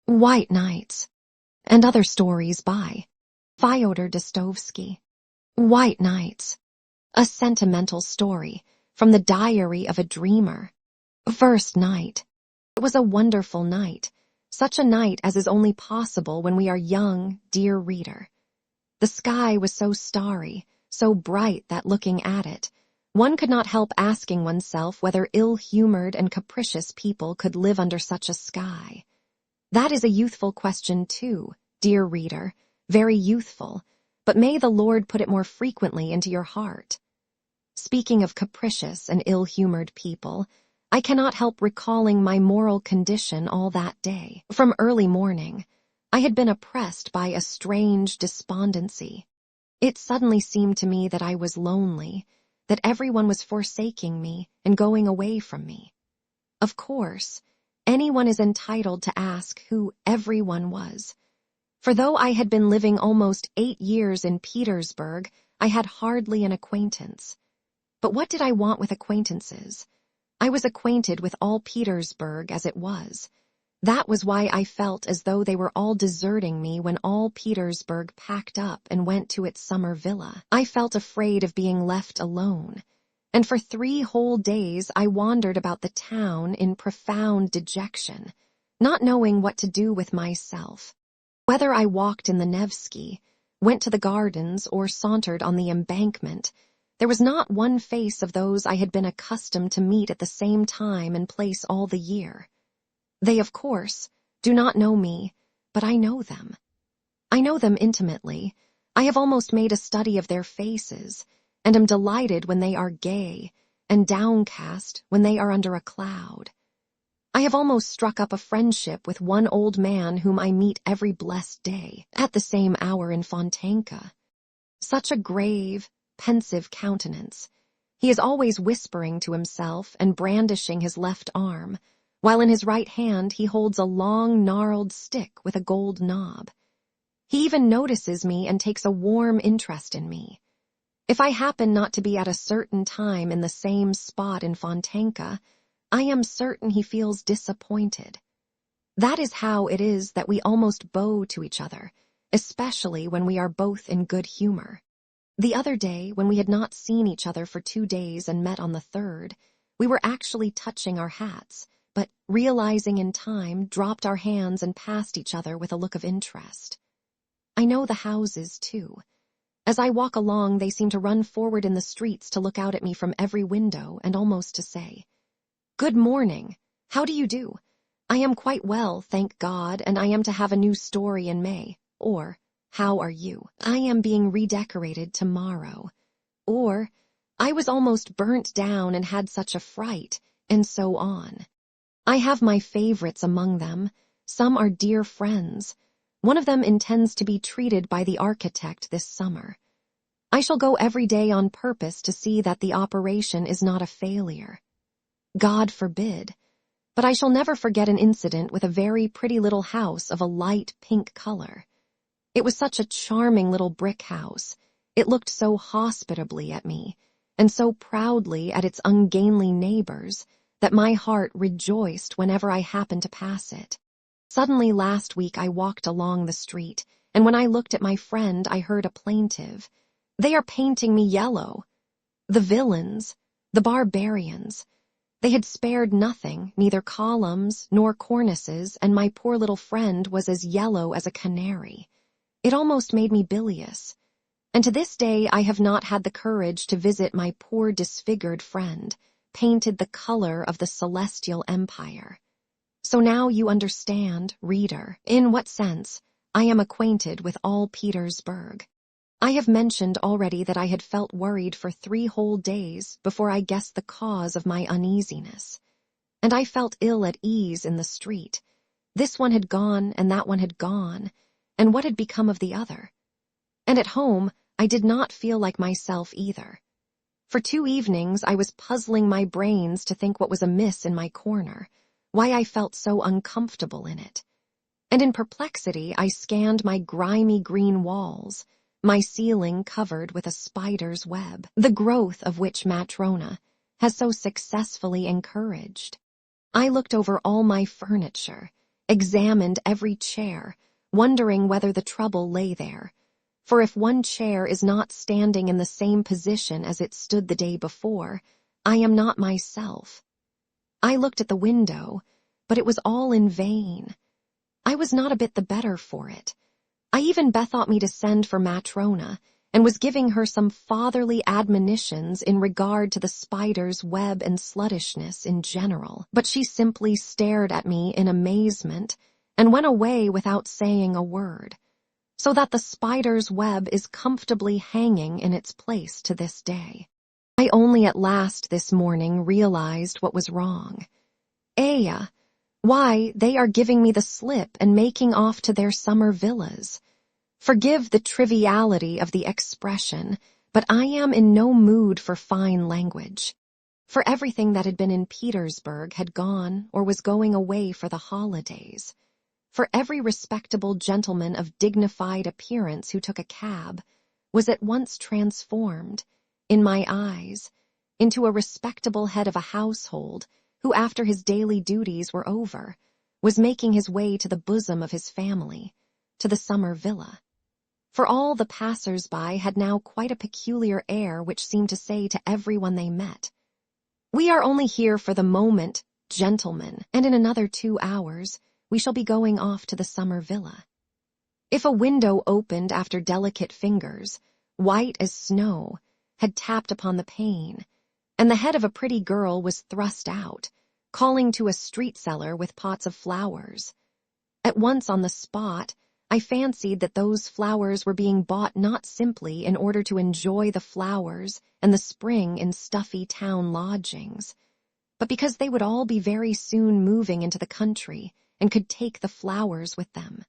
White Nights, and Other Stories by Fyodor Dostoyevsky. White Nights, a sentimental story from the diary of a dreamer. First night. It was a wonderful night, such a night as is only possible when we are young, dear reader. The sky was so starry, so bright that looking at it, one could not help asking oneself whether ill-humored and capricious people could live under such a sky. That is a youthful question too, dear reader, very youthful, but may the Lord put it more frequently into your heart. Speaking of capricious and ill-humored people, I cannot help recalling my moral condition all that day. From early morning, I had been oppressed by a strange despondency. It suddenly seemed to me that I was lonely, that everyone was forsaking me and going away from me. Of course, anyone is entitled to ask who everyone was. For though I had been living almost 8 years in Petersburg, I had hardly an acquaintance. But what did I want with acquaintances? I was acquainted with all Petersburg as it was. That was why I felt as though they were all deserting me when all Petersburg packed up and went to its summer villa. I felt afraid of being left alone, and for 3 whole days I wandered about the town in profound dejection, not knowing what to do with myself. Whether I walked in the Nevsky, went to the gardens, or sauntered on the embankment, there was not one face of those I had been accustomed to meet at the same time and place all the year. They, of course, do not know me, but I know them. I know them intimately. I have almost made a study of their faces, and am delighted when they are gay, and downcast when they are under a cloud. I have almost struck up a friendship with one old man whom I meet every blessed day, at the same hour in Fontanka. Such a grave, pensive countenance. He is always whispering to himself and brandishing his left arm, while in his right hand he holds a long, gnarled stick with a gold knob. He even notices me and takes a warm interest in me. If I happen not to be at a certain time in the same spot in Fontanka, I am certain he feels disappointed. That is how it is that we almost bow to each other, especially when we are both in good humor. The other day, when we had not seen each other for 2 days and met on the 3rd, we were actually touching our hats, but, realizing in time, dropped our hands and passed each other with a look of interest. I know the houses, too. As I walk along, they seem to run forward in the streets to look out at me from every window and almost to say, "Good morning. How do you do? I am quite well, thank God, and I am to have a new story in May." Or, "How are you? I am being redecorated tomorrow." Or, "I was almost burnt down and had such a fright," and so on. I have my favorites among them. Some are dear friends. One of them intends to be treated by the architect this summer. I shall go every day on purpose to see that the operation is not a failure. God forbid. But I shall never forget an incident with a very pretty little house of a light pink color. It was such a charming little brick house. It looked so hospitably at me, and so proudly at its ungainly neighbors, that my heart rejoiced whenever I happened to pass it. Suddenly last week I walked along the street, and when I looked at my friend I heard a plaintive, "They are painting me yellow." The villains, the barbarians. They had spared nothing, neither columns nor cornices, and my poor little friend was as yellow as a canary. It almost made me bilious. And to this day I have not had the courage to visit my poor disfigured friend, painted the color of the celestial empire. So now you understand, reader, in what sense I am acquainted with all Petersburg. I have mentioned already that I had felt worried for 3 whole days before I guessed the cause of my uneasiness. And I felt ill at ease in the street. This one had gone and that one had gone, and what had become of the other? And at home I did not feel like myself either. For 2 evenings I was puzzling my brains to think what was amiss in my corner, why I felt so uncomfortable in it. And in perplexity I scanned my grimy green walls, my ceiling covered with a spider's web, the growth of which Matrona has so successfully encouraged. I looked over all my furniture, examined every chair, wondering whether the trouble lay there. For if one chair is not standing in the same position as it stood the day before, I am not myself. I looked at the window, but it was all in vain. I was not a bit the better for it. I even bethought me to send for Matrona, and was giving her some fatherly admonitions in regard to the spider's web and sluttishness in general. But she simply stared at me in amazement, and went away without saying a word, so that the spider's web is comfortably hanging in its place to this day. I only at last this morning realized what was wrong. Aya, why, they are giving me the slip and making off to their summer villas. Forgive the triviality of the expression, but I am in no mood for fine language. For everything that had been in Petersburg had gone or was going away for the holidays. For every respectable gentleman of dignified appearance who took a cab was at once transformed, in my eyes, into a respectable head of a household who, after his daily duties were over, was making his way to the bosom of his family, to the summer villa. For all the passers-by had now quite a peculiar air which seemed to say to everyone they met, "We are only here for the moment, gentlemen, and in another 2 hours we shall be going off to the summer villa." If a window opened after delicate fingers, white as snow, had tapped upon the pane, and the head of a pretty girl was thrust out, calling to a street seller with pots of flowers, at once on the spot I fancied that those flowers were being bought not simply in order to enjoy the flowers and the spring in stuffy town lodgings, but because they would all be very soon moving into the country and could take the flowers with them.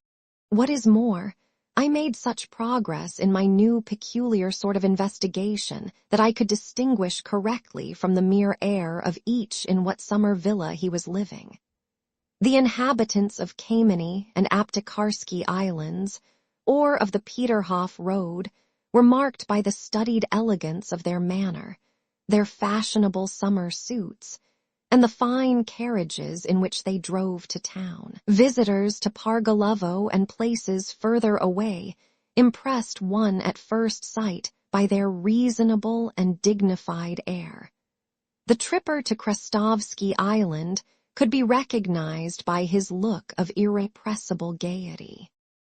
What is more, I made such progress in my new peculiar sort of investigation that I could distinguish correctly from the mere air of each in what summer villa he was living. The inhabitants of Kameny and Aptekarsky Islands, or of the Peterhof Road, were marked by the studied elegance of their manner, their fashionable summer suits, and the fine carriages in which they drove to town. Visitors to Pargalovo and places further away impressed one at first sight by their reasonable and dignified air. The tripper to Krestovsky Island could be recognized by his look of irrepressible gaiety.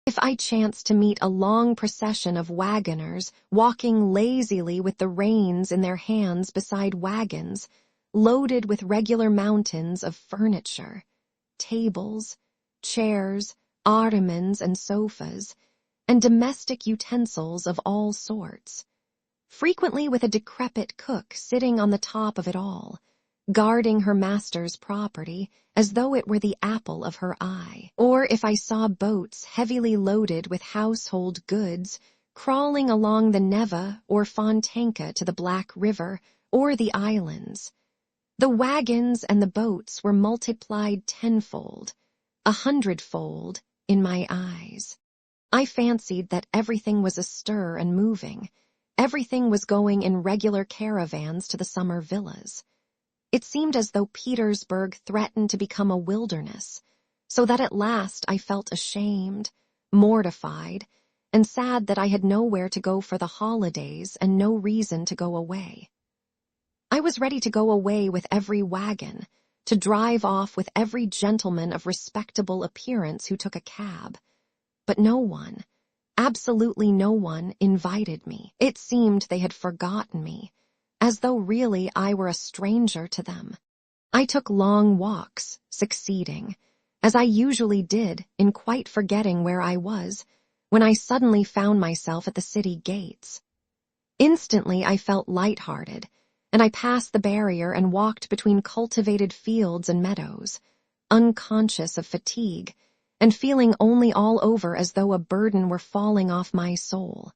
If I chanced to meet a long procession of wagoners walking lazily with the reins in their hands beside wagons, loaded with regular mountains of furniture, tables, chairs, ottomans and sofas, and domestic utensils of all sorts, frequently with a decrepit cook sitting on the top of it all, guarding her master's property as though it were the apple of her eye. Or if I saw boats heavily loaded with household goods crawling along the Neva or Fontanka to the Black River or the islands, the wagons and the boats were multiplied 10-fold, 100-fold in my eyes. I fancied that everything was astir and moving. Everything was going in regular caravans to the summer villas. It seemed as though Petersburg threatened to become a wilderness, so that at last I felt ashamed, mortified, and sad that I had nowhere to go for the holidays and no reason to go away. I was ready to go away with every wagon, to drive off with every gentleman of respectable appearance who took a cab, but no one, absolutely no one, invited me. It seemed they had forgotten me, as though really I were a stranger to them. I took long walks, succeeding, as I usually did, in quite forgetting where I was, when I suddenly found myself at the city gates. Instantly I felt light-hearted, and I passed the barrier and walked between cultivated fields and meadows, unconscious of fatigue, and feeling only all over as though a burden were falling off my soul.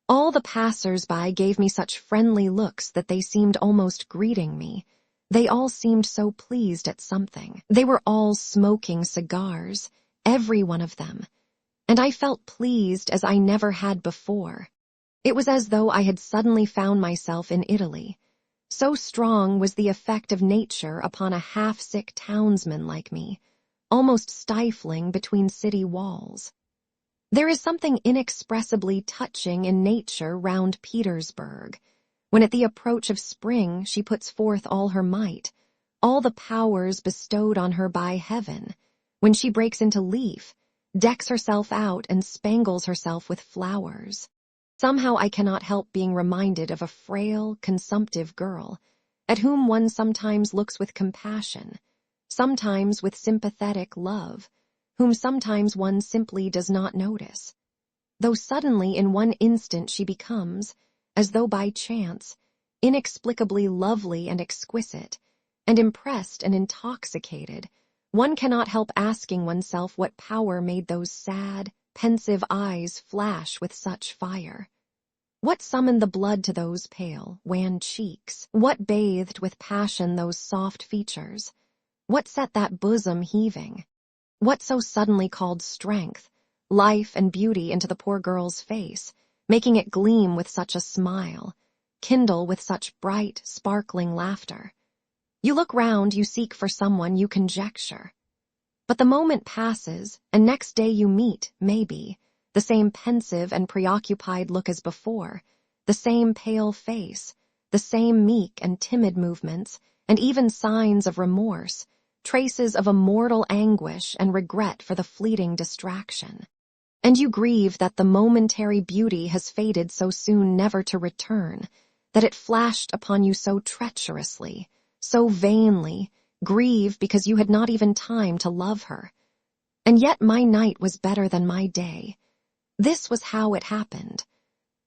All the passers-by gave me such friendly looks that they seemed almost greeting me. They all seemed so pleased at something. They were all smoking cigars, every one of them, and I felt pleased as I never had before. It was as though I had suddenly found myself in Italy. So strong was the effect of nature upon a half-sick townsman like me, almost stifling between city walls. There is something inexpressibly touching in nature round Petersburg, when at the approach of spring she puts forth all her might, all the powers bestowed on her by heaven, when she breaks into leaf, decks herself out and spangles herself with flowers. Somehow I cannot help being reminded of a frail, consumptive girl, at whom one sometimes looks with compassion, sometimes with sympathetic love, whom sometimes one simply does not notice, though suddenly in one instant she becomes, as though by chance, inexplicably lovely and exquisite, and impressed and intoxicated, one cannot help asking oneself what power made those sad, pensive eyes flash with such fire. What summoned the blood to those pale, wan cheeks? What bathed with passion those soft features? What set that bosom heaving? What so suddenly called strength, life and beauty into the poor girl's face, making it gleam with such a smile, kindle with such bright, sparkling laughter? You look round, you seek for someone, you conjecture. But the moment passes, and next day you meet, maybe, the same pensive and preoccupied look as before, the same pale face, the same meek and timid movements, and even signs of remorse, traces of a mortal anguish and regret for the fleeting distraction. And you grieve that the momentary beauty has faded so soon never to return, that it flashed upon you so treacherously, so vainly, grieve because you had not even time to love her. And yet my night was better than my day. This was how it happened.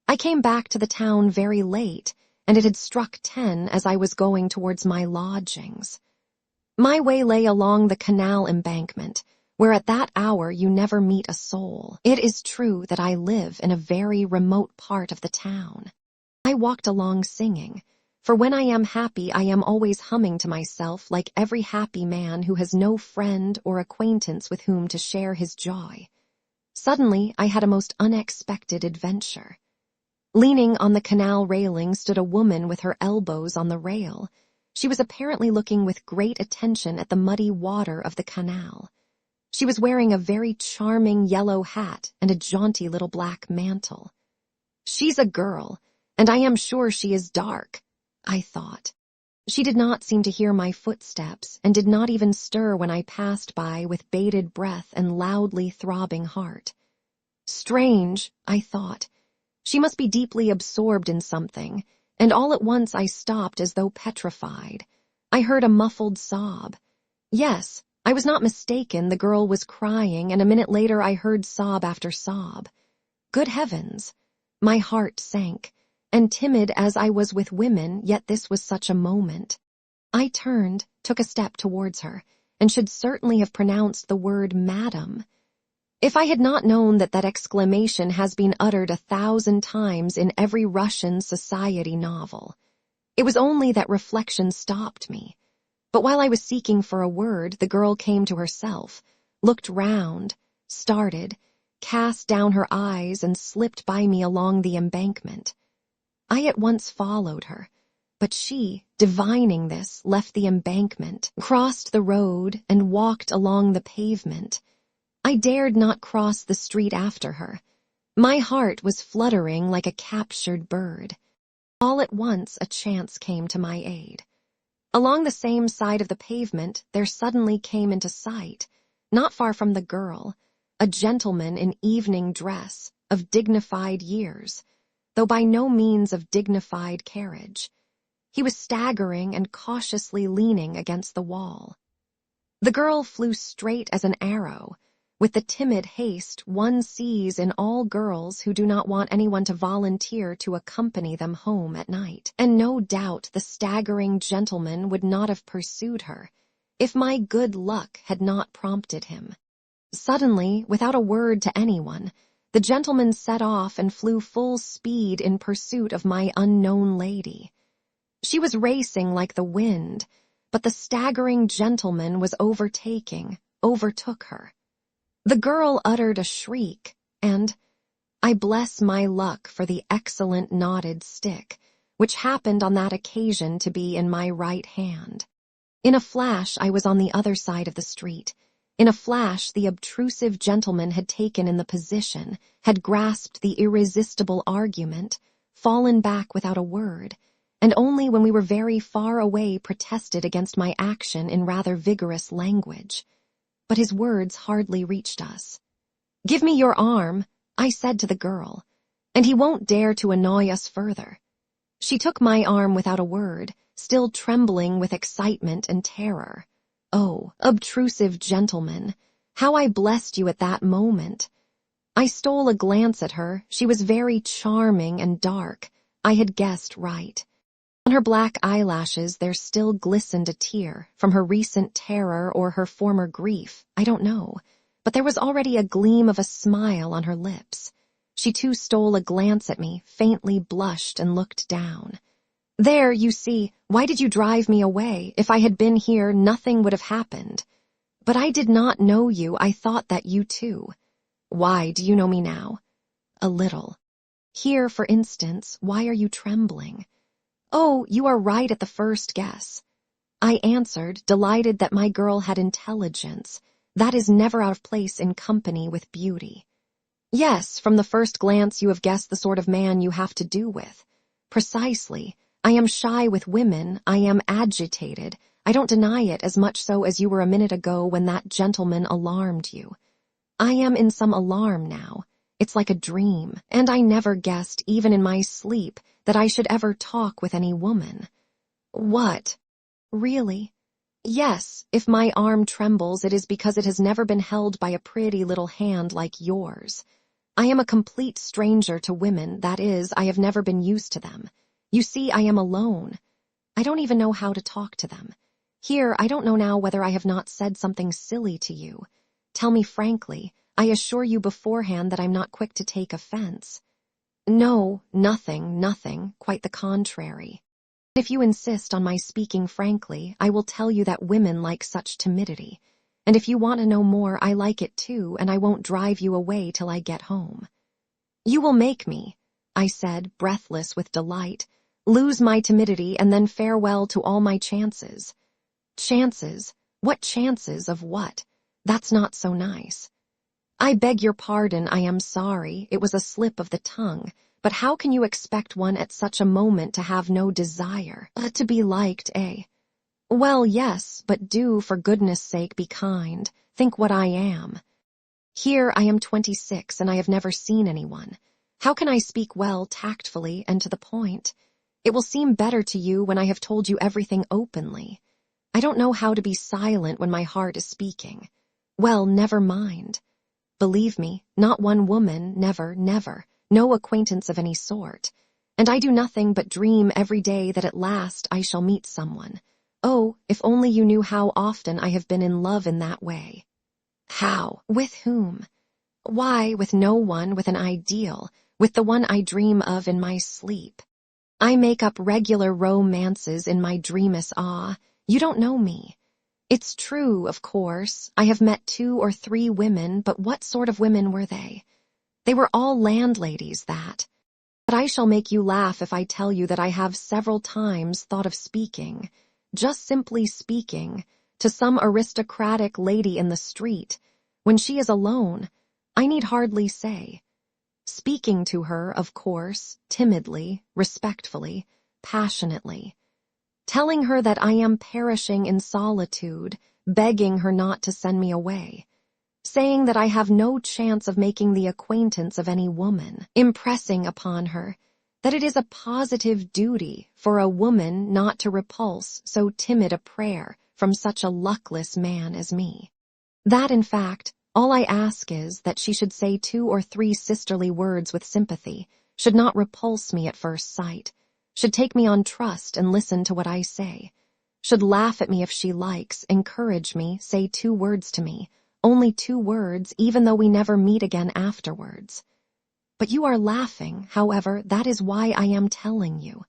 I came back to the town very late, and it had struck 10 as I was going towards my lodgings. My way lay along the canal embankment, where at that hour you never meet a soul. It is true that I live in a very remote part of the town. I walked along singing, for when I am happy I am always humming to myself like every happy man who has no friend or acquaintance with whom to share his joy. Suddenly I had a most unexpected adventure. Leaning on the canal railing stood a woman with her elbows on the rail. She was apparently looking with great attention at the muddy water of the canal. She was wearing a very charming yellow hat and a jaunty little black mantle. She's a girl, and I am sure she is dark, I thought. She did not seem to hear my footsteps and did not even stir when I passed by with bated breath and loudly throbbing heart. Strange, I thought. She must be deeply absorbed in something, and all at once I stopped as though petrified. I heard a muffled sob. Yes, I was not mistaken, the girl was crying, and a minute later I heard sob after sob. Good heavens! My heart sank, and timid as I was with women, yet this was such a moment. I turned, took a step towards her, and should certainly have pronounced the word madam. If I had not known that that exclamation has been uttered 1,000 times in every Russian society novel. It was only that reflection stopped me. But while I was seeking for a word, the girl came to herself, looked round, started, cast down her eyes, and slipped by me along the embankment. I at once followed her, but she, divining this, left the embankment, crossed the road, and walked along the pavement. I dared not cross the street after her. My heart was fluttering like a captured bird. All at once a chance came to my aid. Along the same side of the pavement there suddenly came into sight, not far from the girl, a gentleman in evening dress, of dignified years, though by no means of dignified carriage. He was staggering and cautiously leaning against the wall. The girl flew straight as an arrow, with the timid haste one sees in all girls who do not want anyone to volunteer to accompany them home at night. And no doubt the staggering gentleman would not have pursued her, if my good luck had not prompted him. Suddenly, without a word to anyone, the gentleman set off and flew full speed in pursuit of my unknown lady. She was racing like the wind, but the staggering gentleman was overtook her. The girl uttered a shriek, and I bless my luck for the excellent knotted stick, which happened on that occasion to be in my right hand. In a flash I was on the other side of the street, In a flash, the obtrusive gentleman had taken in the position, had grasped the irresistible argument, fallen back without a word, and only when we were very far away protested against my action in rather vigorous language. But his words hardly reached us. "Give me your arm," I said to the girl, "and he won't dare to annoy us further." She took my arm without a word, still trembling with excitement and terror. Oh, obtrusive gentleman, how I blessed you at that moment. I stole a glance at her. She was very charming and dark. I had guessed right. On her black eyelashes there still glistened a tear, from her recent terror or her former grief, I don't know, but there was already a gleam of a smile on her lips. She too stole a glance at me, faintly blushed and looked down. "There, you see, why did you drive me away? If I had been here, nothing would have happened. But I did not know you. I thought that you too." "Why, do you know me now?" "A little." "Here, for instance, why are you trembling?" "Oh, you are right at the first guess." I answered, delighted that my girl had intelligence. That is never out of place in company with beauty. "Yes, from the first glance you have guessed the sort of man you have to do with." "Precisely. I am shy with women. I am agitated. I don't deny it, as much so as you were a minute ago when that gentleman alarmed you. I am in some alarm now. It's like a dream, and I never guessed, even in my sleep, that I should ever talk with any woman." "What? Really?" "Yes, if my arm trembles, it is because it has never been held by a pretty little hand like yours. I am a complete stranger to women, that is, I have never been used to them. You see, I am alone. I don't even know how to talk to them. Here, I don't know now whether I have not said something silly to you. Tell me frankly. I assure you beforehand that I'm not quick to take offense." "No, nothing, quite the contrary. If you insist on my speaking frankly, I will tell you that women like such timidity. And if you want to know more, I like it too, and I won't drive you away till I get home." "You will make me," I said, breathless with delight, "lose my timidity and then farewell to all my chances." "Chances? What chances of what? That's not so nice." "I beg your pardon, I am sorry, it was a slip of the tongue, but how can you expect one at such a moment to have no desire to be liked, eh?" "Well, yes, but do, for goodness' sake, be kind. Think what I am. Here I am 26 and I have never seen anyone. How can I speak well, tactfully, and to the point? It will seem better to you when I have told you everything openly. I don't know how to be silent when my heart is speaking. Well, never mind. Believe me, not one woman, never, no acquaintance of any sort. And I do nothing but dream every day that at last I shall meet someone. Oh, if only you knew how often I have been in love in that way." "How? With whom?" "Why, with no one, with an ideal, with the one I dream of in my sleep. I make up regular romances in my dreamless awe. You don't know me. It's true, of course, I have met 2 or 3 women, but what sort of women were they? They were all landladies, that. But I shall make you laugh if I tell you that I have several times thought of speaking, just simply speaking, to some aristocratic lady in the street, when she is alone, I need hardly say. Speaking to her, of course, timidly, respectfully, passionately. Telling her that I am perishing in solitude, begging her not to send me away. Saying that I have no chance of making the acquaintance of any woman. Impressing upon her that it is a positive duty for a woman not to repulse so timid a prayer from such a luckless man as me. That, in fact, all I ask is that she should say 2 or 3 sisterly words with sympathy, should not repulse me at first sight, should take me on trust and listen to what I say, should laugh at me if she likes, encourage me, say 2 words to me, only 2 words, even though we never meet again afterwards. But you are laughing, however, that is why I am telling you.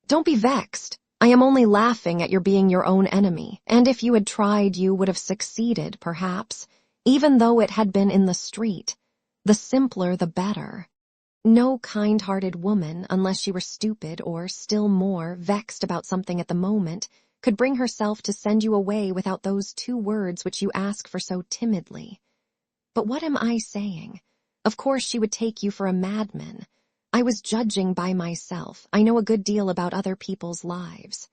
Don't be vexed. I am only laughing at your being your own enemy, and if you had tried you would have succeeded, perhaps, even though it had been in the street. The simpler the better. No kind-hearted woman, unless she were stupid or, still more, vexed about something at the moment, could bring herself to send you away without those 2 words which you ask for so timidly. But what am I saying? Of course she would take you for a madman. I was judging by myself. I know a good deal about other people's lives.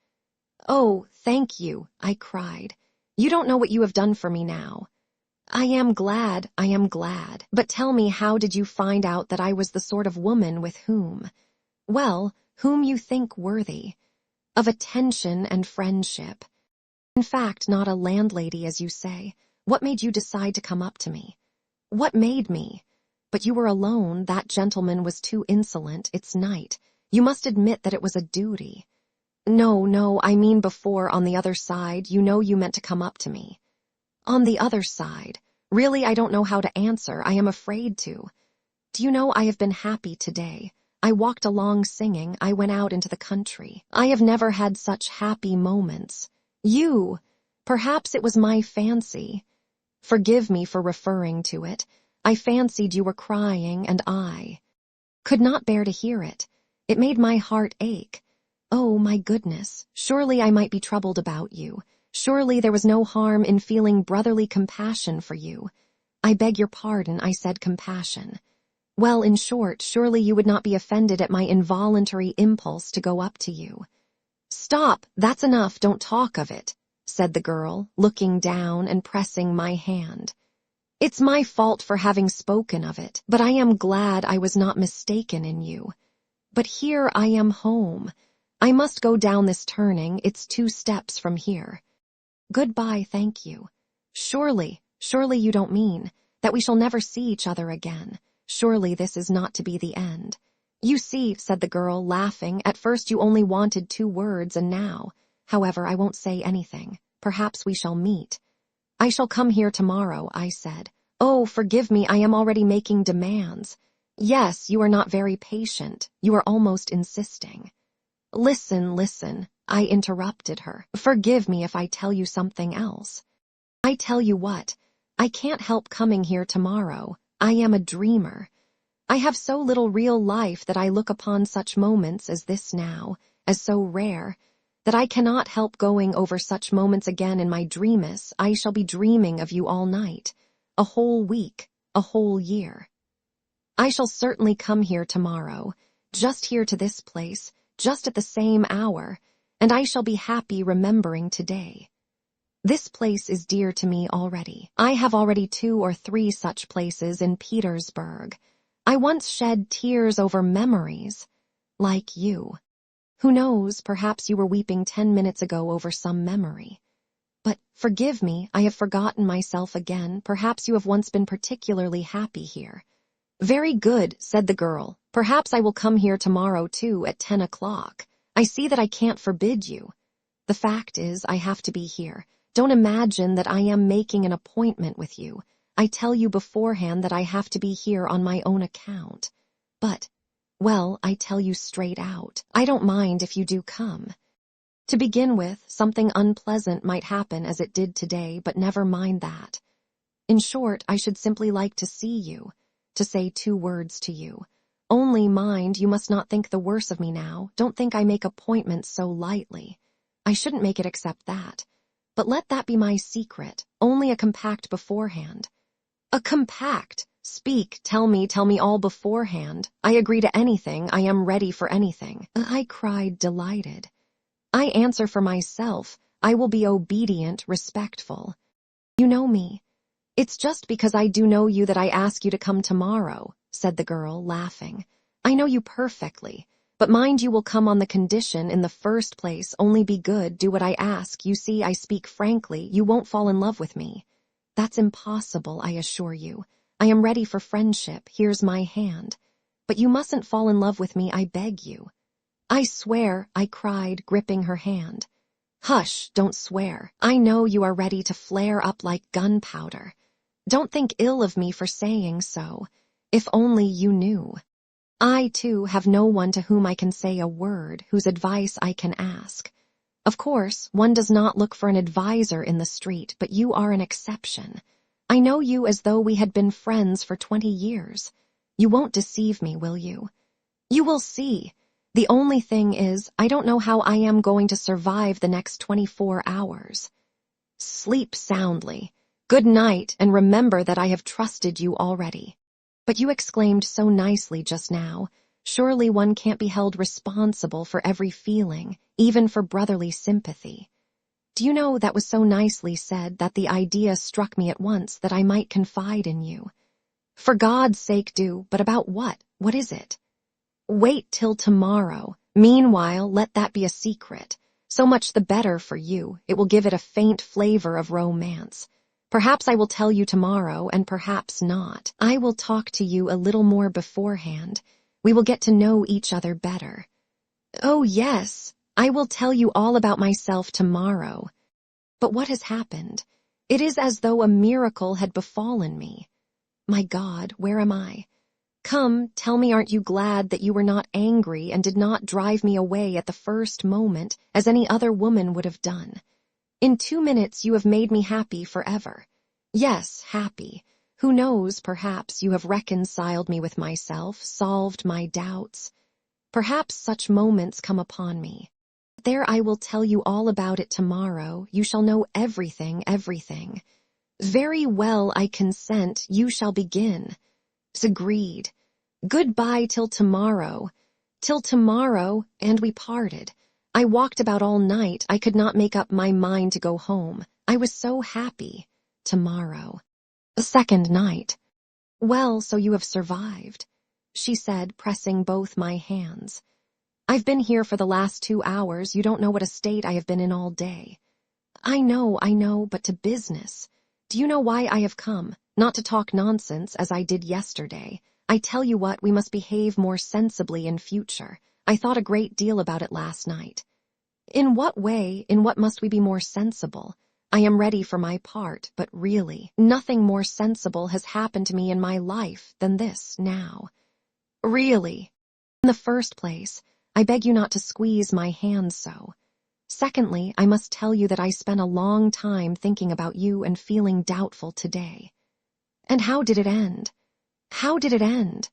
Oh, thank you, I cried. You don't know what you have done for me now. I am glad. But tell me, how did you find out that I was the sort of woman with whom? Well, whom you think worthy of attention and friendship. In fact, not a landlady, as you say. What made you decide to come up to me? What made me? But you were alone. That gentleman was too insolent. It's night. You must admit that it was a duty. No, I mean before, on the other side, you know you meant to come up to me. On the other side. Really, I don't know how to answer. I am afraid to. Do you know, I have been happy today. I walked along singing. I went out into the country. I have never had such happy moments. You. Perhaps it was my fancy. Forgive me for referring to it. I fancied you were crying, and I could not bear to hear it. It made my heart ache. Oh, my goodness. Surely I might be troubled about you. Surely there was no harm in feeling brotherly compassion for you. I beg your pardon, I said compassion. Well, in short, surely you would not be offended at my involuntary impulse to go up to you. Stop, that's enough, don't talk of it, said the girl, looking down and pressing my hand. It's my fault for having spoken of it, but I am glad I was not mistaken in you. But here I am home. I must go down this turning. It's 2 steps from here. Goodbye, thank you. Surely you don't mean that we shall never see each other again. Surely this is not to be the end. You see, said the girl, laughing, at first you only wanted 2 words, and now. However, I won't say anything. Perhaps we shall meet. I shall come here tomorrow, I said. Oh, forgive me, I am already making demands. Yes, you are not very patient. You are almost insisting. Listen, I interrupted her. Forgive me if I tell you something else. I tell you what, I can't help coming here tomorrow. I am a dreamer. I have so little real life that I look upon such moments as this now, as so rare, that I cannot help going over such moments again in my dreams. I shall be dreaming of you all night, a whole week, a whole year. I shall certainly come here tomorrow, just here to this place, just at the same hour, and I shall be happy remembering today. This place is dear to me already. I have already 2 or 3 such places in Petersburg. I once shed tears over memories, like you. Who knows, perhaps you were weeping 10 minutes ago over some memory. But, forgive me, I have forgotten myself again. Perhaps you have once been particularly happy here. Very good, said the girl. Perhaps I will come here tomorrow too at 10 o'clock. I see that I can't forbid you. The fact is, I have to be here. Don't imagine that I am making an appointment with you. I tell you beforehand that I have to be here on my own account. But, well, I tell you straight out, I don't mind if you do come. To begin with, something unpleasant might happen as it did today, but never mind that. In short, I should simply like to see you, to say 2 words to you. Only mind, you must not think the worse of me now. Don't think I make appointments so lightly. I shouldn't make it except that. But let that be my secret, only a compact beforehand. A compact? Speak, tell me all beforehand. I agree to anything, I am ready for anything. I cried, delighted. I answer for myself. I will be obedient, respectful. You know me. It's just because I do know you that I ask you to come tomorrow, said the girl, laughing. I know you perfectly. But mind, you will come on the condition, in the first place, only be good, do what I ask. You see, I speak frankly. You won't fall in love with me. That's impossible, I assure you. I am ready for friendship. Here's my hand. But you mustn't fall in love with me, I beg you. I swear, I cried, gripping her hand. Hush, don't swear. I know you are ready to flare up like gunpowder. Don't think ill of me for saying so. If only you knew. I, too, have no one to whom I can say a word, whose advice I can ask. Of course, one does not look for an adviser in the street, but you are an exception. I know you as though we had been friends for 20 years. You won't deceive me, will you? You will see. The only thing is, I don't know how I am going to survive the next 24 hours. Sleep soundly. Good night, and remember that I have trusted you already. But you exclaimed so nicely just now, surely one can't be held responsible for every feeling, even for brotherly sympathy. Do you know that was so nicely said that the idea struck me at once that I might confide in you. For God's sake do, but about what? What is it? Wait till tomorrow. Meanwhile, let that be a secret. So much the better for you. It will give it a faint flavor of romance. Perhaps I will tell you tomorrow, and perhaps not. I will talk to you a little more beforehand. We will get to know each other better. Oh, yes, I will tell you all about myself tomorrow. But what has happened? It is as though a miracle had befallen me. My God, where am I? Come, tell me, aren't you glad that you were not angry and did not drive me away at the first moment, as any other woman would have done? In 2 minutes you have made me happy forever. Yes, happy. Who knows, perhaps you have reconciled me with myself, solved my doubts. Perhaps such moments come upon me. There, I will tell you all about it tomorrow. You shall know everything, everything. Very well, I consent. You shall begin. Agreed. Goodbye till tomorrow. Till tomorrow, and we parted. I walked about all night. I could not make up my mind to go home. I was so happy. Tomorrow. The second night. Well, so you have survived, she said, pressing both my hands. I've been here for the last 2 hours. You don't know what a state I have been in all day. I know, but to business. Do you know why I have come? Not to talk nonsense, as I did yesterday. I tell you what, we must behave more sensibly in future. I thought a great deal about it last night. In what way, in what must we be more sensible? I am ready for my part, but really, nothing more sensible has happened to me in my life than this now. Really. In the first place, I beg you not to squeeze my hand so. Secondly, I must tell you that I spent a long time thinking about you and feeling doubtful today. And how did it end? How did it end?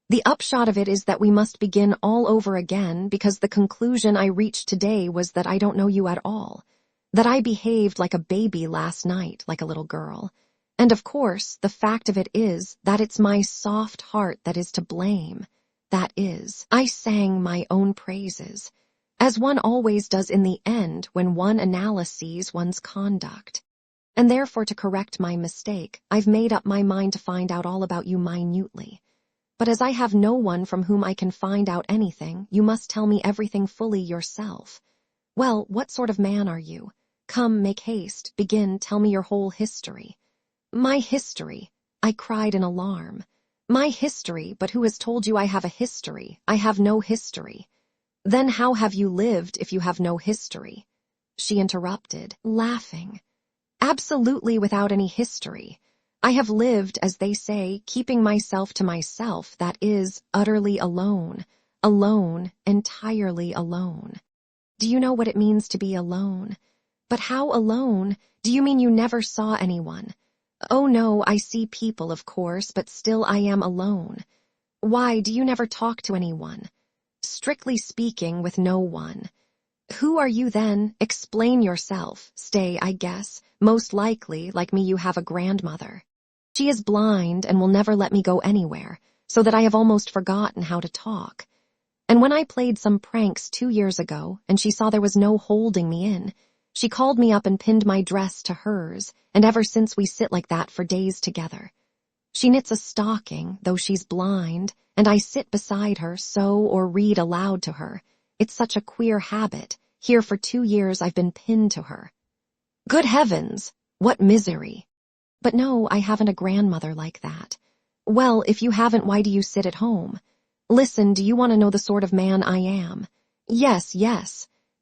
The upshot of it is that we must begin all over again, because the conclusion I reached today was that I don't know you at all, that I behaved like a baby last night, like a little girl. And of course, the fact of it is that it's my soft heart that is to blame. That is, I sang my own praises, as one always does in the end when one analyses one's conduct. And therefore, to correct my mistake, I've made up my mind to find out all about you minutely. But as I have no one from whom I can find out anything, you must tell me everything fully yourself. Well, what sort of man are you? Come, make haste, begin, tell me your whole history. My history, I cried in alarm. My history, but who has told you I have a history? I have no history. Then how have you lived if you have no history? She interrupted, laughing. Absolutely without any history. I have lived, as they say, keeping myself to myself, that is, utterly alone, entirely alone. Do you know what it means to be alone? But how alone? Do you mean you never saw anyone? Oh no, I see people, of course, but still I am alone. Why, do you never talk to anyone? Strictly speaking, with no one. Who are you then? Explain yourself. Stay, I guess. Most likely, like me, you have a grandmother. She is blind and will never let me go anywhere, so that I have almost forgotten how to talk. And when I played some pranks 2 years ago, and she saw there was no holding me in, she called me up and pinned my dress to hers, and ever since we sit like that for days together. She knits a stocking, though she's blind, and I sit beside her, sew or read aloud to her. It's such a queer habit. Here for 2 years I've been pinned to her. Good heavens! What misery! But no, I haven't a grandmother like that. Well, if you haven't, why do you sit at home? Listen, do you want to know the sort of man I am? Yes,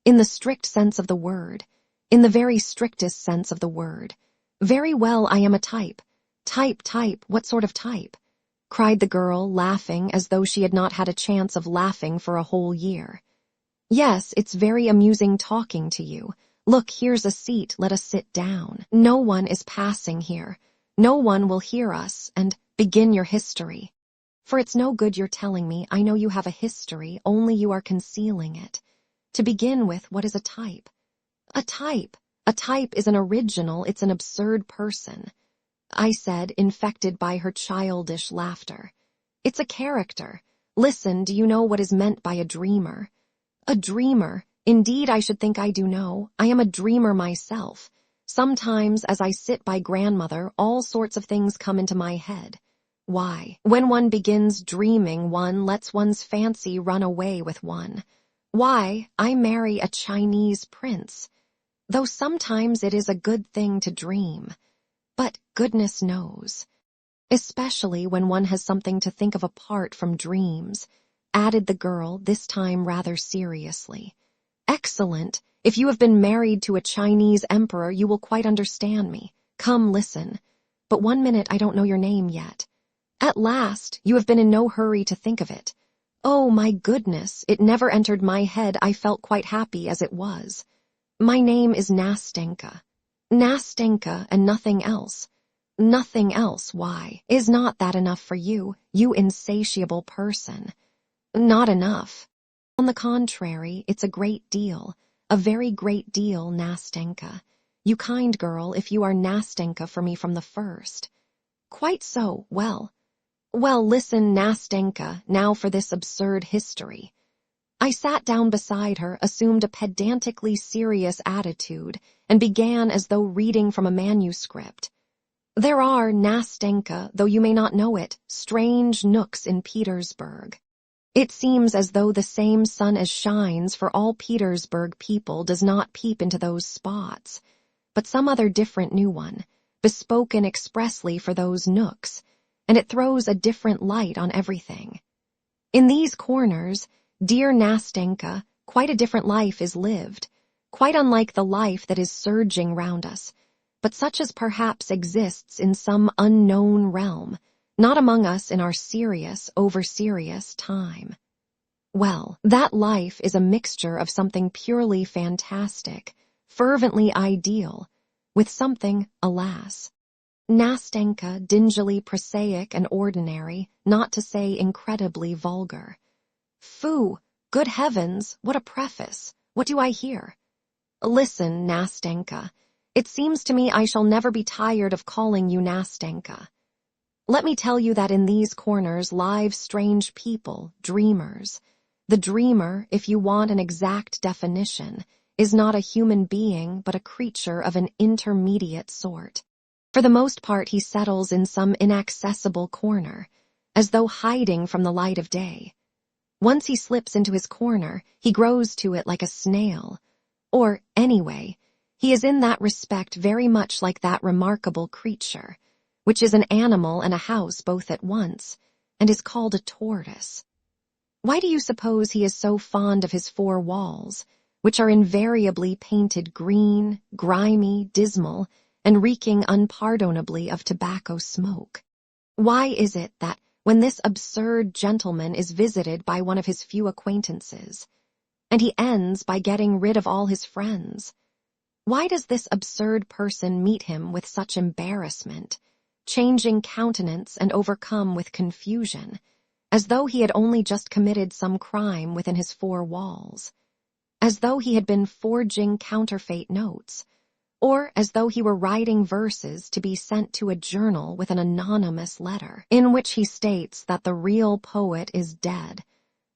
in the strict sense of the word. In the very strictest sense of the word. Very well, I am a type. Type, what sort of type? Cried the girl, laughing as though she had not had a chance of laughing for a whole year. Yes, it's very amusing talking to you. Look, here's a seat, let us sit down. No one is passing here. No one will hear us, and begin your history. For it's no good you're telling me. I know you have a history, only you are concealing it. To begin with, what is a type? A type. A type is an original, it's an absurd person. I said, infected by her childish laughter. It's a character. Listen, do you know what is meant by a dreamer? A dreamer? Indeed, I should think I do know. I am a dreamer myself. Sometimes, as I sit by grandmother, all sorts of things come into my head. Why? When one begins dreaming, one lets one's fancy run away with one. Why? I marry a Chinese prince. Though sometimes it is a good thing to dream. But goodness knows. Especially when one has something to think of apart from dreams, added the girl, this time rather seriously. Excellent. If you have been married to a Chinese emperor, you will quite understand me. Come, listen. But 1 minute, I don't know your name yet. At last, you have been in no hurry to think of it. Oh, my goodness, it never entered my head. I felt quite happy as it was. My name is Nastenka. Nastenka and nothing else. Nothing else, why? Is not that enough for you, you insatiable person? Not enough. On the contrary, it's a great deal, a very great deal, Nastenka. You kind girl, if you are Nastenka for me from the first. Quite so, well, listen, Nastenka, now for this absurd history. I sat down beside her, assumed a pedantically serious attitude, and began as though reading from a manuscript. There are, Nastenka, though you may not know it, strange nooks in Petersburg. It seems as though the same sun as shines for all Petersburg people does not peep into those spots, but some other different new one, bespoken expressly for those nooks, and it throws a different light on everything. In these corners, dear Nastenka, quite a different life is lived, quite unlike the life that is surging round us, but such as perhaps exists in some unknown realm, not among us in our serious, over-serious time. Well, that life is a mixture of something purely fantastic, fervently ideal, with something, alas, Nastenka, dingily prosaic and ordinary, not to say incredibly vulgar. Phoo! Good heavens, what a preface! What do I hear? Listen, Nastenka. It seems to me I shall never be tired of calling you Nastenka. Let me tell you that in these corners live strange people, dreamers. The dreamer, if you want an exact definition, is not a human being but a creature of an intermediate sort. For the most part he settles in some inaccessible corner, as though hiding from the light of day. Once he slips into his corner, he grows to it like a snail. Or, anyway, he is in that respect very much like that remarkable creature, which is an animal and a house both at once, and is called a tortoise. Why do you suppose he is so fond of his four walls, which are invariably painted green, grimy, dismal, and reeking unpardonably of tobacco smoke? Why is it that, when this absurd gentleman is visited by one of his few acquaintances, and he ends by getting rid of all his friends, why does this absurd person meet him with such embarrassment, changing countenance and overcome with confusion, as though he had only just committed some crime within his four walls, as though he had been forging counterfeit notes, or as though he were writing verses to be sent to a journal with an anonymous letter, in which he states that the real poet is dead,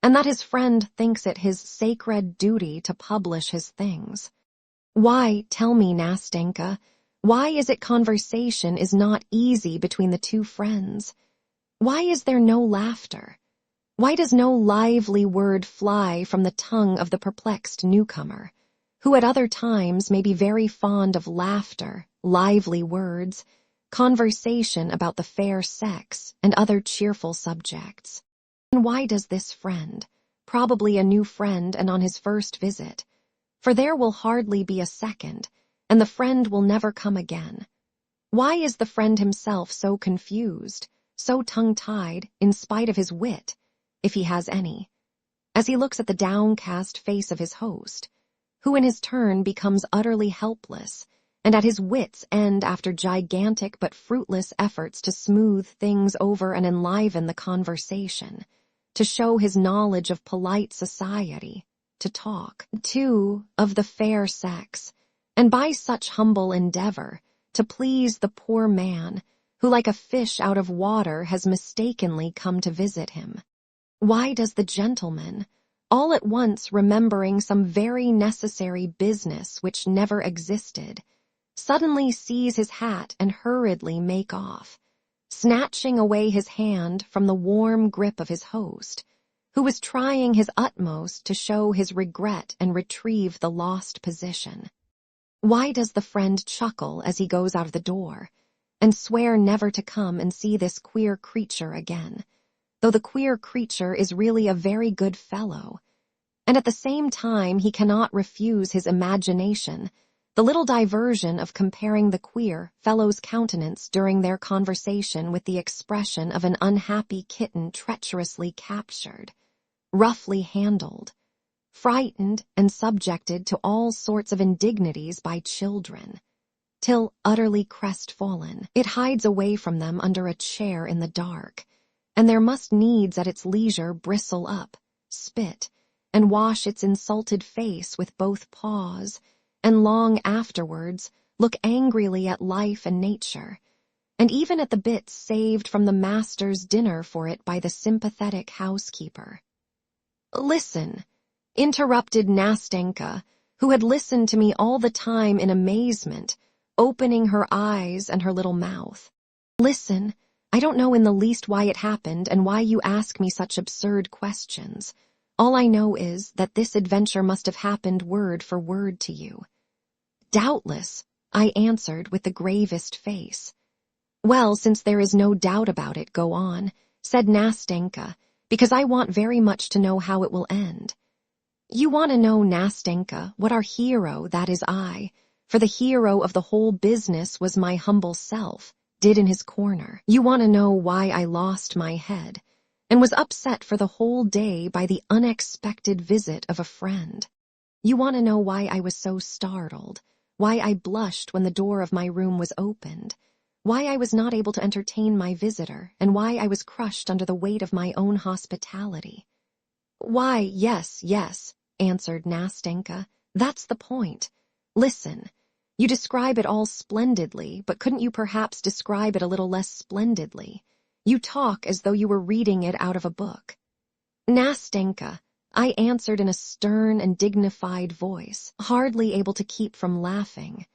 and that his friend thinks it his sacred duty to publish his things. Why, tell me, Nastenka, why is it conversation is not easy between the two friends? Why is there no laughter? Why does no lively word fly from the tongue of the perplexed newcomer, who at other times may be very fond of laughter, lively words, conversation about the fair sex, and other cheerful subjects? And why does this friend, probably a new friend and on his first visit, for there will hardly be a second, and the friend will never come again, why is the friend himself so confused, so tongue-tied, in spite of his wit, if he has any, as he looks at the downcast face of his host, who in his turn becomes utterly helpless, and at his wits' end after gigantic but fruitless efforts to smooth things over and enliven the conversation, to show his knowledge of polite society, to talk, too, of the fair sex, and by such humble endeavor, to please the poor man, who like a fish out of water has mistakenly come to visit him. Why does the gentleman, all at once remembering some very necessary business which never existed, suddenly seize his hat and hurriedly make off, snatching away his hand from the warm grip of his host, who was trying his utmost to show his regret and retrieve the lost position? Why does the friend chuckle as he goes out of the door, and swear never to come and see this queer creature again, though the queer creature is really a very good fellow, and at the same time he cannot refuse his imagination the little diversion of comparing the queer fellow's countenance during their conversation with the expression of an unhappy kitten treacherously captured, roughly handled, frightened and subjected to all sorts of indignities by children, till, utterly crestfallen, it hides away from them under a chair in the dark, and there must needs at its leisure bristle up, spit, and wash its insulted face with both paws, and long afterwards look angrily at life and nature, and even at the bits saved from the master's dinner for it by the sympathetic housekeeper. "Listen," interrupted Nastenka, who had listened to me all the time in amazement, opening her eyes and her little mouth. "Listen, I don't know in the least why it happened and why you ask me such absurd questions. All I know is that this adventure must have happened word for word to you." "Doubtless," I answered with the gravest face. "Well, since there is no doubt about it, go on," said Nastenka, "because I want very much to know how it will end." "You want to know, Nastenka, what our hero, that is I, for the hero of the whole business was my humble self, did in his corner. You want to know why I lost my head, and was upset for the whole day by the unexpected visit of a friend. You want to know why I was so startled, why I blushed when the door of my room was opened, why I was not able to entertain my visitor, and why I was crushed under the weight of my own hospitality. Why, yes, answered Nastenka, that's the point. Listen, you describe it all splendidly, but couldn't you perhaps describe it a little less splendidly? You talk as though you were reading it out of a book. Nastenka, I answered in a stern and dignified voice, hardly able to keep from laughing.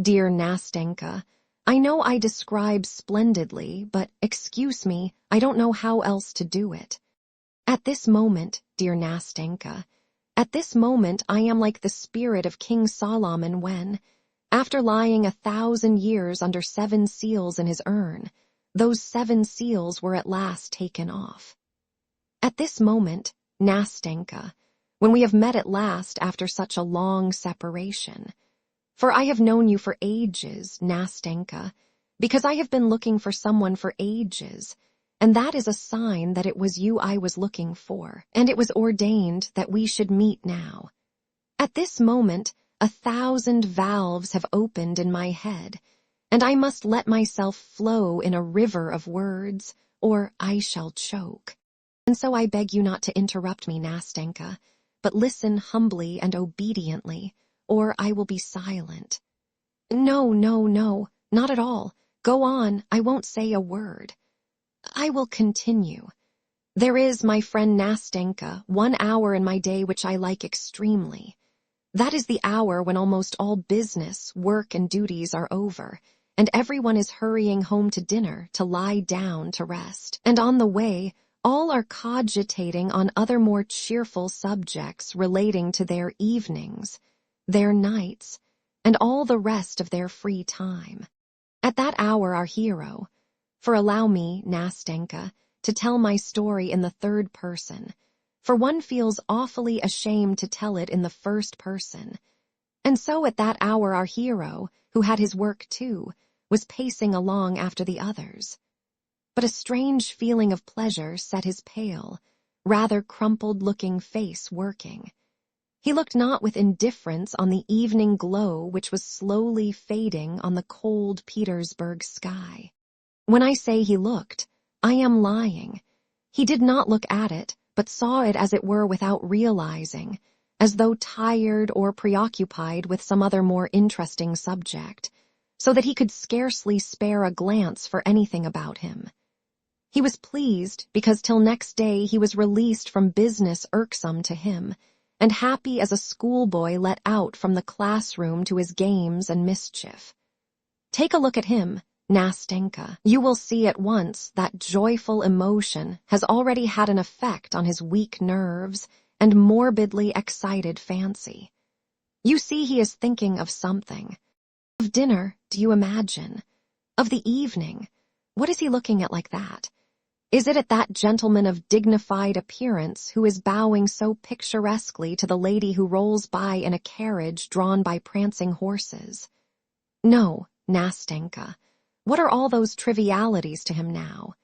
Dear Nastenka, I know I describe splendidly, but, excuse me, I don't know how else to do it. At this moment, dear Nastenka, at this moment I am like the spirit of King Solomon when, after lying 1,000 years under 7 seals in his urn, those 7 seals were at last taken off. At this moment, Nastenka, when we have met at last after such a long separation, for I have known you for ages, Nastenka, because I have been looking for someone for ages, and that is a sign that it was you I was looking for, and it was ordained that we should meet now. At this moment, 1,000 valves have opened in my head, and I must let myself flow in a river of words, or I shall choke. And so I beg you not to interrupt me, Nastenka, but listen humbly and obediently, or I will be silent. No, not at all. Go on, I won't say a word. I will continue. There is, my friend Nastenka, 1 hour in my day which I like extremely. That is the hour when almost all business, work, and duties are over, and everyone is hurrying home to dinner, to lie down to rest. And on the way, all are cogitating on other more cheerful subjects relating to their evenings, their nights, and all the rest of their free time. At that hour our hero, for allow me, Nastenka, to tell my story in the 3rd person, for one feels awfully ashamed to tell it in the 1st person. And so at that hour our hero, who had his work too, was pacing along after the others. But a strange feeling of pleasure set his pale, rather crumpled-looking face working. He looked not with indifference on the evening glow which was slowly fading on the cold Petersburg sky. When I say he looked, I am lying. He did not look at it, but saw it as it were without realizing, as though tired or preoccupied with some other more interesting subject, so that he could scarcely spare a glance for anything about him. He was pleased because till next day he was released from business irksome to him, and happy as a schoolboy let out from the classroom to his games and mischief. Take a look at him, Nastenka. You will see at once that joyful emotion has already had an effect on his weak nerves and morbidly excited fancy. You see he is thinking of something. Of dinner, do you imagine? Of the evening, what is he looking at like that? Is it at that gentleman of dignified appearance who is bowing so picturesquely to the lady who rolls by in a carriage drawn by prancing horses? No, Nastenka. What are all those trivialities to him now?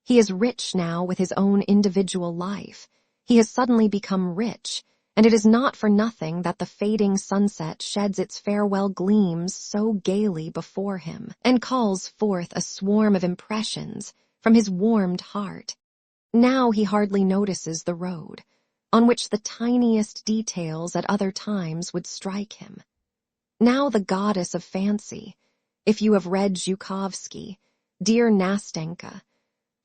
He is rich now with his own individual life. He has suddenly become rich, and it is not for nothing that the fading sunset sheds its farewell gleams so gaily before him, and calls forth a swarm of impressions from his warmed heart. Now he hardly notices the road, on which the tiniest details at other times would strike him. Now the goddess of fancy, if you have read Zhukovsky, dear Nastenka,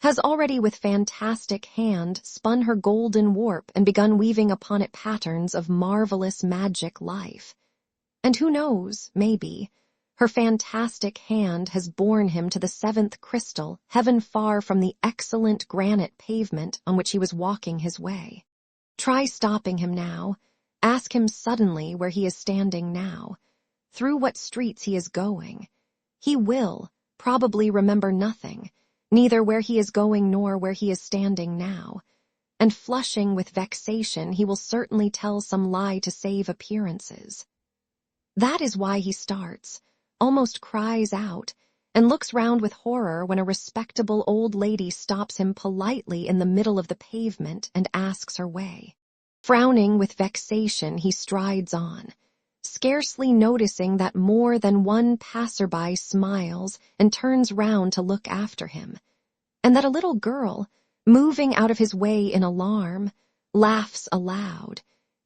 has already with fantastic hand spun her golden warp and begun weaving upon it patterns of marvelous magic life. And who knows, maybe, her fantastic hand has borne him to the seventh crystal, heaven far from the excellent granite pavement on which he was walking his way. Try stopping him now. Ask him suddenly where he is standing now, through what streets he is going. He will probably remember nothing, neither where he is going nor where he is standing now, and flushing with vexation he will certainly tell some lie to save appearances. That is why he starts, almost cries out, and looks round with horror when a respectable old lady stops him politely in the middle of the pavement and asks her way. Frowning with vexation, he strides on, scarcely noticing that more than one passerby smiles and turns round to look after him, and that a little girl, moving out of his way in alarm, laughs aloud,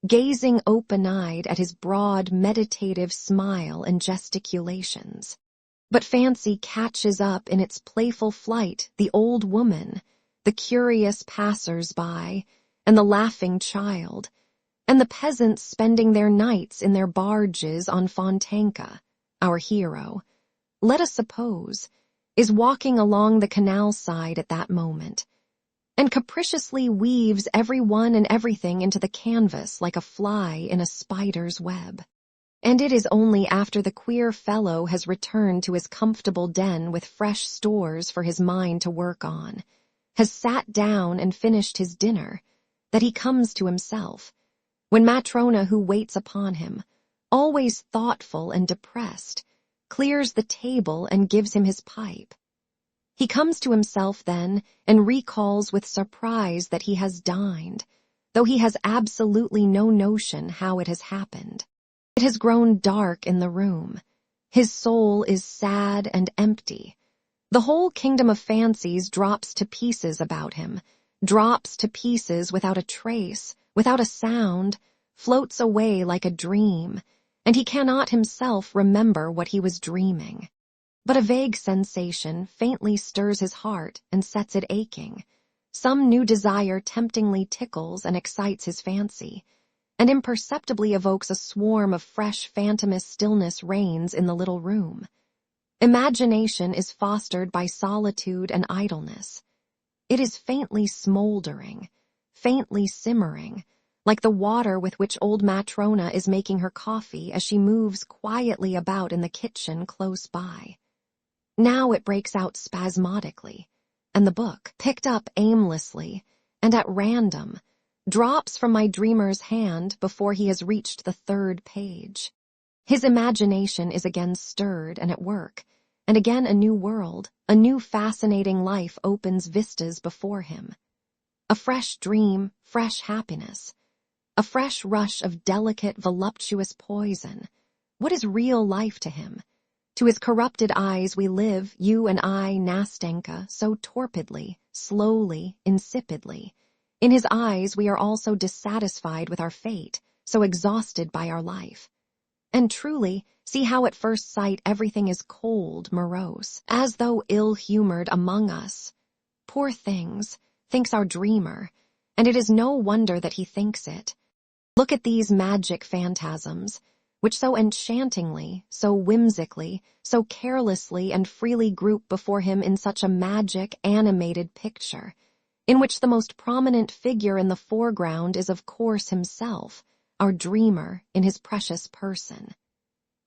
gazing open-eyed at his broad, meditative smile and gesticulations. But fancy catches up in its playful flight the old woman, the curious passers-by, and the laughing child, and the peasants spending their nights in their barges on Fontanka. Our hero, let us suppose, is walking along the canal side at that moment, and capriciously weaves every one and everything into the canvas like a fly in a spider's web. And it is only after the queer fellow has returned to his comfortable den with fresh stores for his mind to work on, has sat down and finished his dinner, that he comes to himself, when Matrona, who waits upon him, always thoughtful and depressed, clears the table and gives him his pipe. He comes to himself then and recalls with surprise that he has dined, though he has absolutely no notion how it has happened. It has grown dark in the room. His soul is sad and empty. The whole kingdom of fancies drops to pieces about him, drops to pieces without a trace, without a sound, floats away like a dream, and he cannot himself remember what he was dreaming. But a vague sensation faintly stirs his heart and sets it aching. Some new desire temptingly tickles and excites his fancy, and imperceptibly evokes a swarm of fresh phantomous stillness reigns in the little room. Imagination is fostered by solitude and idleness. It is faintly smoldering, faintly simmering, like the water with which old Matrona is making her coffee as she moves quietly about in the kitchen close by. Now it breaks out spasmodically, and the book, picked up aimlessly and at random, drops from my dreamer's hand before he has reached the third page. His imagination is again stirred and at work, and again a new world, a new fascinating life opens vistas before him. A fresh dream, fresh happiness. a fresh rush of delicate, voluptuous poison. What is real life to him? To his corrupted eyes we live, you and I, Nastenka, so torpidly, slowly, insipidly. In his eyes we are all so dissatisfied with our fate, so exhausted by our life. And truly, see how at first sight everything is cold, morose, as though ill-humored among us. Poor things, thinks our dreamer, and it is no wonder that he thinks it. Look at these magic phantasms, which so enchantingly, so whimsically, so carelessly and freely group before him in such a magic, animated picture, in which the most prominent figure in the foreground is of course himself, our dreamer in his precious person.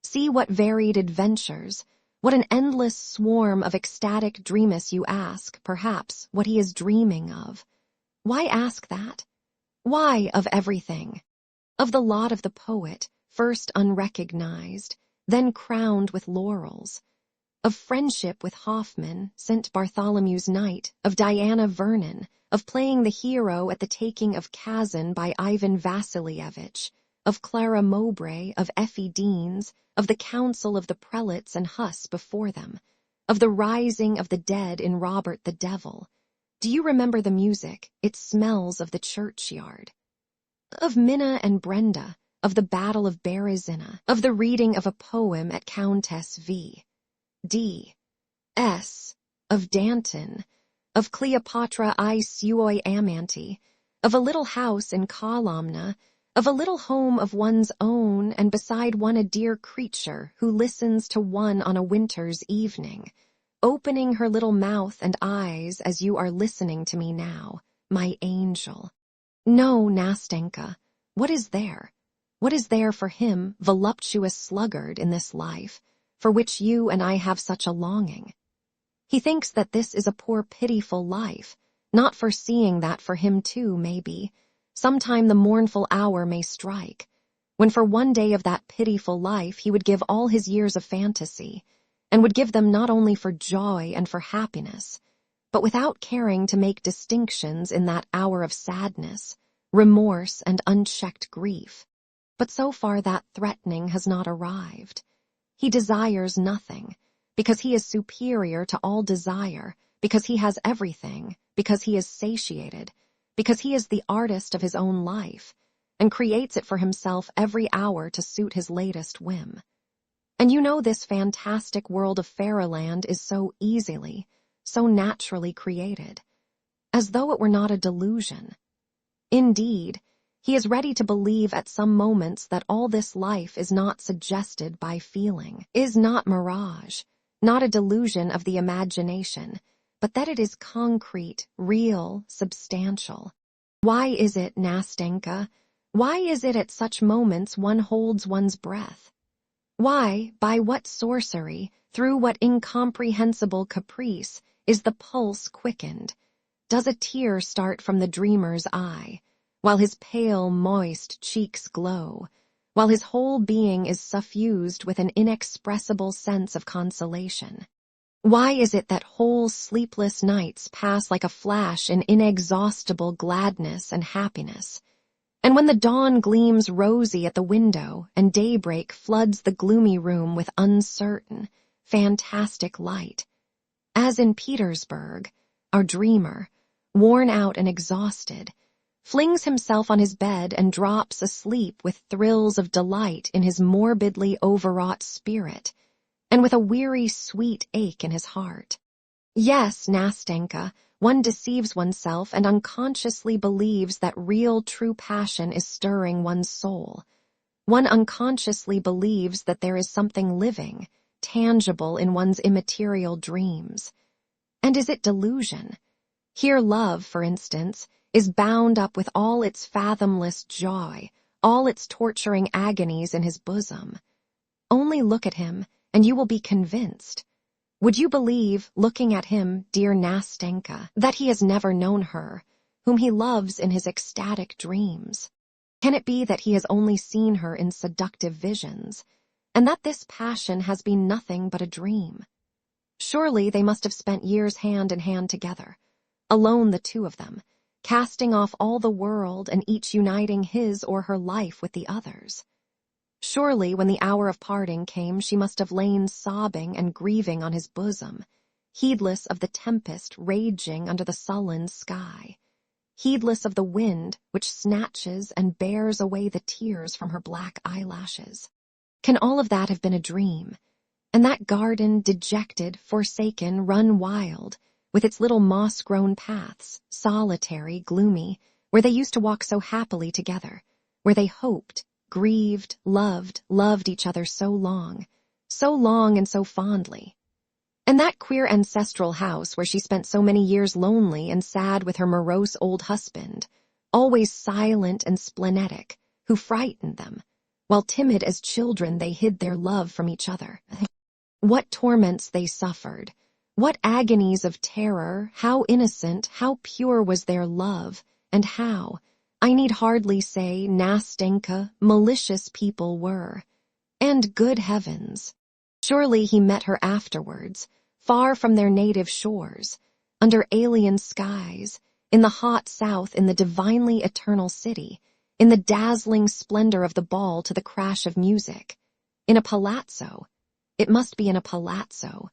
See what varied adventures, what an endless swarm of ecstatic dreamists you ask, perhaps, what he is dreaming of. Why ask that? Why of everything? Of the lot of the poet, first unrecognized, then crowned with laurels. Of friendship with Hoffman, St. Bartholomew's Night, of Diana Vernon, of playing the hero at the taking of Kazan by Ivan Vassilievich, of Clara Mowbray, of Effie Deans, of the council of the prelates and Huss before them, of the rising of the dead in Robert the Devil. Do you remember the music? It smells of the churchyard. Of Minna and Brenda, of the Battle of Berezina, of the reading of a poem at Countess V. D. S. of Danton, of Cleopatra I Suoi Amanti, of a little house in Kolomna, of a little home of one's own, and beside one a dear creature who listens to one on a winter's evening, opening her little mouth and eyes as you are listening to me now, my angel. No, Nastenka, what is there? What is there for him, voluptuous sluggard, in this life, for which you and I have such a longing? He thinks that this is a poor pitiful life, not foreseeing that for him too, maybe, sometime the mournful hour may strike, when for one day of that pitiful life he would give all his years of fantasy, and would give them not only for joy and for happiness, but without caring to make distinctions in that hour of sadness, remorse, and unchecked grief. But so far that threatening has not arrived. He desires nothing, because he is superior to all desire, because he has everything, because he is satiated, because he is the artist of his own life, and creates it for himself every hour to suit his latest whim. And you know this fantastic world of fairyland is so easily, so naturally created, as though it were not a delusion. Indeed, he is ready to believe at some moments that all this life is not suggested by feeling, is not mirage, not a delusion of the imagination, but that it is concrete, real, substantial. Why is it, Nastenka? Why is it at such moments one holds one's breath? Why, by what sorcery, through what incomprehensible caprice, is the pulse quickened? Does a tear start from the dreamer's eye, while his pale, moist cheeks glow, while his whole being is suffused with an inexpressible sense of consolation? Why is it that whole sleepless nights pass like a flash in inexhaustible gladness and happiness? And when the dawn gleams rosy at the window and daybreak floods the gloomy room with uncertain, fantastic light, as in Petersburg, our dreamer, worn out and exhausted, flings himself on his bed and drops asleep with thrills of delight in his morbidly overwrought spirit, and with a weary, sweet ache in his heart. Yes, Nastenka, one deceives oneself and unconsciously believes that real, true passion is stirring one's soul. One unconsciously believes that there is something living, tangible in one's immaterial dreams. And is it delusion? Here love, for instance, is bound up with all its fathomless joy, all its torturing agonies in his bosom. Only look at him, and you will be convinced. Would you believe, looking at him, dear Nastenka, that he has never known her, whom he loves in his ecstatic dreams? Can it be that he has only seen her in seductive visions, and that this passion has been nothing but a dream? Surely they must have spent years hand in hand together, alone the two of them, casting off all the world and each uniting his or her life with the other's. Surely when the hour of parting came, she must have lain sobbing and grieving on his bosom, heedless of the tempest raging under the sullen sky, heedless of the wind which snatches and bears away the tears from her black eyelashes. Can all of that have been a dream? And that garden, dejected, forsaken, run wild, with its little moss-grown paths, solitary, gloomy, where they used to walk so happily together, where they hoped, grieved, loved each other so long and so fondly. And that queer ancestral house where she spent so many years lonely and sad with her morose old husband, always silent and splenetic, who frightened them, while timid as children they hid their love from each other. What torments they suffered, what agonies of terror, how innocent, how pure was their love, and how, I need hardly say, Nastenka, malicious people were. And good heavens! Surely he met her afterwards, far from their native shores, under alien skies, in the hot south, in the divinely eternal city, in the dazzling splendor of the ball to the crash of music, in a palazzo. It must be in a palazzo,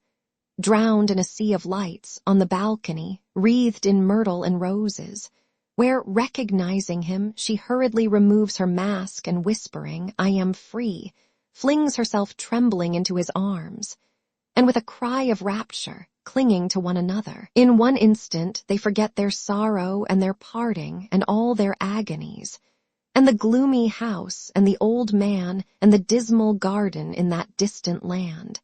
drowned in a sea of lights, on the balcony, wreathed in myrtle and roses, where, recognizing him, she hurriedly removes her mask and whispering, "I am free," flings herself trembling into his arms, and with a cry of rapture, clinging to one another. In one instant they forget their sorrow and their parting and all their agonies, and the gloomy house and the old man and the dismal garden in that distant land,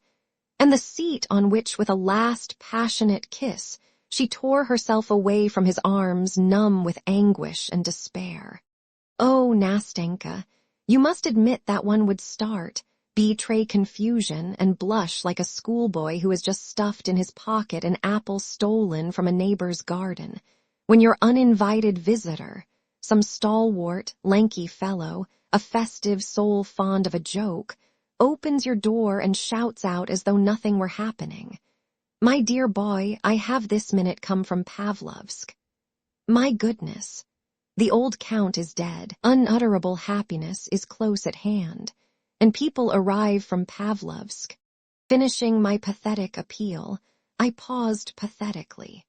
and the seat on which with a last passionate kiss she tore herself away from his arms, numb with anguish and despair. Oh, Nastenka, you must admit that one would start, betray confusion, and blush like a schoolboy who has just stuffed in his pocket an apple stolen from a neighbor's garden, when your uninvited visitor, some stalwart, lanky fellow, a festive soul fond of a joke, opens your door and shouts out as though nothing were happening. "My dear boy, I have this minute come from Pavlovsk." My goodness, the old count is dead, unutterable happiness is close at hand, and people arrive from Pavlovsk. Finishing my pathetic appeal, I paused pathetically.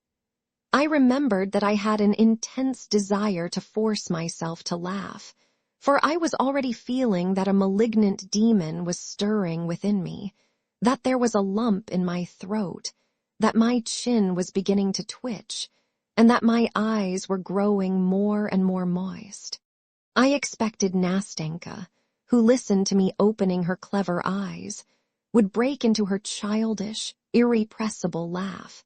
I remembered that I had an intense desire to force myself to laugh, for I was already feeling that a malignant demon was stirring within me, that there was a lump in my throat, that my chin was beginning to twitch, and that my eyes were growing more and more moist. I expected Nastenka, who listened to me opening her clever eyes, would break into her childish, irrepressible laugh,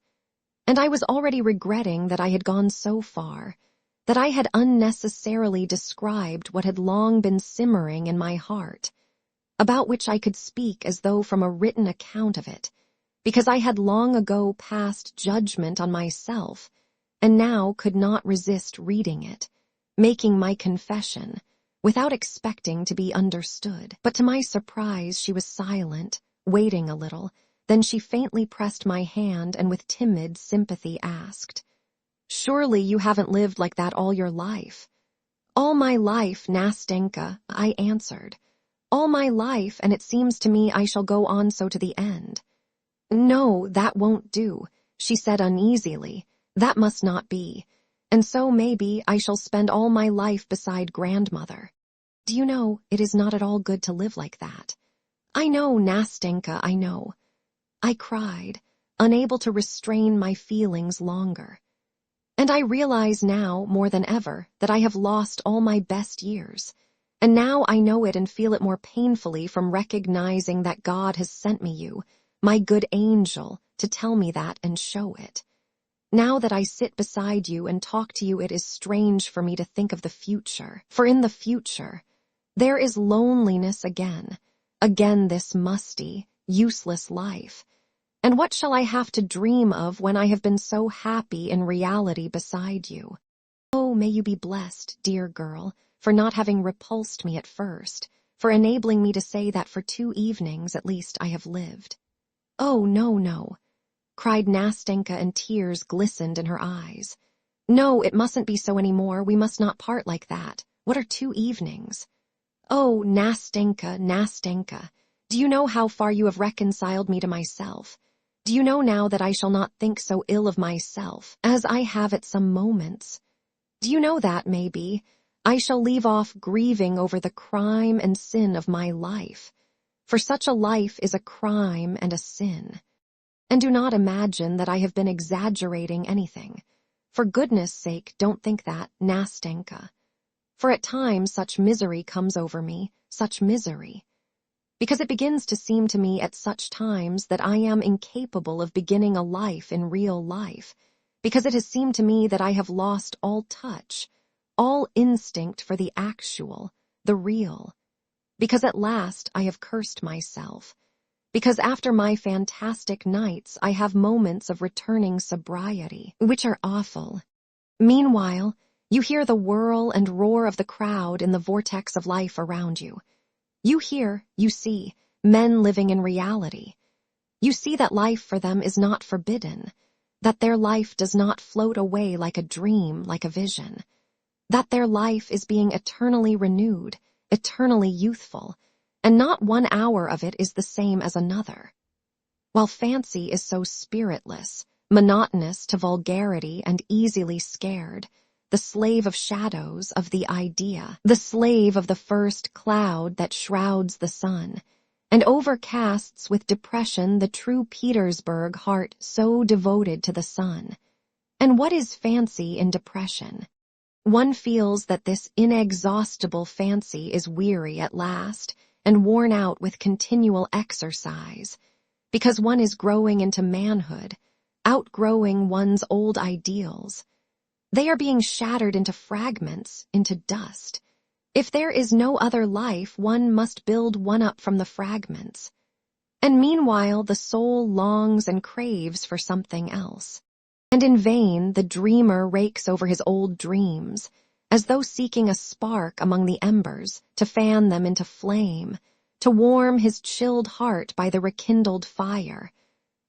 and I was already regretting that I had gone so far, that I had unnecessarily described what had long been simmering in my heart, about which I could speak as though from a written account of it, because I had long ago passed judgment on myself, and now could not resist reading it, making my confession, without expecting to be understood. But to my surprise she was silent, waiting a little, then she faintly pressed my hand and with timid sympathy asked, "Surely you haven't lived like that all your life?" "All my life, Nastenka," I answered. "All my life, and it seems to me I shall go on so to the end." "No, that won't do," she said uneasily. "That must not be. And so, maybe, I shall spend all my life beside grandmother. Do you know, it is not at all good to live like that." "I know, Nastenka, I know." I cried, unable to restrain my feelings longer. And I realize now, more than ever, that I have lost all my best years. And now I know it and feel it more painfully from recognizing that God has sent me you, my good angel, to tell me that and show it. Now that I sit beside you and talk to you, it is strange for me to think of the future. For in the future, there is loneliness again this musty, useless life. And what shall I have to dream of when I have been so happy in reality beside you? Oh, may you be blessed, dear girl, for not having repulsed me at first, for enabling me to say that for 2 evenings at least I have lived. "Oh, no, no," cried Nastenka, and tears glistened in her eyes. No, it mustn't be so anymore. We must not part like that. What are 2 evenings? Oh, Nastenka, Nastenka, do you know how far you have reconciled me to myself? Do you know now that I shall not think so ill of myself, as I have at some moments? Do you know that, maybe, I shall leave off grieving over the crime and sin of my life, for such a life is a crime and a sin. And do not imagine that I have been exaggerating anything. For goodness' sake, don't think that, Nastenka. For at times such misery comes over me, such misery. Because it begins to seem to me at such times that I am incapable of beginning a life in real life, because it has seemed to me that I have lost all touch, all instinct for the actual, the real. Because at last I have cursed myself. Because after my fantastic nights I have moments of returning sobriety, which are awful. Meanwhile, you hear the whirl and roar of the crowd in the vortex of life around you. You hear, you see, men living in reality. You see that life for them is not forbidden, that their life does not float away like a dream, like a vision, that their life is being eternally renewed, eternally youthful, and not 1 hour of it is the same as another. While fancy is so spiritless, monotonous to vulgarity and easily scared, the slave of shadows, of the idea, the slave of the first cloud that shrouds the sun, and overcasts with depression the true Petersburg heart so devoted to the sun. And what is fancy in depression? One feels that this inexhaustible fancy is weary at last, and worn out with continual exercise, because one is growing into manhood, outgrowing one's old ideals. They are being shattered into fragments, into dust. If there is no other life, one must build one up from the fragments. And meanwhile the soul longs and craves for something else. And in vain the dreamer rakes over his old dreams, as though seeking a spark among the embers, to fan them into flame, to warm his chilled heart by the rekindled fire,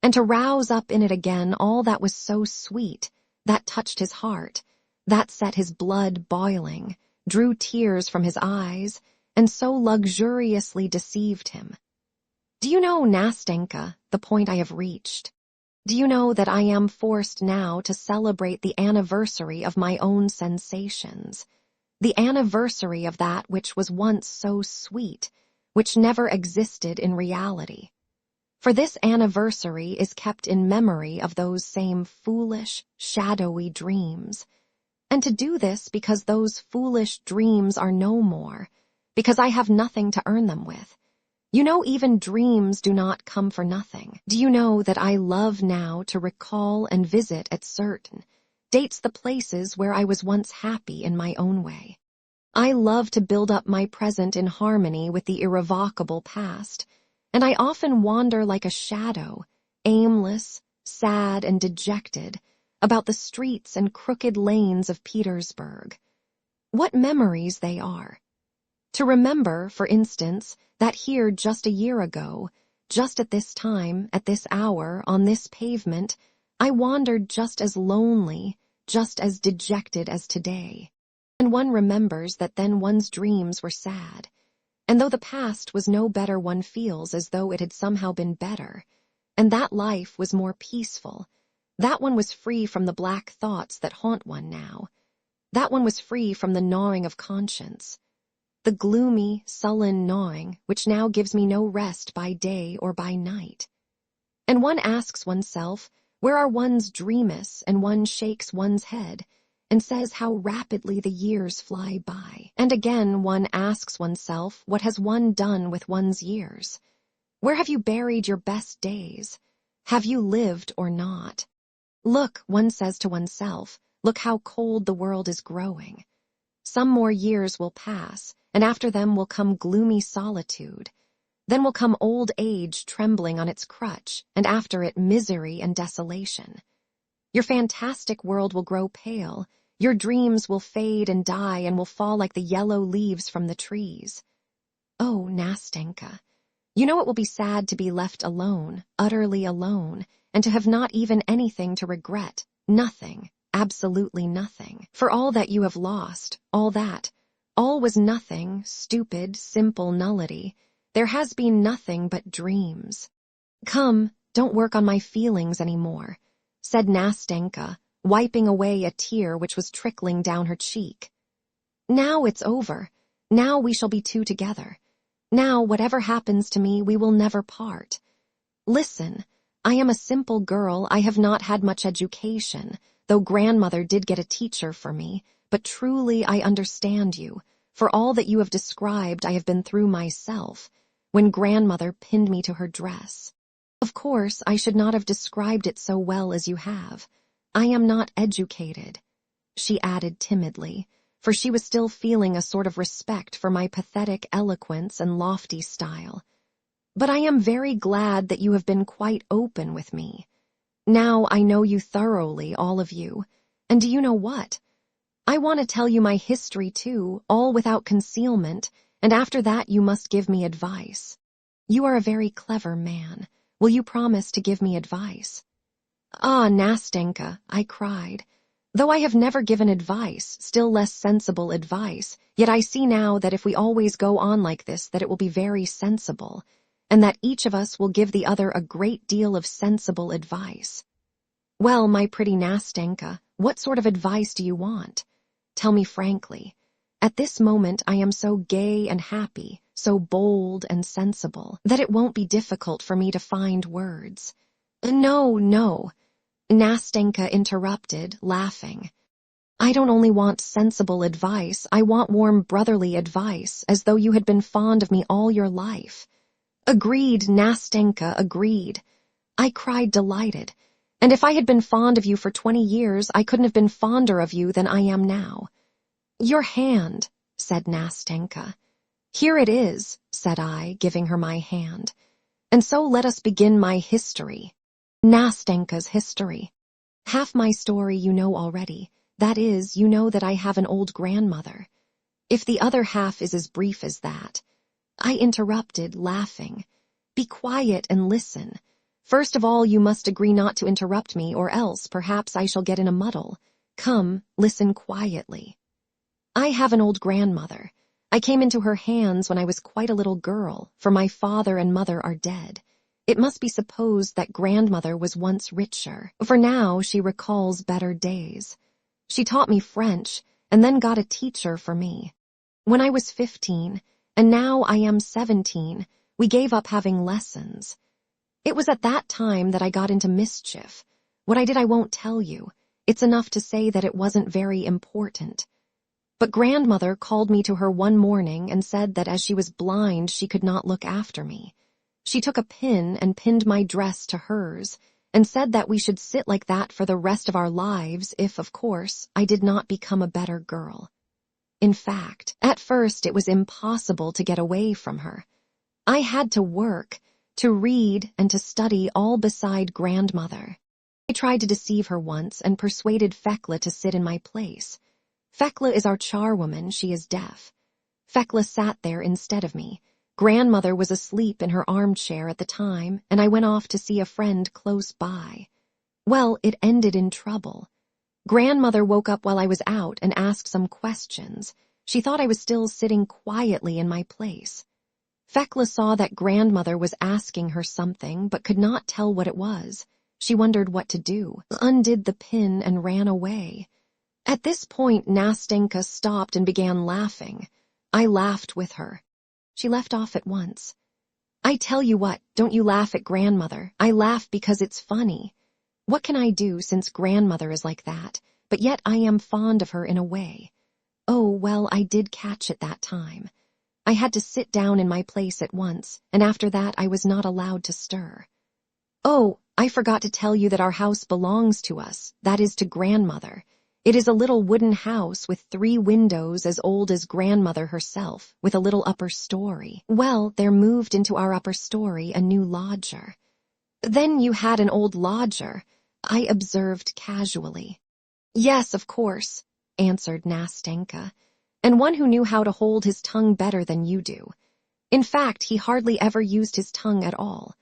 and to rouse up in it again all that was so sweet, that touched his heart, that set his blood boiling, drew tears from his eyes, and so luxuriously deceived him. Do you know, Nastenka, the point I have reached? Do you know that I am forced now to celebrate the anniversary of my own sensations, the anniversary of that which was once so sweet, which never existed in reality? For this anniversary is kept in memory of those same foolish, shadowy dreams. And to do this because those foolish dreams are no more, because I have nothing to earn them with. You know, even dreams do not come for nothing. Do you know that I love now to recall and visit at certain dates the places where I was once happy in my own way? I love to build up my present in harmony with the irrevocable past, and I often wander like a shadow, aimless, sad, and dejected, about the streets and crooked lanes of Petersburg. What memories they are! To remember, for instance, that here just a year ago, just at this time, at this hour, on this pavement, I wandered just as lonely, just as dejected as today. And one remembers that then one's dreams were sad. And though the past was no better, one feels as though it had somehow been better, and that life was more peaceful. That one was free from the black thoughts that haunt one now. That one was free from the gnawing of conscience, the gloomy, sullen gnawing which now gives me no rest by day or by night. And one asks oneself, where are one's dreams, and one shakes one's head, and says how rapidly the years fly by. And again one asks oneself, what has one done with one's years? Where have you buried your best days? Have you lived or not? Look, one says to oneself, look how cold the world is growing. Some more years will pass, and after them will come gloomy solitude. Then will come old age trembling on its crutch, and after it misery and desolation. Your fantastic world will grow pale, your dreams will fade and die and will fall like the yellow leaves from the trees. Oh, Nastenka, you know it will be sad to be left alone, utterly alone, and to have not even anything to regret, nothing, absolutely nothing. For all that you have lost, all was nothing, stupid, simple nullity. There has been nothing but dreams. Come, don't work on my feelings anymore, said Nastenka, wiping away a tear which was trickling down her cheek. Now it's over. Now we shall be two together. Now, whatever happens to me, we will never part. Listen, I am a simple girl. I have not had much education, though grandmother did get a teacher for me, but truly I understand you. For all that you have described, I have been through myself, when grandmother pinned me to her dress. Of course, I should not have described it so well as you have. I am not educated, she added timidly, for she was still feeling a sort of respect for my pathetic eloquence and lofty style. But I am very glad that you have been quite open with me. Now I know you thoroughly, all of you. And do you know what? I want to tell you my history too, all without concealment, and after that you must give me advice. You are a very clever man. Will you promise to give me advice? Ah, Nastenka, I cried. Though I have never given advice, still less sensible advice, yet I see now that if we always go on like this, that it will be very sensible, and that each of us will give the other a great deal of sensible advice. Well, my pretty Nastenka, what sort of advice do you want? Tell me frankly. At this moment I am so gay and happy, so bold and sensible, that it won't be difficult for me to find words. No, Nastenka interrupted, laughing. I don't only want sensible advice, I want warm brotherly advice, as though you had been fond of me all your life. Agreed, Nastenka, agreed. I cried delighted. And if I had been fond of you for 20 years, I couldn't have been fonder of you than I am now. Your hand, said Nastenka. Here it is, said I, giving her my hand. And so let us begin my history. Nastenka's history. Half my story you know already. That is, you know that I have an old grandmother. If the other half is as brief as that. I interrupted, laughing. Be quiet and listen. First of all, you must agree not to interrupt me, or else perhaps I shall get in a muddle. Come, listen quietly. I have an old grandmother. I came into her hands when I was quite a little girl, for my father and mother are dead. It must be supposed that grandmother was once richer, for now she recalls better days. She taught me French, and then got a teacher for me. When I was 15, and now I am 17, we gave up having lessons. It was at that time that I got into mischief. What I did I won't tell you. It's enough to say that it wasn't very important. But grandmother called me to her one morning and said that as she was blind she could not look after me. She took a pin and pinned my dress to hers, and said that we should sit like that for the rest of our lives if, of course, I did not become a better girl. In fact, at first it was impossible to get away from her. I had to work, to read, and to study all beside grandmother. I tried to deceive her once and persuaded Fekla to sit in my place. Fekla is our charwoman, she is deaf. Fekla sat there instead of me. Grandmother was asleep in her armchair at the time, and I went off to see a friend close by. Well, it ended in trouble. Grandmother woke up while I was out and asked some questions. She thought I was still sitting quietly in my place. Fekla saw that grandmother was asking her something, but could not tell what it was. She wondered what to do, undid the pin, and ran away. At this point, Nastenka stopped and began laughing. I laughed with her. She left off at once. I tell you what, don't you laugh at grandmother. I laugh because it's funny. What can I do since grandmother is like that? But yet I am fond of her in a way. Oh, well, I did catch it that time. I had to sit down in my place at once, and after that I was not allowed to stir. Oh, I forgot to tell you that our house belongs to us, that is to grandmother. It is a little wooden house with 3 windows as old as grandmother herself, with a little upper story. Well, there moved into our upper story a new lodger. Then you had an old lodger, I observed casually. Yes, of course, answered Nastenka, and one who knew how to hold his tongue better than you do. In fact, he hardly ever used his tongue at all.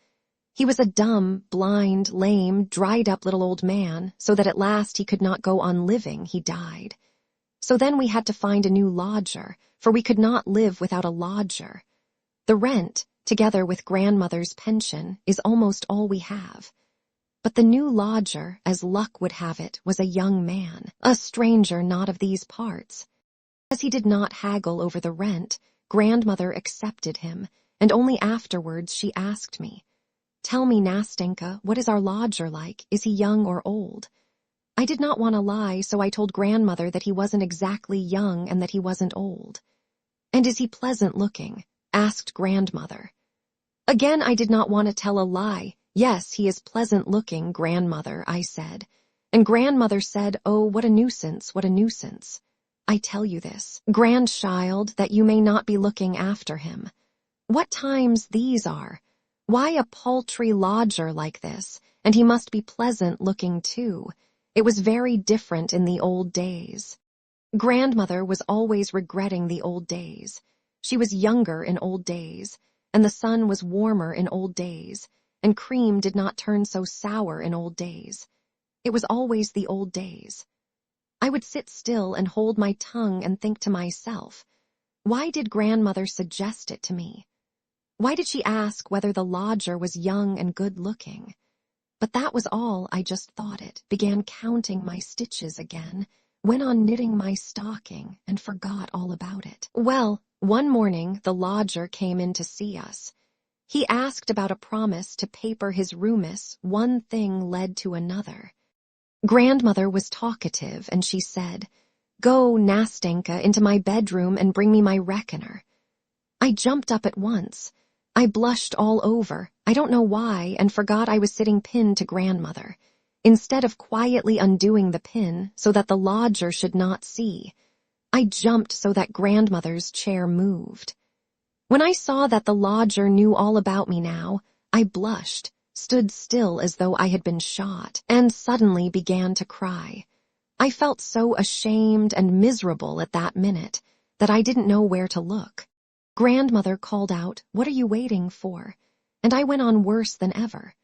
He was a dumb, blind, lame, dried-up little old man, so that at last he could not go on living, he died. So then we had to find a new lodger, for we could not live without a lodger. The rent, together with grandmother's pension, is almost all we have. But the new lodger, as luck would have it, was a young man, a stranger not of these parts. As he did not haggle over the rent, grandmother accepted him, and only afterwards she asked me, "Tell me, Nastenka, what is our lodger like? Is he young or old?" I did not want to lie, so I told grandmother that he wasn't exactly young and that he wasn't old. "And is he pleasant looking?" asked grandmother. Again I did not want to tell a lie. "Yes, he is pleasant looking, grandmother," I said. And grandmother said, "Oh, what a nuisance, what a nuisance. I tell you this, grandchild, that you may not be looking after him. What times these are! Why a paltry lodger like this, and he must be pleasant looking too. It was very different in the old days." Grandmother was always regretting the old days. She was younger in old days, and the sun was warmer in old days, and cream did not turn so sour in old days. It was always the old days. I would sit still and hold my tongue and think to myself, why did grandmother suggest it to me? Why did she ask whether the lodger was young and good-looking? But that was all. I just thought it, began counting my stitches again, went on knitting my stocking, and forgot all about it. Well, one morning the lodger came in to see us. He asked about a promise to paper his roomis. One thing led to another. Grandmother was talkative, and she said, "Go, Nastenka, into my bedroom and bring me my reckoner." I jumped up at once. I blushed all over, I don't know why, and forgot I was sitting pinned to grandmother. Instead of quietly undoing the pin so that the lodger should not see, I jumped so that grandmother's chair moved. When I saw that the lodger knew all about me now, I blushed, stood still as though I had been shot, and suddenly began to cry. I felt so ashamed and miserable at that minute that I didn't know where to look. Grandmother called out, "What are you waiting for?" And I went on worse than ever.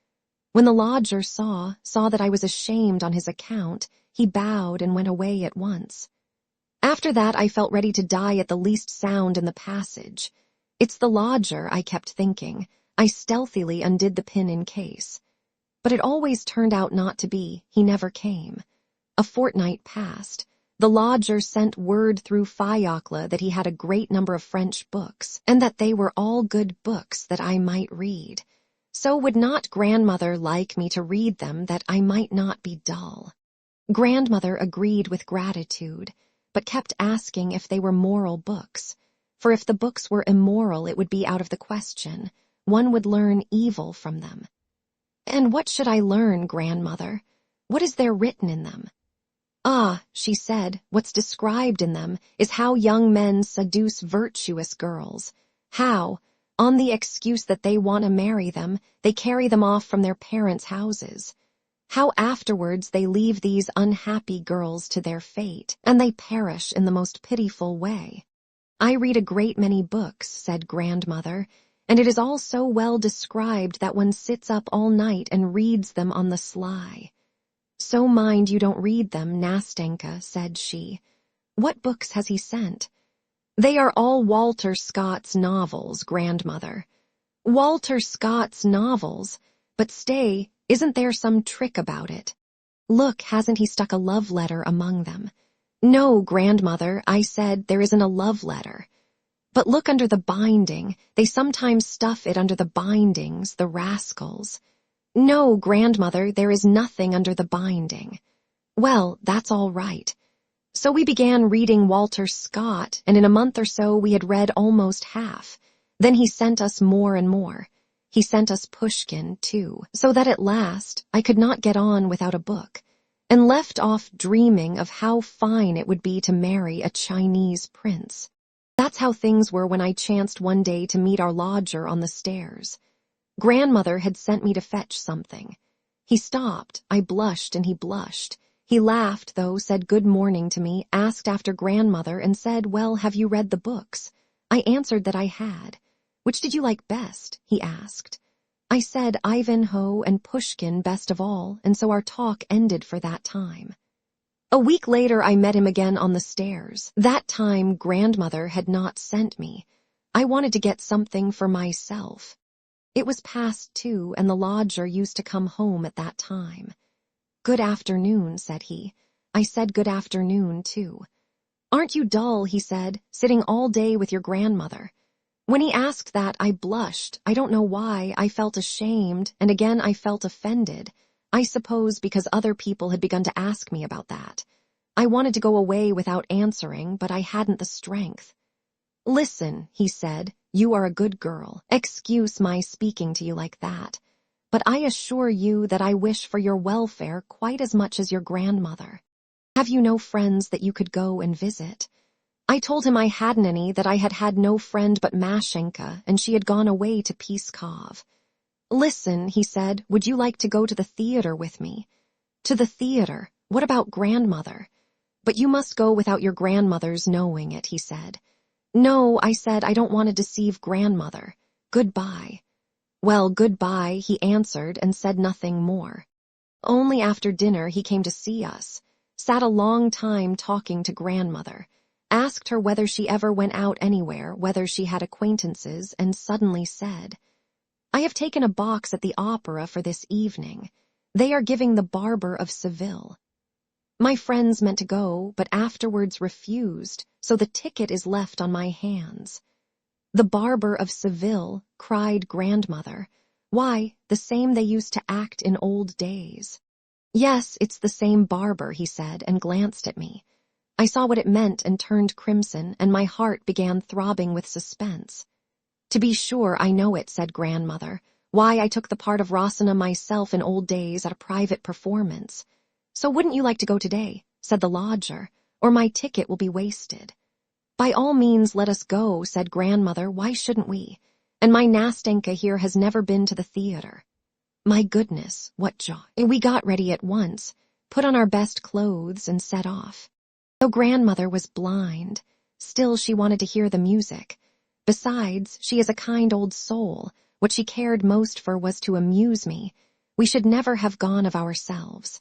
When the lodger saw that I was ashamed on his account, he bowed and went away at once. After that I felt ready to die at the least sound in the passage. It's the lodger, I kept thinking. I stealthily undid the pin in case. But it always turned out not to be. He never came. A fortnight passed. The lodger sent word through Fyodor that he had a great number of French books, and that they were all good books that I might read. So would not grandmother like me to read them, that I might not be dull? Grandmother agreed with gratitude, but kept asking if they were moral books. For if the books were immoral, it would be out of the question. One would learn evil from them. "And what should I learn, grandmother? What is there written in them?" "Ah," she said, "what's described in them is how young men seduce virtuous girls. How, on the excuse that they want to marry them, they carry them off from their parents' houses. How afterwards they leave these unhappy girls to their fate, and they perish in the most pitiful way." "I read a great many books," said grandmother, "and it is all so well described that one sits up all night and reads them on the sly." "So mind you don't read them, Nastenka," said she. "What books has he sent?" "They are all Walter Scott's novels, grandmother." "Walter Scott's novels? But stay, isn't there some trick about it? Look, hasn't he stuck a love letter among them?" "No, grandmother," I said, "there isn't a love letter." "But look under the binding. They sometimes stuff it under the bindings, the rascals." "No, grandmother, there is nothing under the binding." "Well, that's all right." So we began reading Walter Scott, and in a month or so we had read almost half. Then he sent us more and more. He sent us Pushkin, too, so that at last I could not get on without a book, and left off dreaming of how fine it would be to marry a Chinese prince. That's how things were when I chanced one day to meet our lodger on the stairs. Grandmother had sent me to fetch something. He stopped, I blushed, and he blushed. He laughed, though, said good morning to me, asked after grandmother, and said, "Well, have you read the books?" I answered that I had. "Which did you like best?" he asked. I said Ivanhoe and Pushkin best of all, and so our talk ended for that time. A week later I met him again on the stairs. That time grandmother had not sent me. I wanted to get something for myself. It was past 2, and the lodger used to come home at that time. "Good afternoon," said he. I said good afternoon, too. "Aren't you dull," he said, "sitting all day with your grandmother?" When he asked that, I blushed. I don't know why. I felt ashamed, and again I felt offended. I suppose because other people had begun to ask me about that. I wanted to go away without answering, but I hadn't the strength. "Listen," he said, "you are a good girl. Excuse my speaking to you like that. But I assure you that I wish for your welfare quite as much as your grandmother. Have you no friends that you could go and visit?" I told him I hadn't any, that I had had no friend but Mashenka, and she had gone away to Pskov. "Listen," he said, "would you like to go to the theater with me?" "To the theater? What about grandmother?" "But you must go without your grandmother's knowing it," he said. "No," I said, "I don't want to deceive grandmother. Goodbye." "Well, goodbye," he answered and said nothing more. Only after dinner he came to see us, sat a long time talking to grandmother, asked her whether she ever went out anywhere, whether she had acquaintances, and suddenly said, "I have taken a box at the opera for this evening. They are giving The Barber of Seville. My friends meant to go, but afterwards refused, so the ticket is left on my hands." "The Barber of Seville," cried grandmother. "Why, the same they used to act in old days." "Yes, it's the same barber," he said, and glanced at me. I saw what it meant and turned crimson, and my heart began throbbing with suspense. "To be sure, I know it," said grandmother. "Why, I took the part of Rosanna myself in old days at a private performance." "So wouldn't you like to go today?" said the lodger, "or my ticket will be wasted." "By all means let us go," said grandmother. "Why shouldn't we? And my Nastenka here has never been to the theater." My goodness, what joy. We got ready at once, put on our best clothes, and set off. Though grandmother was blind, still she wanted to hear the music. Besides, she is a kind old soul. What she cared most for was to amuse me. We should never have gone of ourselves.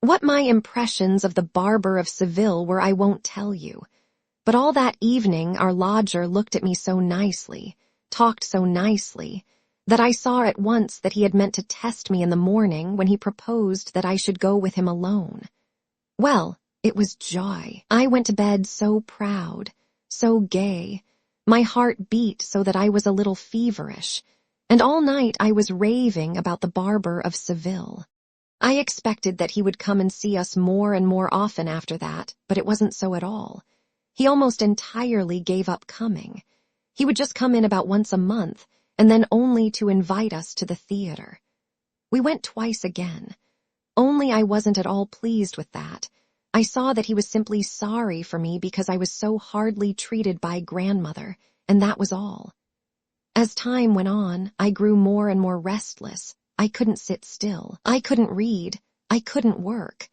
What my impressions of the Barber of Seville were I won't tell you. But all that evening our lodger looked at me so nicely, talked so nicely, that I saw at once that he had meant to test me in the morning when he proposed that I should go with him alone. Well, it was joy. I went to bed so proud, so gay. My heart beat so that I was a little feverish, and all night I was raving about the Barber of Seville. I expected that he would come and see us more and more often after that, but it wasn't so at all. He almost entirely gave up coming. He would just come in about once a month, and then only to invite us to the theater. We went twice again. Only I wasn't at all pleased with that. I saw that he was simply sorry for me because I was so hardly treated by grandmother, and that was all. As time went on, I grew more and more restless. I couldn't sit still. I couldn't read. I couldn't work.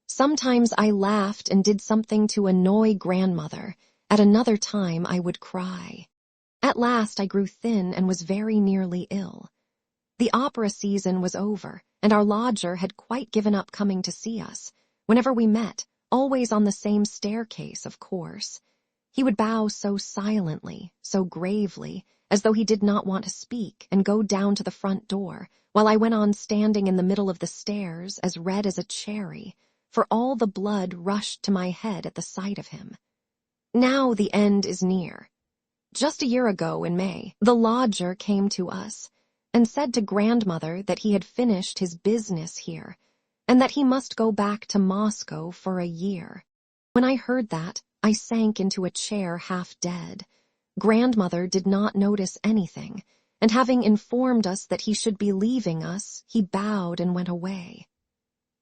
Sometimes I laughed and did something to annoy grandmother. At another time I would cry. At last I grew thin and was very nearly ill. The opera season was over, and our lodger had quite given up coming to see us. Whenever we met, always on the same staircase, of course. He would bow so silently, so gravely, as though he did not want to speak, and go down to the front door, while I went on standing in the middle of the stairs, as red as a cherry, for all the blood rushed to my head at the sight of him. Now the end is near. Just a year ago, in May, the lodger came to us, and said to grandmother that he had finished his business here, and that he must go back to Moscow for a year. When I heard that, I sank into a chair half dead. Grandmother did not notice anything, and having informed us that he should be leaving us, he bowed and went away.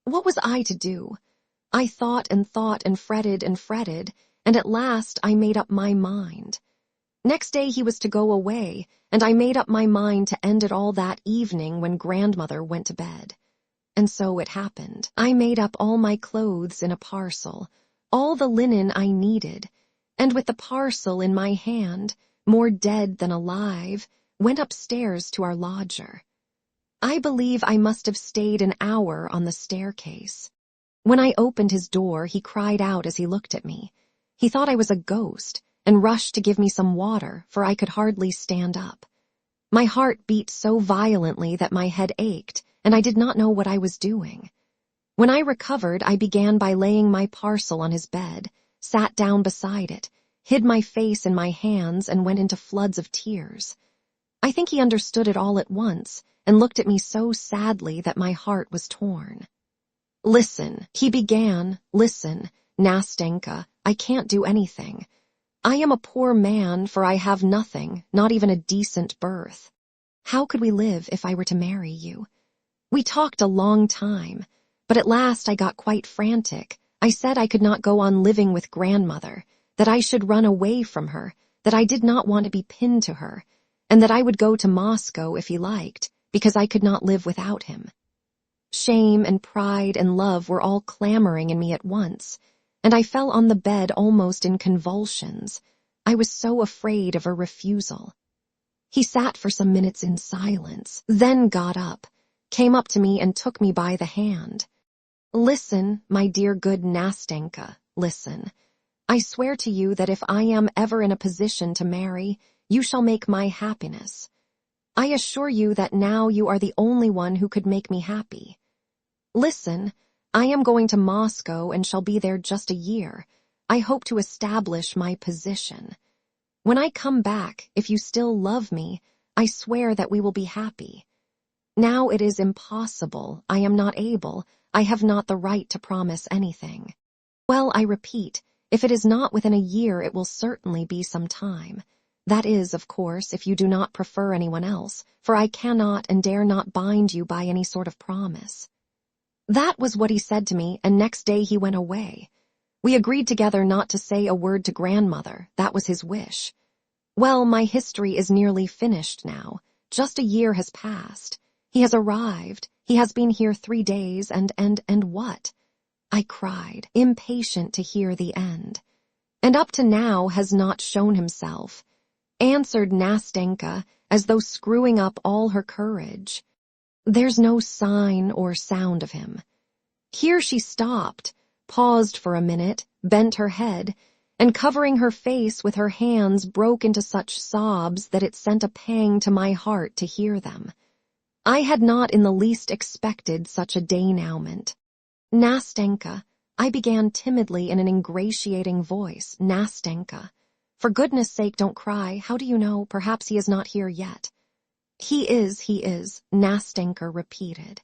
What was I to do? I thought and fretted, and at last I made up my mind. Next day he was to go away, and I made up my mind to end it all that evening when grandmother went to bed. And so it happened. I made up all my clothes in a parcel, all the linen I needed, and with the parcel in my hand, more dead than alive, went upstairs to our lodger. I believe I must have stayed an hour on the staircase. When I opened his door, he cried out as he looked at me. He thought I was a ghost and rushed to give me some water, for I could hardly stand up. My heart beat so violently that my head ached, and I did not know what I was doing. When I recovered, I began by laying my parcel on his bed, sat down beside it, hid my face in my hands, and went into floods of tears. I think he understood it all at once, and looked at me so sadly that my heart was torn. "Listen," he began, "listen, Nastenka, I can't do anything. I am a poor man, for I have nothing, not even a decent birth. How could we live if I were to marry you?" We talked a long time, but at last I got quite frantic. I said I could not go on living with grandmother, that I should run away from her, that I did not want to be pinned to her, and that I would go to Moscow if he liked, because I could not live without him. Shame and pride and love were all clamoring in me at once, and I fell on the bed almost in convulsions. I was so afraid of a refusal. He sat for some minutes in silence, then got up, came up to me and took me by the hand. "Listen, my dear good Nastenka, listen. I swear to you that if I am ever in a position to marry, you shall make my happiness. I assure you that now you are the only one who could make me happy. Listen, I am going to Moscow and shall be there just a year. I hope to establish my position. When I come back, if you still love me, I swear that we will be happy. Now it is impossible, I am not able, I have not the right to promise anything. Well, I repeat, if it is not within a year, it will certainly be some time. That is, of course, if you do not prefer anyone else, for I cannot and dare not bind you by any sort of promise." That was what he said to me, and next day he went away. We agreed together not to say a word to grandmother. That was his wish. Well, my history is nearly finished now. Just a year has passed. He has arrived. He has been here 3 days, and what? I cried, impatient to hear the end. "And up to now has not shown himself," answered Nastenka, as though screwing up all her courage. "There's no sign or sound of him." Here she stopped, paused for a minute, bent her head, and covering her face with her hands broke into such sobs that it sent a pang to my heart to hear them. I had not in the least expected such a denouement. "Nastenka," I began timidly in an ingratiating voice, "Nastenka. For goodness' sake, don't cry. How do you know? Perhaps he is not here yet." He is, Nastenka repeated.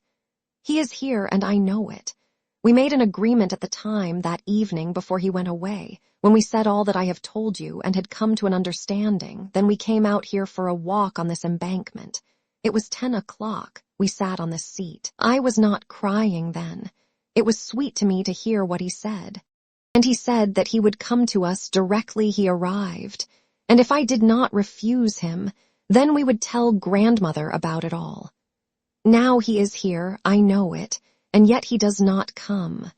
"He is here, and I know it. We made an agreement at the time, that evening before he went away, when we said all that I have told you and had come to an understanding. Then we came out here for a walk on this embankment. It was 10 o'clock. We sat on this seat. I was not crying then. It was sweet to me to hear what he said. And he said that he would come to us directly he arrived, and if I did not refuse him, then we would tell grandmother about it all. Now he is here, I know it, and yet he does not come."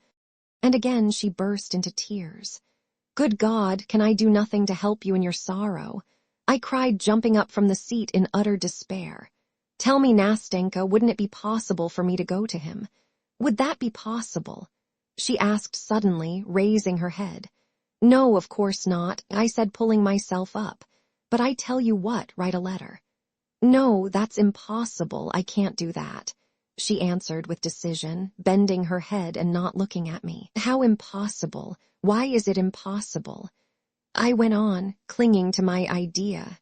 And again she burst into tears. "Good God, can I do nothing to help you in your sorrow?" I cried, jumping up from the seat in utter despair. "Tell me, Nastenka, wouldn't it be possible for me to go to him? Would that be possible?" she asked suddenly, raising her head. "No, of course not," I said, pulling myself up. "But I tell you what, write a letter." "No, that's impossible, I can't do that," she answered with decision, bending her head and not looking at me. "How impossible? Why is it impossible?" I went on, clinging to my idea.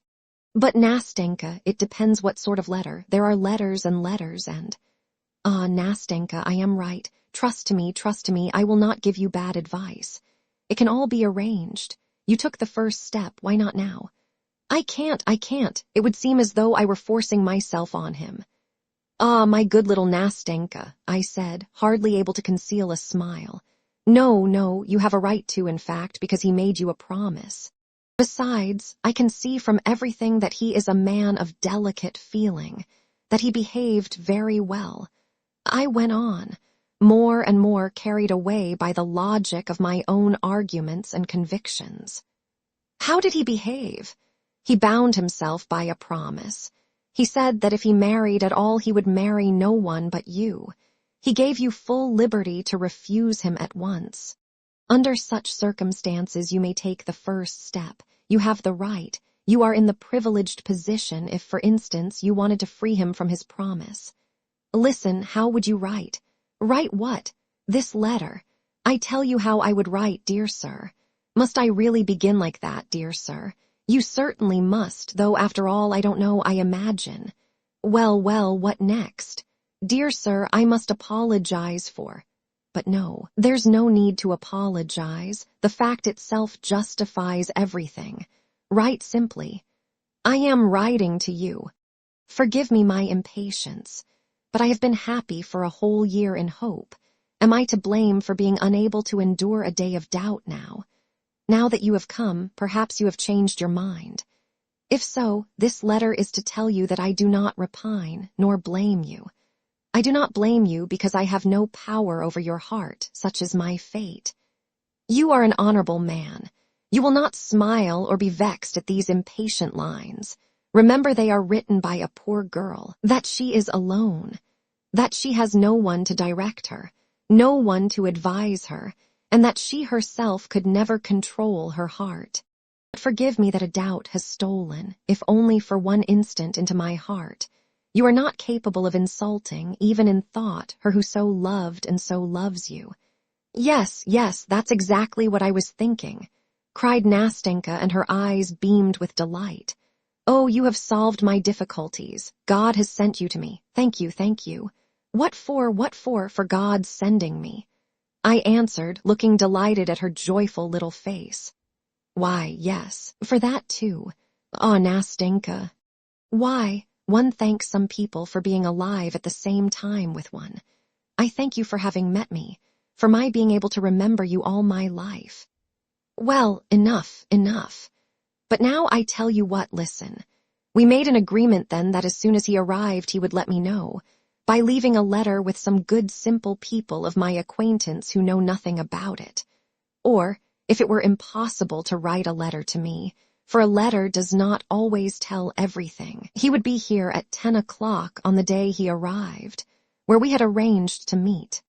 "But Nastenka, it depends what sort of letter. There are letters and letters and—" "Ah, Nastenka, I am right. Trust to me, I will not give you bad advice. It can all be arranged. You took the first step, why not now?" I can't. It would seem as though I were forcing myself on him." "Ah, my good little Nastenka," I said, hardly able to conceal a smile. No, you have a right to, in fact, because he made you a promise. Besides, I can see from everything that he is a man of delicate feeling, that he behaved very well." I went on, more and more carried away by the logic of my own arguments and convictions. "How did he behave? He bound himself by a promise. He said that if he married at all, he would marry no one but you. He gave you full liberty to refuse him at once. Under such circumstances, you may take the first step. You have the right. You are in the privileged position if, for instance, you wanted to free him from his promise. Listen, how would you write? Write what? This letter. I tell you how I would write, dear sir. Must I really begin like that, dear sir? You certainly must, though after all, I don't know, I imagine. Well, what next? Dear sir, I must apologize for... But no, there's no need to apologize. The fact itself justifies everything. Write simply. I am writing to you. Forgive me my impatience, but I have been happy for a whole year in hope. Am I to blame for being unable to endure a day of doubt now? Now that you have come, perhaps you have changed your mind. If so, this letter is to tell you that I do not repine, nor blame you. I do not blame you because I have no power over your heart, such is my fate. You are an honorable man. You will not smile or be vexed at these impatient lines. Remember they are written by a poor girl, that she is alone, that she has no one to direct her, no one to advise her, and that she herself could never control her heart. But forgive me that a doubt has stolen, if only for one instant, into my heart. You are not capable of insulting, even in thought, her who so loved and so loves you. Yes, that's exactly what I was thinking, cried Nastenka, and her eyes beamed with delight. Oh, you have solved my difficulties. God has sent you to me. Thank you. What for, for God's sending me? I answered, looking delighted at her joyful little face. Why, yes, for that too. Ah, Nastenka. Why, one thanks some people for being alive at the same time with one. I thank you for having met me, for my being able to remember you all my life. Well, enough. But now I tell you what, listen. We made an agreement then that as soon as he arrived he would let me know, by leaving a letter with some good simple people of my acquaintance who know nothing about it. Or, if it were impossible to write a letter to me, for a letter does not always tell everything, he would be here at 10 o'clock on the day he arrived, where we had arranged to meet.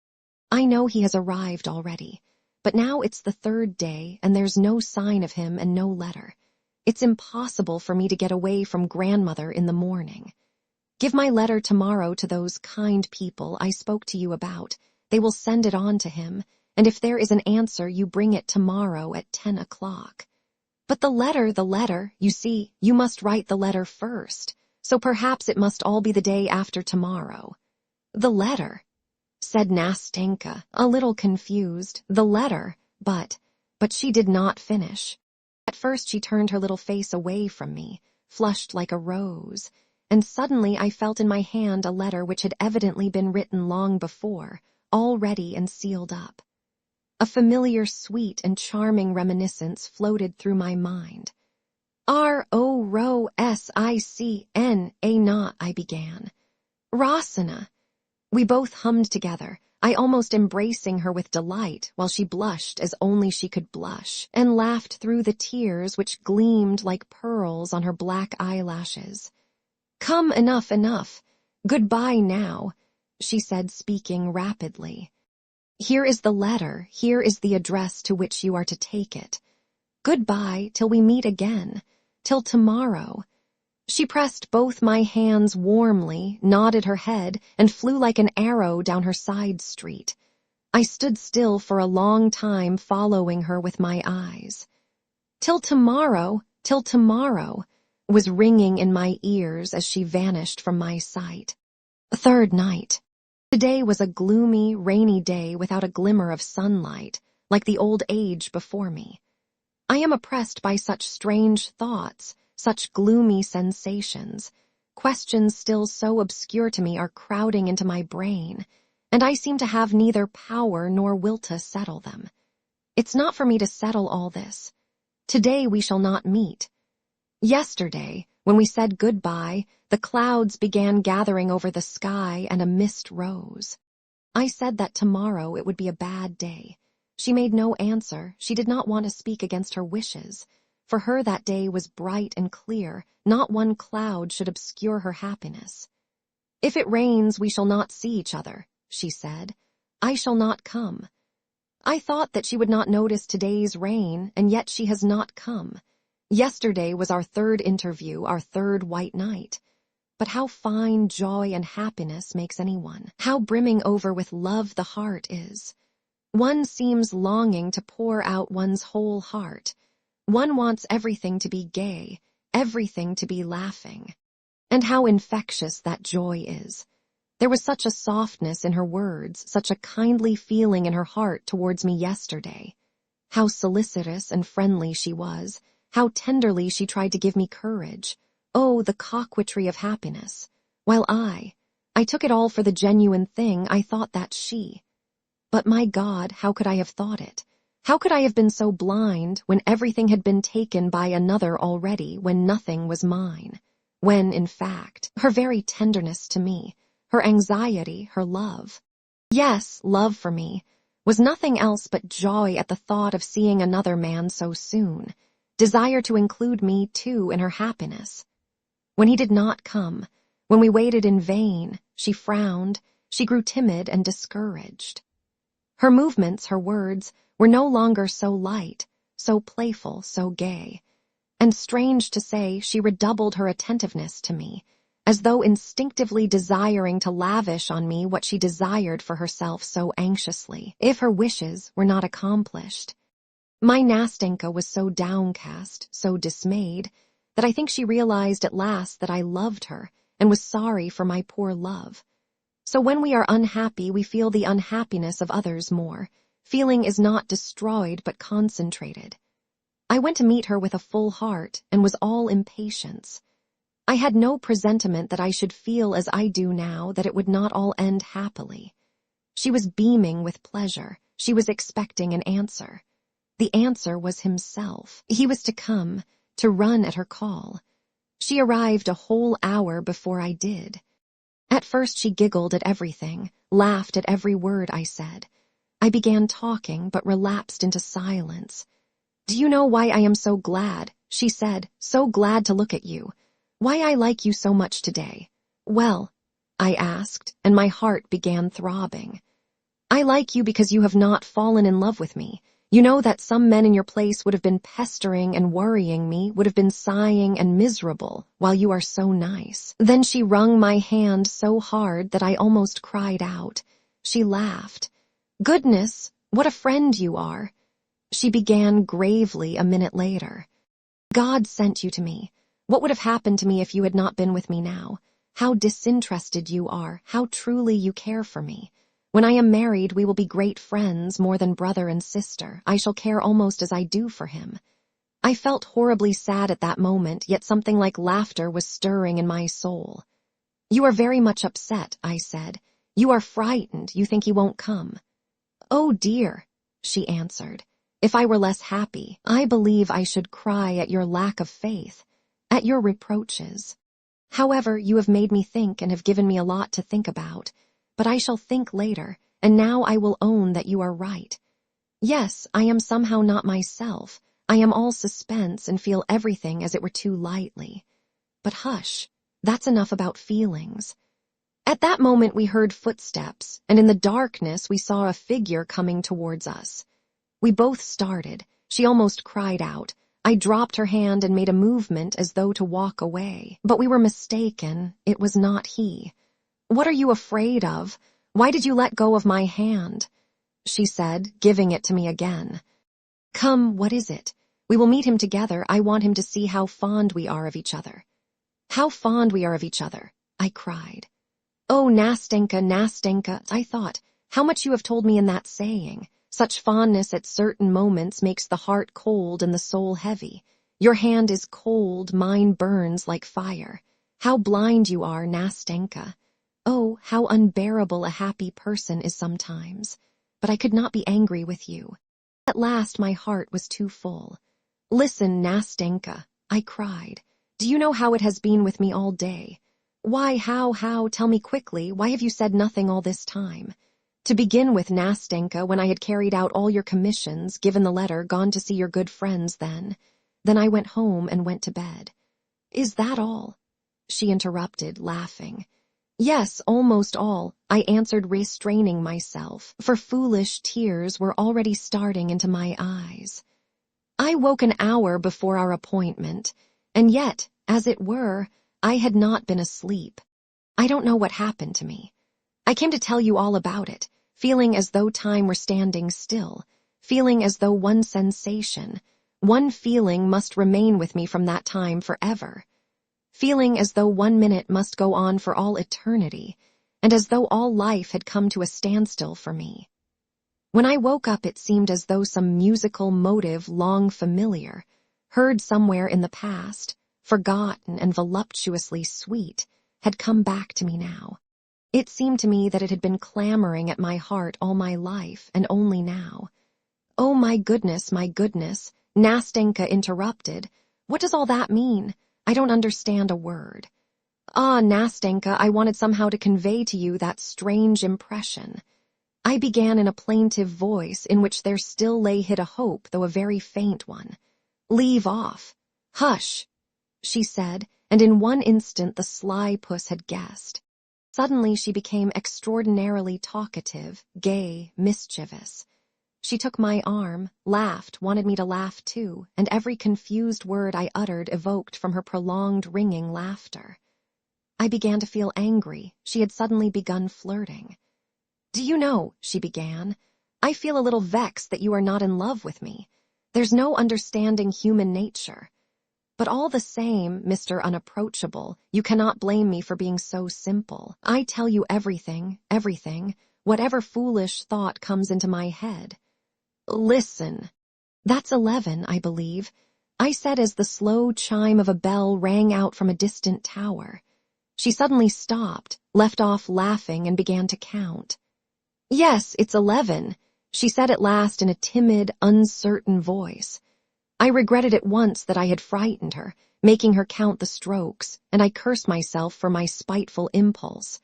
I know he has arrived already, but now it's the third day and there's no sign of him and no letter. It's impossible for me to get away from grandmother in the morning. Give my letter tomorrow to those kind people I spoke to you about. They will send it on to him, and if there is an answer, you bring it tomorrow at 10 o'clock. But the letter, you see, you must write the letter first, so perhaps it must all be the day after tomorrow. The letter, said Nastenka, a little confused. The letter, but she did not finish. At first she turned her little face away from me, flushed like a rose, and suddenly I felt in my hand a letter which had evidently been written long before, all ready and sealed up. A familiar, sweet, and charming reminiscence floated through my mind. R-O-S-I-C-N-A, I began. Rasina. We both hummed together, I almost embracing her with delight, while she blushed as only she could blush, and laughed through the tears which gleamed like pearls on her black eyelashes. Come, enough. Goodbye now, she said, speaking rapidly. Here is the letter, here is the address to which you are to take it. Goodbye till we meet again, till tomorrow. She pressed both my hands warmly, nodded her head, and flew like an arrow down her side street. I stood still for a long time, following her with my eyes. Till tomorrow, was ringing in my ears as she vanished from my sight. Third night. Today was a gloomy, rainy day without a glimmer of sunlight, like the old age before me. I am oppressed by such strange thoughts, such gloomy sensations. Questions still so obscure to me are crowding into my brain, and I seem to have neither power nor will to settle them. It's not for me to settle all this. Today we shall not meet. Yesterday, when we said goodbye, the clouds began gathering over the sky and a mist rose. I said that tomorrow it would be a bad day. She made no answer. She did not want to speak against her wishes. For her that day was bright and clear, not one cloud should obscure her happiness. "If it rains, we shall not see each other," she said. "I shall not come." I thought that she would not notice today's rain, and yet she has not come. Yesterday was our third interview, our third white night. But how fine joy and happiness makes anyone. How brimming over with love the heart is. One seems longing to pour out one's whole heart. One wants everything to be gay, everything to be laughing. And how infectious that joy is. There was such a softness in her words, such a kindly feeling in her heart towards me yesterday. How solicitous and friendly she was, how tenderly she tried to give me courage. Oh, the coquetry of happiness. While I took it all for the genuine thing, I thought that she. But my God, how could I have thought it? How could I have been so blind when everything had been taken by another already, when nothing was mine? When, in fact, her very tenderness to me, her anxiety, her love, yes, love for me, was nothing else but joy at the thought of seeing another man so soon, desire to include me too in her happiness. When he did not come, when we waited in vain, she frowned, she grew timid and discouraged. Her movements, her words, were no longer so light, so playful, so gay. And strange to say, she redoubled her attentiveness to me, as though instinctively desiring to lavish on me what she desired for herself so anxiously, if her wishes were not accomplished. My Nastenka was so downcast, so dismayed, that I think she realized at last that I loved her and was sorry for my poor love. So when we are unhappy, we feel the unhappiness of others more. Feeling is not destroyed but concentrated. I went to meet her with a full heart and was all impatience. I had no presentiment that I should feel as I do now, that it would not all end happily. She was beaming with pleasure. She was expecting an answer. The answer was himself. He was to come, to run at her call. She arrived a whole hour before I did. At first she giggled at everything, laughed at every word I said. I began talking, but relapsed into silence. "Do you know why I am so glad?" she said, "so glad to look at you. Why I like you so much today." "Well," I asked, and my heart began throbbing. "I like you because you have not fallen in love with me. You know that some men in your place would have been pestering and worrying me, would have been sighing and miserable, while you are so nice." Then she wrung my hand so hard that I almost cried out. She laughed. "Goodness, what a friend you are." She began gravely a minute later. "God sent you to me. What would have happened to me if you had not been with me now? How disinterested you are, how truly you care for me. When I am married, we will be great friends, more than brother and sister. I shall care almost as I do for him." I felt horribly sad at that moment, yet something like laughter was stirring in my soul. "You are very much upset," I said. "You are frightened, you think he won't come." "Oh dear," she answered. "If I were less happy, I believe I should cry at your lack of faith, at your reproaches. However, you have made me think and have given me a lot to think about. But I shall think later, and now I will own that you are right. Yes, I am somehow not myself. I am all suspense and feel everything as it were too lightly. But hush, that's enough about feelings." At that moment we heard footsteps, and in the darkness we saw a figure coming towards us. We both started. She almost cried out. I dropped her hand and made a movement as though to walk away. But we were mistaken. It was not he. "What are you afraid of? Why did you let go of my hand?" she said, giving it to me again. "Come, what is it? We will meet him together. I want him to see how fond we are of each other." "How fond we are of each other," I cried. "Oh, Nastenka, Nastenka," I thought, "how much you have told me in that saying. Such fondness at certain moments makes the heart cold and the soul heavy. Your hand is cold, mine burns like fire. How blind you are, Nastenka. Oh, how unbearable a happy person is sometimes. But I could not be angry with you. At last my heart was too full. "Listen, Nastenka," I cried. "Do you know how it has been with me all day? Why, how, tell me quickly, why have you said nothing all this time? To begin with, Nastenka, when I had carried out all your commissions, given the letter, gone to see your good friends then. Then I went home and went to bed. Is that all? She interrupted, laughing. Yes, almost all, I answered, restraining myself, for foolish tears were already starting into my eyes. I woke an hour before our appointment, and yet, as it were, I had not been asleep. I don't know what happened to me. I came to tell you all about it, feeling as though time were standing still, feeling as though one sensation, one feeling must remain with me from that time forever. Feeling as though 1 minute must go on for all eternity, and as though all life had come to a standstill for me. When I woke up, it seemed as though some musical motive long familiar, heard somewhere in the past, forgotten and voluptuously sweet, had come back to me now. It seemed to me that it had been clamoring at my heart all my life, and only now. Oh, my goodness, Nastenka interrupted. What does all that mean? I don't understand a word. Ah, Nastenka, I wanted somehow to convey to you that strange impression. I began in a plaintive voice in which there still lay hid a hope, though a very faint one. Leave off. Hush, she said, and in one instant the sly puss had guessed. Suddenly she became extraordinarily talkative, gay, mischievous. She took my arm, laughed, wanted me to laugh too, and every confused word I uttered evoked from her prolonged, ringing laughter. I began to feel angry. She had suddenly begun flirting. Do you know, she began, I feel a little vexed that you are not in love with me. There's no understanding human nature. But all the same, Mr. Unapproachable, you cannot blame me for being so simple. I tell you everything, whatever foolish thought comes into my head. Listen. That's 11, I believe, I said as the slow chime of a bell rang out from a distant tower. She suddenly stopped, left off laughing, and began to count. Yes, it's 11, she said at last in a timid, uncertain voice. I regretted at once that I had frightened her, making her count the strokes, and I cursed myself for my spiteful impulse.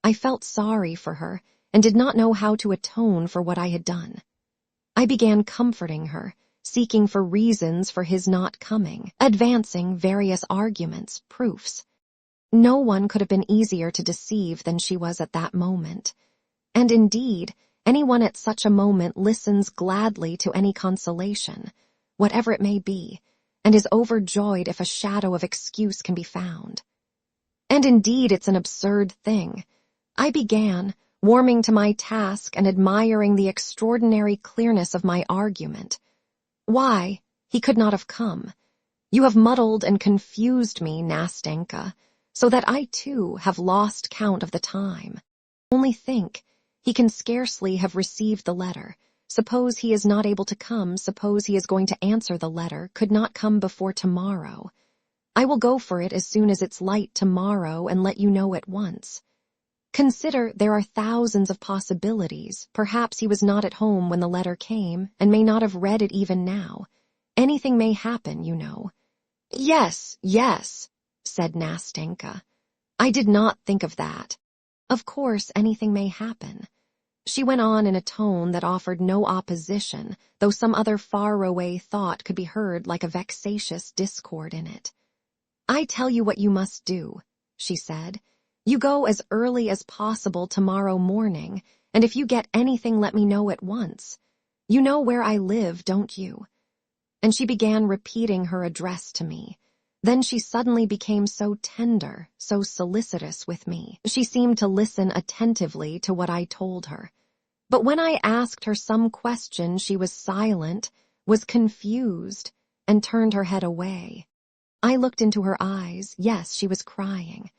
I felt sorry for her, and did not know how to atone for what I had done. I began comforting her, seeking for reasons for his not coming, advancing various arguments, proofs. No one could have been easier to deceive than she was at that moment. And indeed, anyone at such a moment listens gladly to any consolation, whatever it may be, and is overjoyed if a shadow of excuse can be found. And indeed, it's an absurd thing. I began, warming to my task and admiring the extraordinary clearness of my argument. Why, he could not have come. You have muddled and confused me, Nastenka, so that I too have lost count of the time. Only think, he can scarcely have received the letter. Suppose he is not able to come, suppose he is going to answer the letter, could not come before tomorrow. I will go for it as soon as it's light tomorrow and let you know at once. Consider, there are thousands of possibilities. Perhaps he was not at home when the letter came, and may not have read it even now. Anything may happen, you know. Yes, said Nastenka. I did not think of that. Of course, anything may happen. She went on in a tone that offered no opposition, though some other far-away thought could be heard like a vexatious discord in it. I tell you what you must do, she said. You go as early as possible tomorrow morning, and if you get anything, let me know at once. You know where I live, don't you? And she began repeating her address to me. Then she suddenly became so tender, so solicitous with me. She seemed to listen attentively to what I told her. But when I asked her some question, she was silent, was confused, and turned her head away. I looked into her eyes. Yes, she was crying.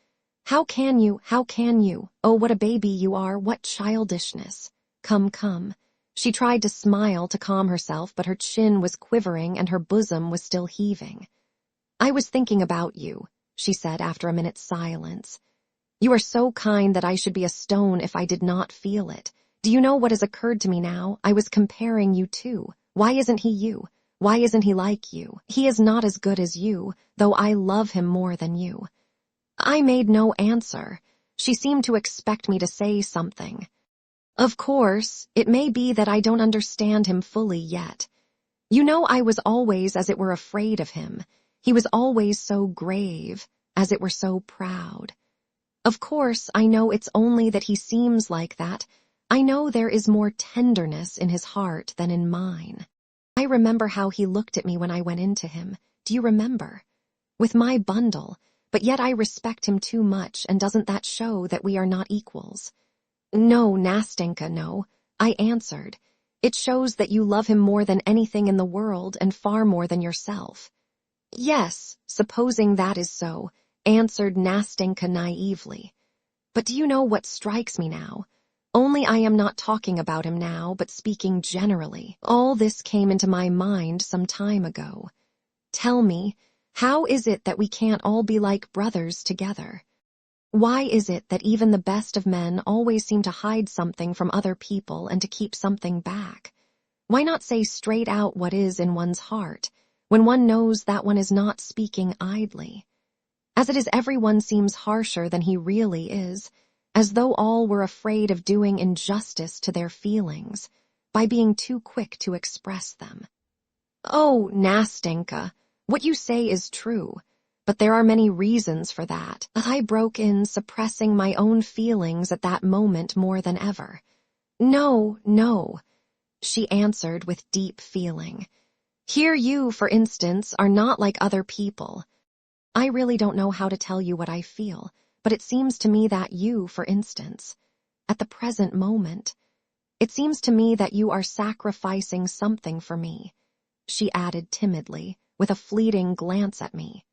How can you? Oh, what a baby you are, what childishness. Come. She tried to smile to calm herself, but her chin was quivering and her bosom was still heaving. I was thinking about you, she said after a minute's silence. You are so kind that I should be a stone if I did not feel it. Do you know what has occurred to me now? I was comparing you too. Why isn't he you? Why isn't he like you? He is not as good as you, though I love him more than you. I made no answer. She seemed to expect me to say something. Of course, it may be that I don't understand him fully yet. You know, I was always as it were afraid of him. He was always so grave, as it were so proud. Of course, I know it's only that he seems like that. I know there is more tenderness in his heart than in mine. I remember how he looked at me when I went into him. Do you remember? With my bundle, but yet I respect him too much, and doesn't that show that we are not equals? No, Nastenka, no, I answered. It shows that you love him more than anything in the world and far more than yourself. Yes, supposing that is so, answered Nastenka naively. But do you know what strikes me now? Only I am not talking about him now, but speaking generally. All this came into my mind some time ago. Tell me, how is it that we can't all be like brothers together? Why is it that even the best of men always seem to hide something from other people and to keep something back? Why not say straight out what is in one's heart, when one knows that one is not speaking idly? As it is, everyone seems harsher than he really is, as though all were afraid of doing injustice to their feelings, by being too quick to express them. Oh, Nastenka, what you say is true, but there are many reasons for that. I broke in, suppressing my own feelings at that moment more than ever. No, no, she answered with deep feeling. Here you, for instance, are not like other people. I really don't know how to tell you what I feel, but it seems to me that you, for instance, at the present moment, it seems to me that you are sacrificing something for me, she added timidly, with a fleeting glance at me.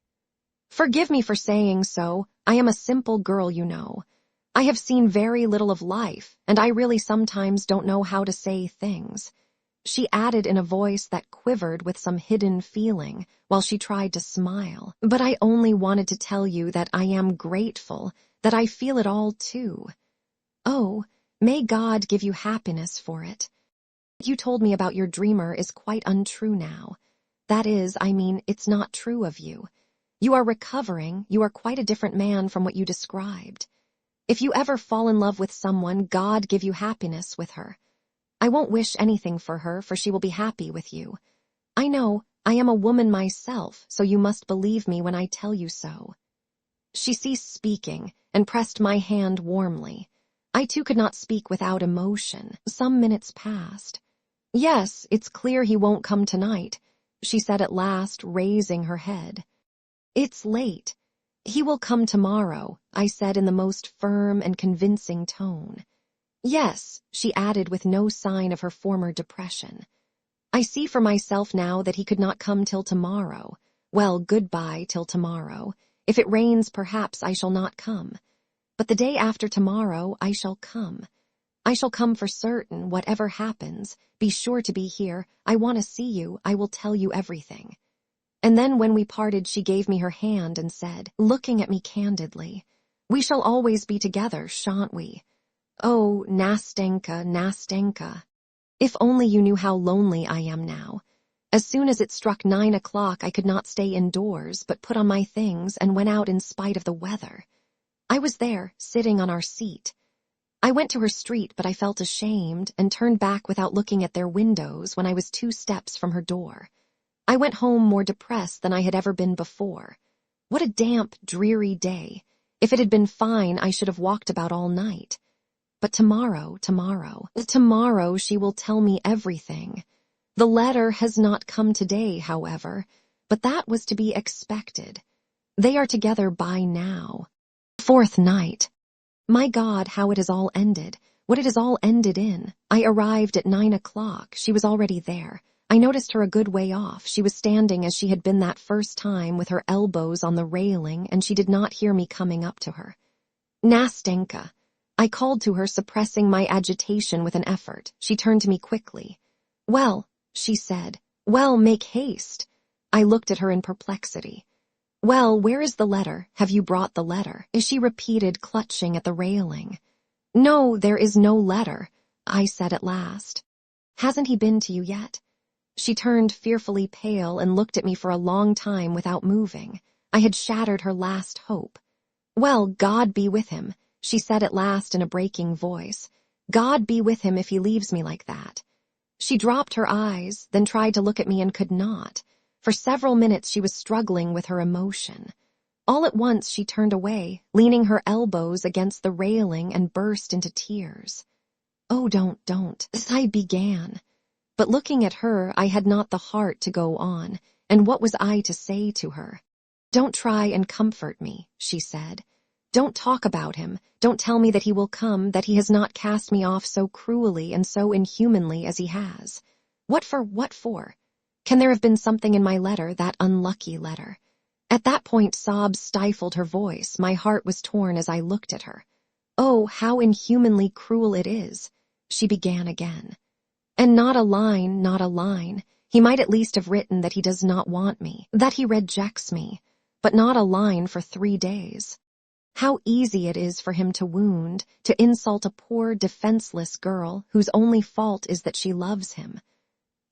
Forgive me for saying so. I am a simple girl, you know. I have seen very little of life, and I really sometimes don't know how to say things, she added in a voice that quivered with some hidden feeling while she tried to smile. But I only wanted to tell you that I am grateful, that I feel it all too. Oh, may God give you happiness for it. What you told me about your dreamer is quite untrue now. That is, I mean, it's not true of you. You are recovering, you are quite a different man from what you described. If you ever fall in love with someone, God give you happiness with her. I won't wish anything for her, for she will be happy with you. I know, I am a woman myself, so you must believe me when I tell you so. She ceased speaking and pressed my hand warmly. I too could not speak without emotion. Some minutes passed. Yes, it's clear he won't come tonight, she said at last, raising her head. It's late. He will come tomorrow, I said in the most firm and convincing tone. Yes, she added with no sign of her former depression. I see for myself now that he could not come till tomorrow. Well, goodbye till tomorrow. If it rains, perhaps I shall not come. But the day after tomorrow, I shall come. I shall come for certain, whatever happens. Be sure to be here. I want to see you. I will tell you everything. And then when we parted, she gave me her hand and said, looking at me candidly, we shall always be together, shan't we? Oh, Nastenka, Nastenka. If only you knew how lonely I am now. As soon as it struck 9 o'clock, I could not stay indoors, but put on my things and went out in spite of the weather. I was there, sitting on our seat. I went to her street, but I felt ashamed and turned back without looking at their windows when I was 2 steps from her door. I went home more depressed than I had ever been before. What a damp, dreary day. If it had been fine, I should have walked about all night. But tomorrow she will tell me everything. The letter has not come today, however, but that was to be expected. They are together by now. 4th night. My God, how it has all ended. What it has all ended in. I arrived at 9 o'clock. She was already there. I noticed her a good way off. She was standing as she had been that first time, with her elbows on the railing, and she did not hear me coming up to her. Nastenka. I called to her, suppressing my agitation with an effort. She turned to me quickly. Well, she said. Well, make haste. I looked at her in perplexity. Well, where is the letter? Have you brought the letter? She repeated, clutching at the railing. No, there is no letter, I said at last. Hasn't he been to you yet? She turned fearfully pale and looked at me for a long time without moving. I had shattered her last hope. Well, God be with him, she said at last in a breaking voice. God be with him if he leaves me like that. She dropped her eyes, then tried to look at me and could not. For several minutes she was struggling with her emotion. All at once she turned away, leaning her elbows against the railing, and burst into tears. "Oh, don't," I began. But looking at her, I had not the heart to go on, and what was I to say to her? "Don't try and comfort me," she said. "Don't talk about him. Don't tell me that he will come, that he has not cast me off so cruelly and so inhumanly as he has. What for? Can there have been something in my letter, that unlucky letter?" At that point, sobs stifled her voice. My heart was torn as I looked at her. "Oh, how inhumanly cruel it is," she began again. "And not a line. He might at least have written that he does not want me, that he rejects me, but not a line for 3 days. How easy it is for him to wound, to insult a poor, defenseless girl whose only fault is that she loves him.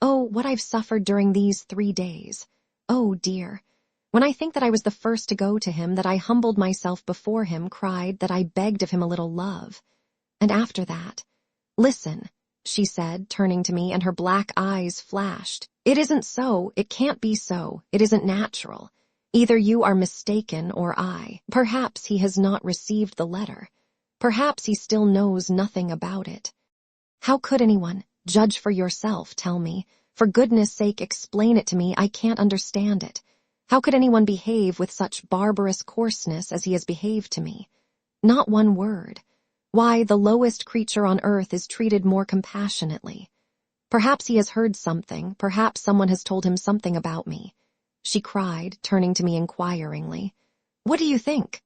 Oh, what I've suffered during these 3 days. Oh, dear. When I think that I was the first to go to him, that I humbled myself before him, cried, that I begged of him a little love. And after that, listen," she said, turning to me, and her black eyes flashed. "It isn't so. It can't be so. It isn't natural. Either you are mistaken or I. Perhaps he has not received the letter. Perhaps he still knows nothing about it. How could anyone? Judge for yourself, tell me. For goodness sake, explain it to me. I can't understand it. How could anyone behave with such barbarous coarseness as he has behaved to me? Not one word. Why, the lowest creature on earth is treated more compassionately. Perhaps he has heard something. Perhaps someone has told him something about me," she cried, turning to me inquiringly. "What do you think?"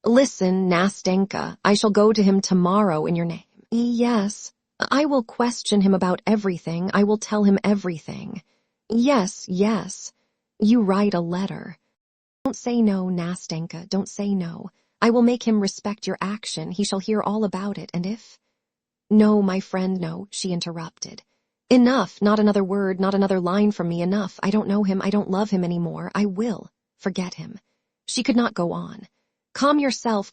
"Listen, Nastenka, I shall go to him tomorrow in your name." "Yes, I will question him about everything. I will tell him everything. Yes. You write a letter. Don't say no, Nastenka, don't say no. I will make him respect your action. He shall hear all about it, and if—" "No, my friend, no," she interrupted. "Enough, not another word, not another line from me, enough. I don't know him, I don't love him anymore. I will forget him." She could not go on. Calm yourself.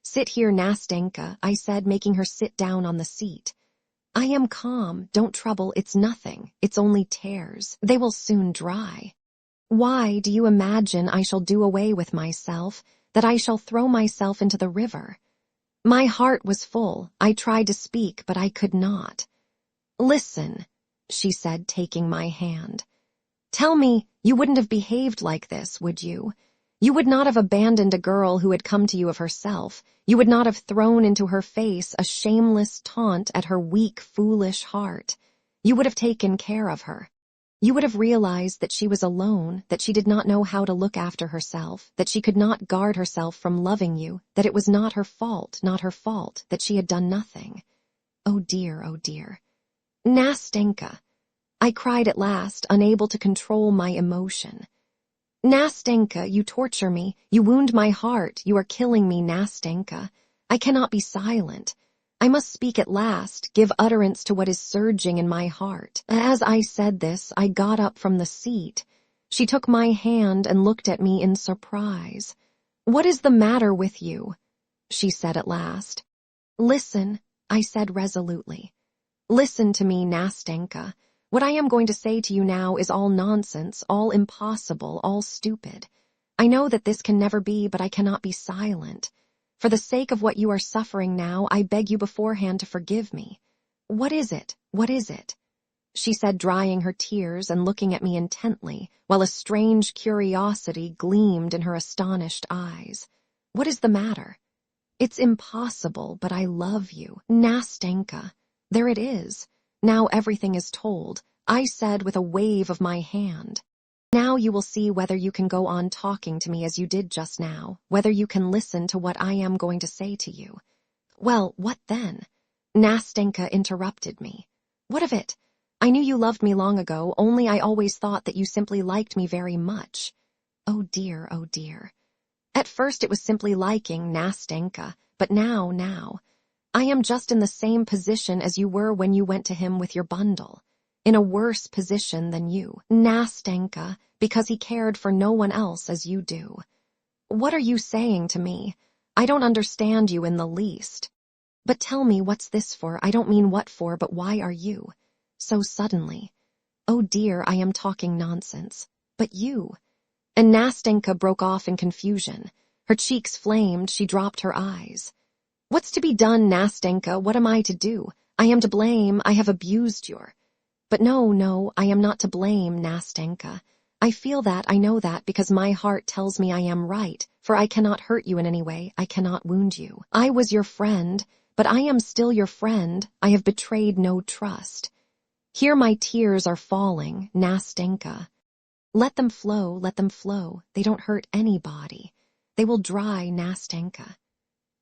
Sit here, Nastenka," I said, making her sit down on the seat. "I am calm. Don't trouble. It's nothing. It's only tears. They will soon dry. Why do you imagine I shall do away with myself, that I shall throw myself into the river?" My heart was full. I tried to speak, but I could not. "Listen," she said, taking my hand. "Tell me, you wouldn't have behaved like this, would you? You would not have abandoned a girl who had come to you of herself. You would not have thrown into her face a shameless taunt at her weak, foolish heart. You would have taken care of her. You would have realized that she was alone, that she did not know how to look after herself, that she could not guard herself from loving you, that it was not her fault, that she had done nothing. Oh dear. Nastenka," I cried at last, unable to control my emotion. "Nastenka, you torture me, you wound my heart, you are killing me, Nastenka. I cannot be silent. I must speak at last, give utterance to what is surging in my heart." As I said this, I got up from the seat. She took my hand and looked at me in surprise. "What is the matter with you?" she said at last. "Listen," I said resolutely. "Listen to me, Nastenka. What I am going to say to you now is all nonsense, all impossible, all stupid. I know that this can never be, but I cannot be silent. For the sake of what you are suffering now, I beg you beforehand to forgive me. What is it? She said, drying her tears and looking at me intently, while a strange curiosity gleamed in her astonished eyes. "What is the matter?" "It's impossible, but I love you. Nastenka. There it is. Now everything is told," I said with a wave of my hand. "Now you will see whether you can go on talking to me as you did just now, whether you can listen to what I am going to say to you." "Well, what then?" Nastenka interrupted me. "What of it? I knew you loved me long ago, only I always thought that you simply liked me very much." Oh dear. At first it was simply liking, Nastenka, but now, I am just in the same position as you were when you went to him with your bundle. In a worse position than you, Nastenka, because he cared for no one else as you do. What are you saying to me? I don't understand you in the least. But tell me, what's this for? I don't mean what for, but why are you? so suddenly. Oh dear, I am talking nonsense. But you. And Nastenka broke off in confusion. Her cheeks flamed, she dropped her eyes. What's to be done, Nastenka? What am I to do? I am to blame, I have abused you. But no, I am not to blame, Nastenka. I feel that, I know that, because my heart tells me I am right, for I cannot hurt you in any way, I cannot wound you. I was your friend, but I am still your friend, I have betrayed no trust. Here my tears are falling, Nastenka. Let them flow, they don't hurt anybody. They will dry, Nastenka.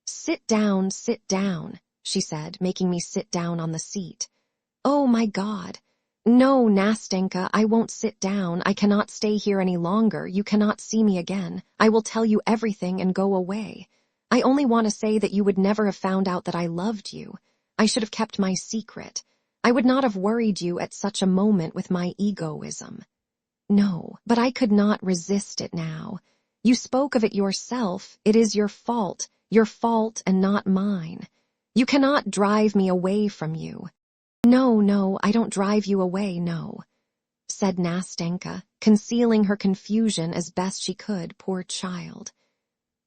Sit down, she said, making me sit down on the seat. Oh my God. No, Nastenka, I won't sit down. I cannot stay here any longer. You cannot see me again. I will tell you everything and go away. I only want to say that you would never have found out that I loved you. I should have kept my secret. I would not have worried you at such a moment with my egoism. No, but I could not resist it now. You spoke of it yourself. It is your fault and not mine. You cannot drive me away from you. No, I don't drive you away, no, said Nastenka, concealing her confusion as best she could, poor child.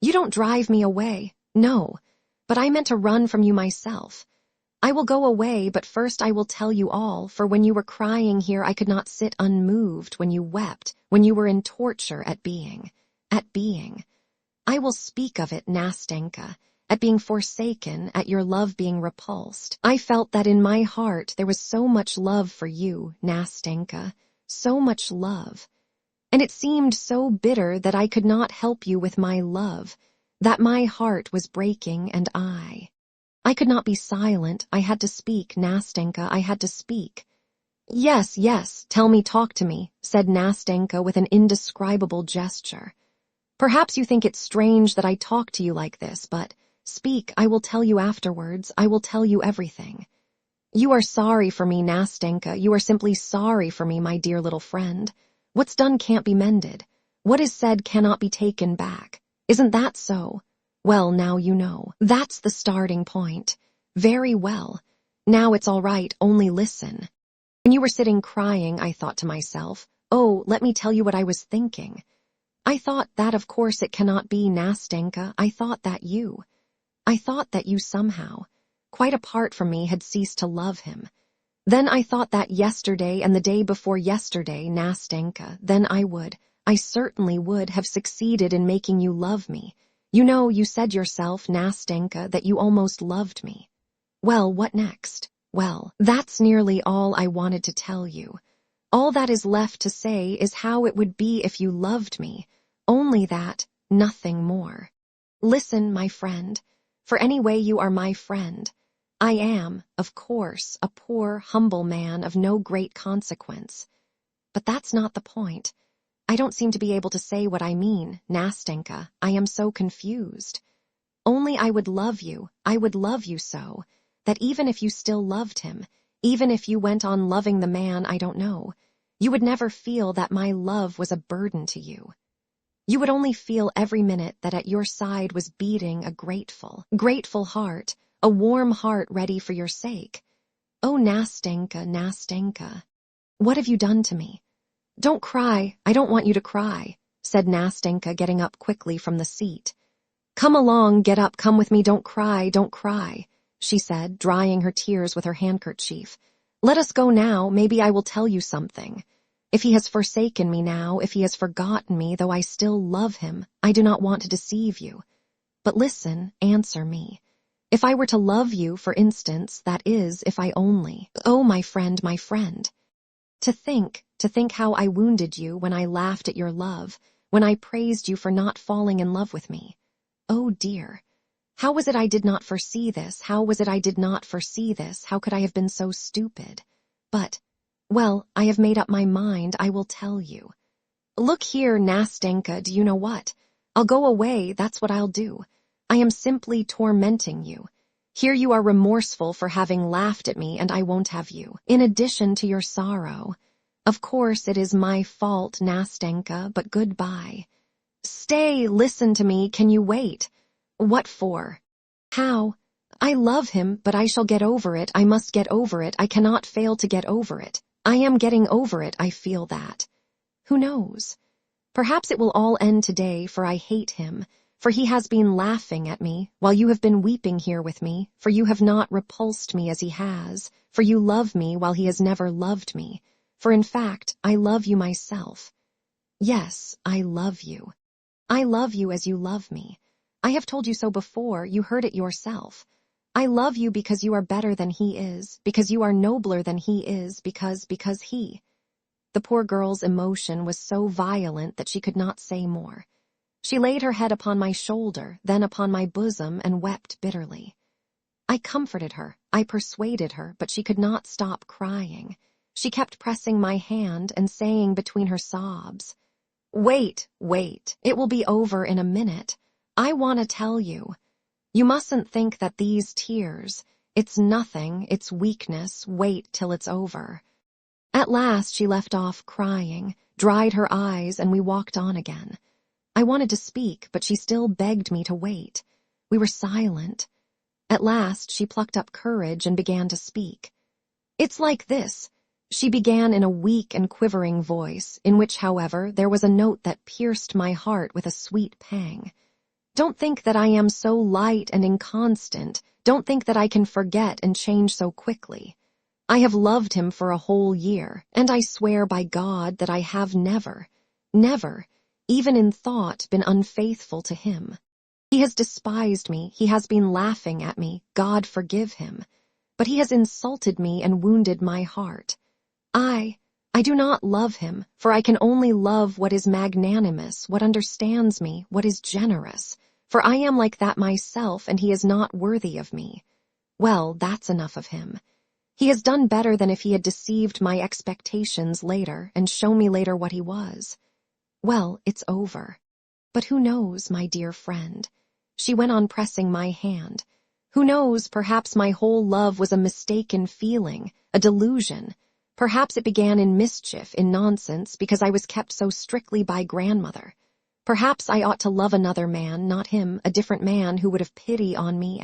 You don't drive me away, no, but I meant to run from you myself. I will go away, but first I will tell you all, for when you were crying here I could not sit unmoved, when you wept, when you were in torture at being. I will speak of it, Nastenka. At being forsaken, at your love being repulsed. I felt that in my heart there was so much love for you, Nastenka, so much love. And it seemed so bitter that I could not help you with my love, that my heart was breaking and I could not be silent. I had to speak, Nastenka, I had to speak. Yes, tell me, talk to me, said Nastenka with an indescribable gesture. Perhaps you think it strange that I talk to you like this, but speak, I will tell you afterwards, I will tell you everything. You are sorry for me, Nastenka, you are simply sorry for me, my dear little friend. What's done can't be mended. What is said cannot be taken back. Isn't that so? Well, now you know. That's the starting point. Very well. Now it's all right, only listen. When you were sitting crying, I thought to myself, oh, let me tell you what I was thinking. I thought that of course it cannot be, Nastenka. I thought that you somehow, quite apart from me, had ceased to love him. Then I thought that yesterday and the day before yesterday, Nastenka, then I certainly would have succeeded in making you love me. You know, you said yourself, Nastenka, that you almost loved me. Well, what next? Well, that's nearly all I wanted to tell you. All that is left to say is how it would be if you loved me. Only that, nothing more. Listen, my friend. For anyway you are my friend. I am, of course, a poor, humble man of no great consequence. But that's not the point. I don't seem to be able to say what I mean, Nastenka. I am so confused. Only I would love you so, that even if you still loved him, even if you went on loving the man I don't know, you would never feel that my love was a burden to you. You would only feel every minute that at your side was beating a grateful heart, a warm heart ready for your sake. Oh, Nastenka, what have you done to me? Don't cry, I don't want you to cry, said Nastenka, getting up quickly from the seat. Come along, get up, come with me, don't cry, she said, drying her tears with her handkerchief. Let us go now, maybe I will tell you something. If he has forsaken me now, if he has forgotten me, though I still love him, I do not want to deceive you. But listen, answer me. If I were to love you, for instance, that is, if I only... Oh, my friend. To think how I wounded you when I laughed at your love, when I praised you for not falling in love with me. Oh, dear. How was it I did not foresee this? How could I have been so stupid? But... well, I have made up my mind, I will tell you. Look here, Nastenka, do you know what? I'll go away, that's what I'll do. I am simply tormenting you. Here you are remorseful for having laughed at me, and I won't have you. In addition to your sorrow. Of course it is my fault, Nastenka, but goodbye. Stay, listen to me, can you wait? What for? How? I love him, but I shall get over it. I must get over it. I cannot fail to get over it. I am getting over it. I feel that. Who knows? Perhaps it will all end today, for I hate him. For he has been laughing at me, while you have been weeping here with me, for you have not repulsed me as he has, for you love me while he has never loved me, for in fact, I love you myself. Yes, I love you. I love you as you love me. I have told you so before, you heard it yourself. I love you because you are better than he is, because you are nobler than he is, because he. The poor girl's emotion was so violent that she could not say more. She laid her head upon my shoulder, then upon my bosom, and wept bitterly. I comforted her, I persuaded her, but she could not stop crying. She kept pressing my hand and saying between her sobs, "Wait, wait, it will be over in a minute. I want to tell you. You mustn't think that these tears, it's nothing, it's weakness, wait till it's over." At last she left off crying, dried her eyes, and we walked on again. I wanted to speak, but she still begged me to wait. We were silent. At last she plucked up courage and began to speak. "It's like this," she began in a weak and quivering voice, in which, however, there was a note that pierced my heart with a sweet pang. "Don't think that I am so light and inconstant. Don't think that I can forget and change so quickly. I have loved him for a whole year, and I swear by God that I have never, even in thought, been unfaithful to him. He has despised me, he has been laughing at me, God forgive him. But he has insulted me and wounded my heart. I do not love him, for I can only love what is magnanimous, what understands me, what is generous. For I am like that myself, and he is not worthy of me. Well, that's enough of him. He has done better than if he had deceived my expectations later and shown me later what he was. Well, it's over. But who knows, my dear friend?" She went on pressing my hand. "Who knows, perhaps my whole love was a mistaken feeling, a delusion. Perhaps it began in mischief, in nonsense, because I was kept so strictly by grandmother. Perhaps I ought to love another man, not him, a different man who would have pity on me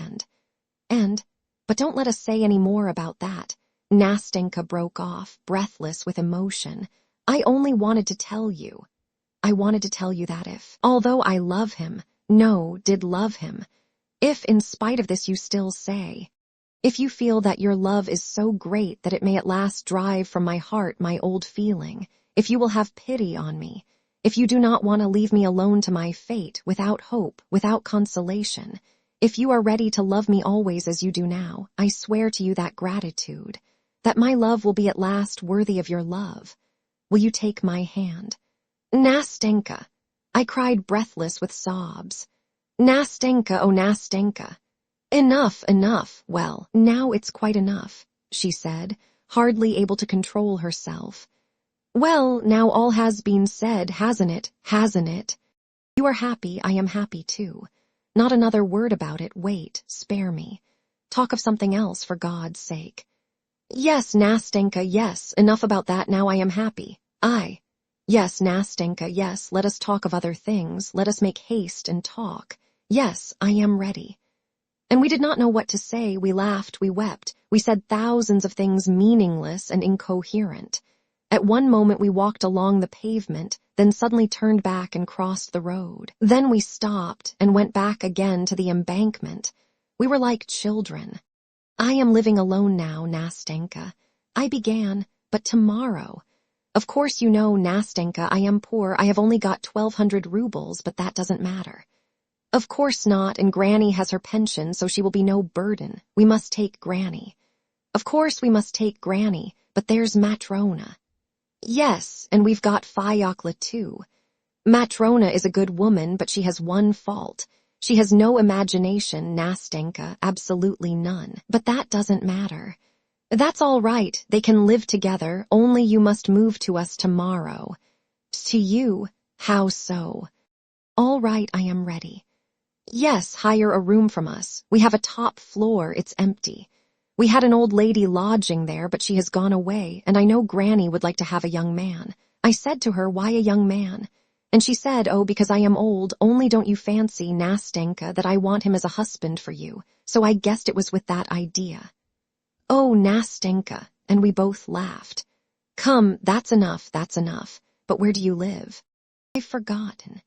but don't let us say any more about that." Nastenka broke off, breathless with emotion. "I only wanted to tell you. I wanted to tell you that if, although I love him, did love him, if in spite of this you still say, if you feel that your love is so great that it may at last drive from my heart my old feeling, if you will have pity on me, if you do not want to leave me alone to my fate, without hope, without consolation, if you are ready to love me always as you do now, I swear to you that gratitude, that my love will be at last worthy of your love. Will you take my hand?" "Nastenka!" I cried, breathless with sobs. "Nastenka, oh Nastenka!" "Enough, enough. Well, now it's quite enough," she said, hardly able to control herself. "Well, now all has been said, hasn't it? You are happy, I am happy too. Not another word about it, wait, spare me. Talk of something else, for God's sake." "Yes, Nastenka, yes, enough about that, now I am happy. Yes, Nastenka, yes, let us talk of other things, let us make haste and talk. Yes, I am ready." And we did not know what to say, we laughed, we wept, we said thousands of things meaningless and incoherent. At one moment we walked along the pavement, then suddenly turned back and crossed the road. Then we stopped and went back again to the embankment. We were like children. "I am living alone now, Nastenka. I began, but tomorrow. Of course you know, Nastenka, I am poor, I have only got 1,200 rubles, but that doesn't matter. Of course not, and Granny has her pension, so she will be no burden. We must take Granny. Of course we must take Granny, but there's Matrona. Yes, and we've got Fyodor too. Matrona is a good woman, but she has one fault. She has no imagination, Nastenka, absolutely none. But that doesn't matter. That's all right, they can live together, only you must move to us tomorrow." "To you? How so?" "All right, I am ready." "Yes, hire a room from us. We have a top floor, it's empty. We had an old lady lodging there, but she has gone away, and I know Granny would like to have a young man. I said to her, why a young man? And she said, "Oh, because I am old, only don't you fancy, Nastenka, that I want him as a husband for you, so I guessed it was with that idea." "Oh, Nastenka," and we both laughed. "Come, that's enough, but where do you live?" "I've forgotten.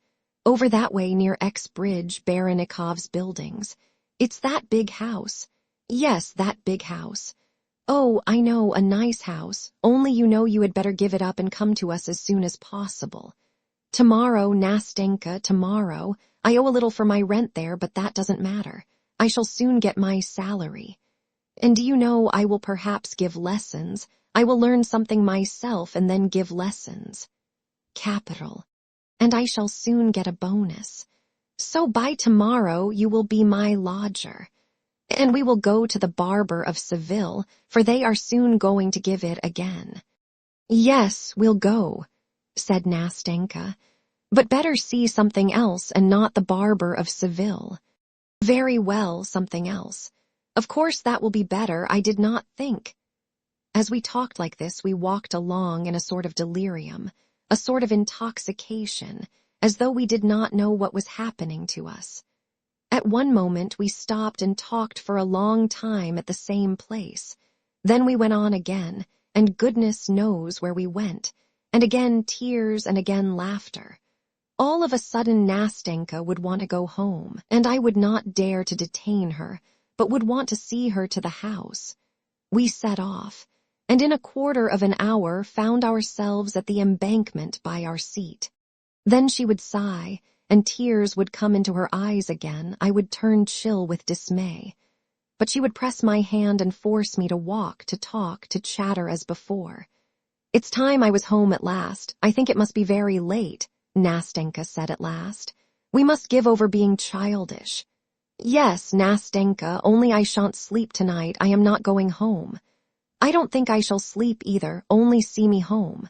Over that way near X Bridge, Baronikov's buildings. It's that big house." "Yes, that big house." "Oh, I know, a nice house, only you know you had better give it up and come to us as soon as possible." "Tomorrow, Nastenka, tomorrow. I owe a little for my rent there, but that doesn't matter. I shall soon get my salary. And do you know, I will perhaps give lessons. I will learn something myself and then give lessons." "Capital. And I shall soon get a bonus. So by tomorrow you will be my lodger. And we will go to the barber of Seville, for they are soon going to give it again." "Yes, we'll go," said Nastenka, "but better see something else and not the barber of Seville." "Very well, something else. Of course that will be better, I did not think." As we talked like this, we walked along in a sort of delirium, a sort of intoxication, as though we did not know what was happening to us. At one moment we stopped and talked for a long time at the same place. Then we went on again, and goodness knows where we went, and again tears and again laughter. All of a sudden Nastenka would want to go home, and I would not dare to detain her, but would want to see her to the house. We set off, and in a quarter of an hour found ourselves at the embankment by our seat. Then she would sigh, and tears would come into her eyes again. I would turn chill with dismay. But she would press my hand and force me to walk, to talk, to chatter as before. "It's time I was home at last. I think it must be very late," Nastenka said at last. "We must give over being childish." "Yes, Nastenka, only I shan't sleep tonight. I am not going home." "I don't think I shall sleep either, only see me home."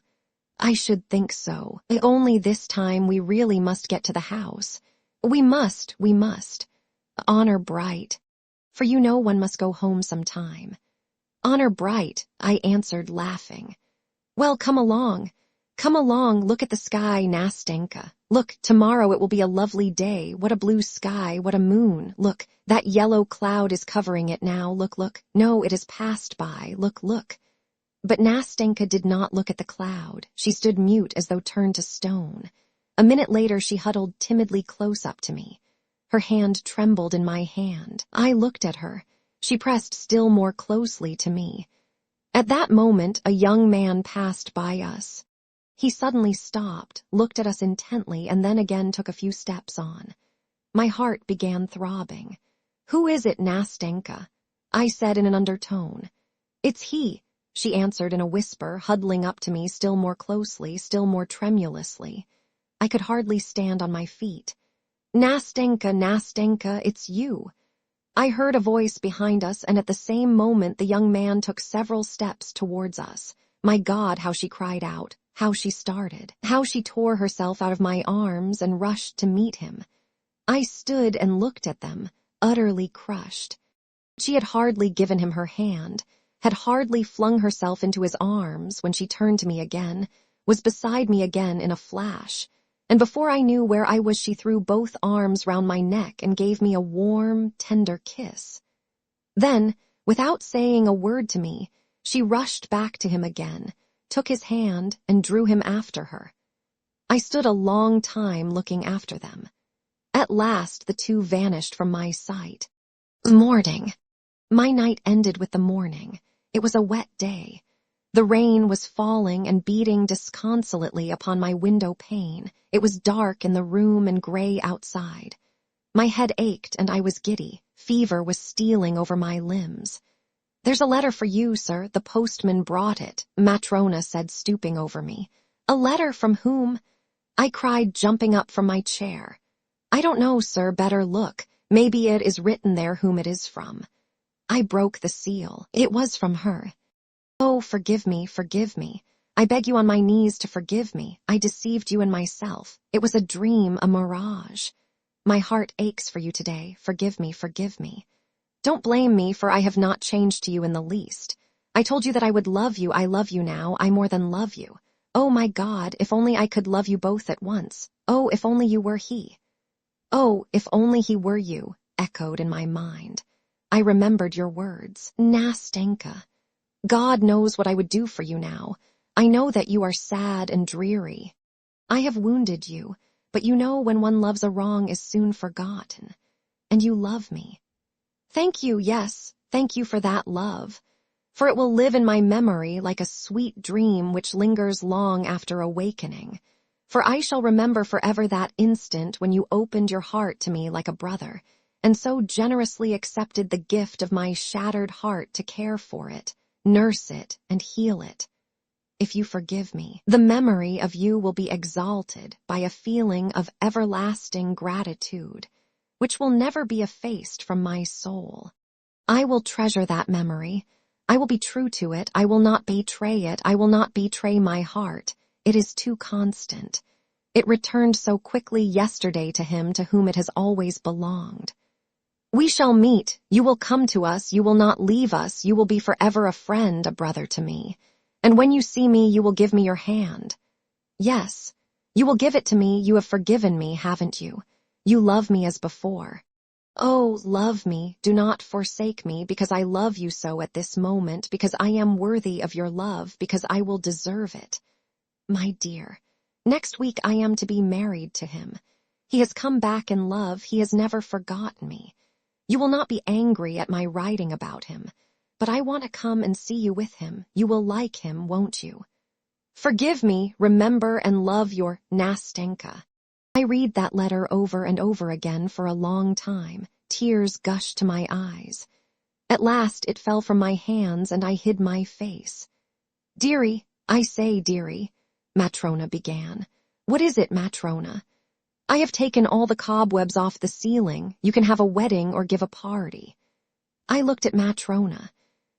"I should think so. Only this time we really must get to the house. We must. Honor bright. For you know one must go home sometime." "Honor bright," I answered, laughing. "Well, come along, look at the sky, Nastenka. Look, tomorrow it will be a lovely day. What a blue sky, what a moon. Look, that yellow cloud is covering it now. Look. No, it has passed by. Look. But Nastenka did not look at the cloud. She stood mute as though turned to stone. A minute later she huddled timidly close up to me. Her hand trembled in my hand. I looked at her. She pressed still more closely to me. At that moment a young man passed by us. He suddenly stopped, looked at us intently, and then again took a few steps on. My heart began throbbing. "Who is it, Nastenka?" I said in an undertone. "It's he," she answered in a whisper, huddling up to me still more closely, still more tremulously. I could hardly stand on my feet. Nastenka, it's you." I heard a voice behind us, and at the same moment the young man took several steps towards us. My God, how she cried out, how she started, how she tore herself out of my arms and rushed to meet him. I stood and looked at them, utterly crushed. She had hardly given him her hand, had hardly flung herself into his arms when she turned to me again, was beside me again in a flash, and before I knew where I was she threw both arms round my neck and gave me a warm, tender kiss. Then, without saying a word to me, she rushed back to him again, took his hand, and drew him after her. I stood a long time looking after them. At last the two vanished from my sight. Morning. My night ended with the morning. It was a wet day. The rain was falling and beating disconsolately upon my window pane. It was dark in the room and gray outside. My head ached and I was giddy. Fever was stealing over my limbs. "There's a letter for you, sir. The postman brought it," Matrona said, stooping over me. "A letter from whom?" I cried, jumping up from my chair. "I don't know, sir. Better look. Maybe it is written there whom it is from." I broke the seal. It was from her. "Oh, forgive me. I beg you on my knees to forgive me. I deceived you and myself. It was a dream, a mirage. My heart aches for you today. Forgive me. Don't blame me, for I have not changed to you in the least. I told you that I would love you. I love you now. I more than love you. Oh my God, if only I could love you both at once. Oh, if only you were he. Oh, if only he were you, echoed in my mind. I remembered your words. Nastenka. God knows what I would do for you now. I know that you are sad and dreary. I have wounded you, but you know when one loves a wrong is soon forgotten. And you love me. Thank you, yes, thank you for that love. For it will live in my memory like a sweet dream which lingers long after awakening. For I shall remember forever that instant when you opened your heart to me like a brother, and so generously accepted the gift of my shattered heart to care for it, nurse it, and heal it. If you forgive me, the memory of you will be exalted by a feeling of everlasting gratitude, which will never be effaced from my soul. I will treasure that memory. I will be true to it. I will not betray it. I will not betray my heart. It is too constant. It returned so quickly yesterday to him to whom it has always belonged. We shall meet. You will come to us. You will not leave us. You will be forever a friend, a brother to me. And when you see me, you will give me your hand. Yes, you will give it to me. You have forgiven me, haven't you? You love me as before. Oh, love me, do not forsake me, because I love you so at this moment, because I am worthy of your love, because I will deserve it. My dear, next week I am to be married to him. He has come back in love. He has never forgotten me. You will not be angry at my writing about him, but I want to come and see you with him. You will like him, won't you? Forgive me, remember and love your Nastenka. I read that letter over and over again for a long time. Tears gushed to my eyes. At last it fell from my hands and I hid my face. Dearie, I say, dearie, Matrona began. What is it, Matrona? I have taken all the cobwebs off the ceiling. You can have a wedding or give a party. I looked at Matrona.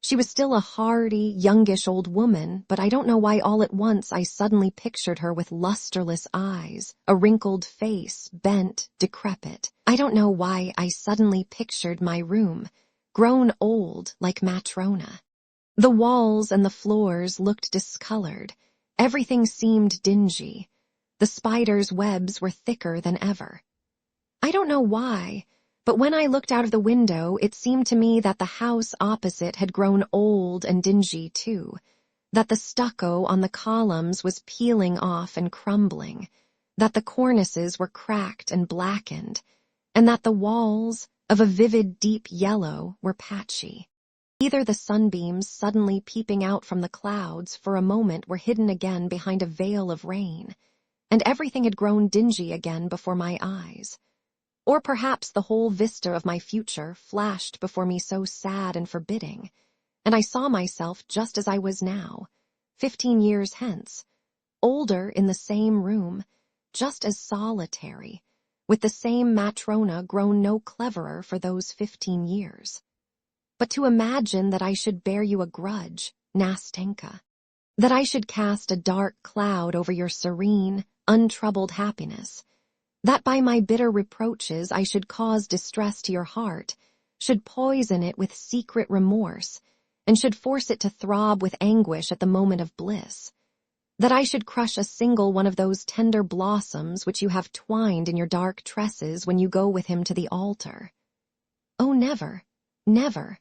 She was still a hardy, youngish old woman, but I don't know why all at once I suddenly pictured her with lusterless eyes, a wrinkled face, bent, decrepit. I don't know why I suddenly pictured my room, grown old like Matrona. The walls and the floors looked discolored. Everything seemed dingy. The spiders' webs were thicker than ever. I don't know why, but when I looked out of the window, it seemed to me that the house opposite had grown old and dingy too, that the stucco on the columns was peeling off and crumbling, that the cornices were cracked and blackened, and that the walls, of a vivid deep yellow, were patchy. Either the sunbeams suddenly peeping out from the clouds for a moment were hidden again behind a veil of rain, and everything had grown dingy again before my eyes. Or perhaps the whole vista of my future flashed before me so sad and forbidding, and I saw myself just as I was now, 15 years hence, older in the same room, just as solitary, with the same Matrona grown no cleverer for those 15 years. But to imagine that I should bear you a grudge, Nastenka, that I should cast a dark cloud over your serene, untroubled happiness, that by my bitter reproaches I should cause distress to your heart, should poison it with secret remorse, and should force it to throb with anguish at the moment of bliss, that I should crush a single one of those tender blossoms which you have twined in your dark tresses when you go with him to the altar. Oh, never, never.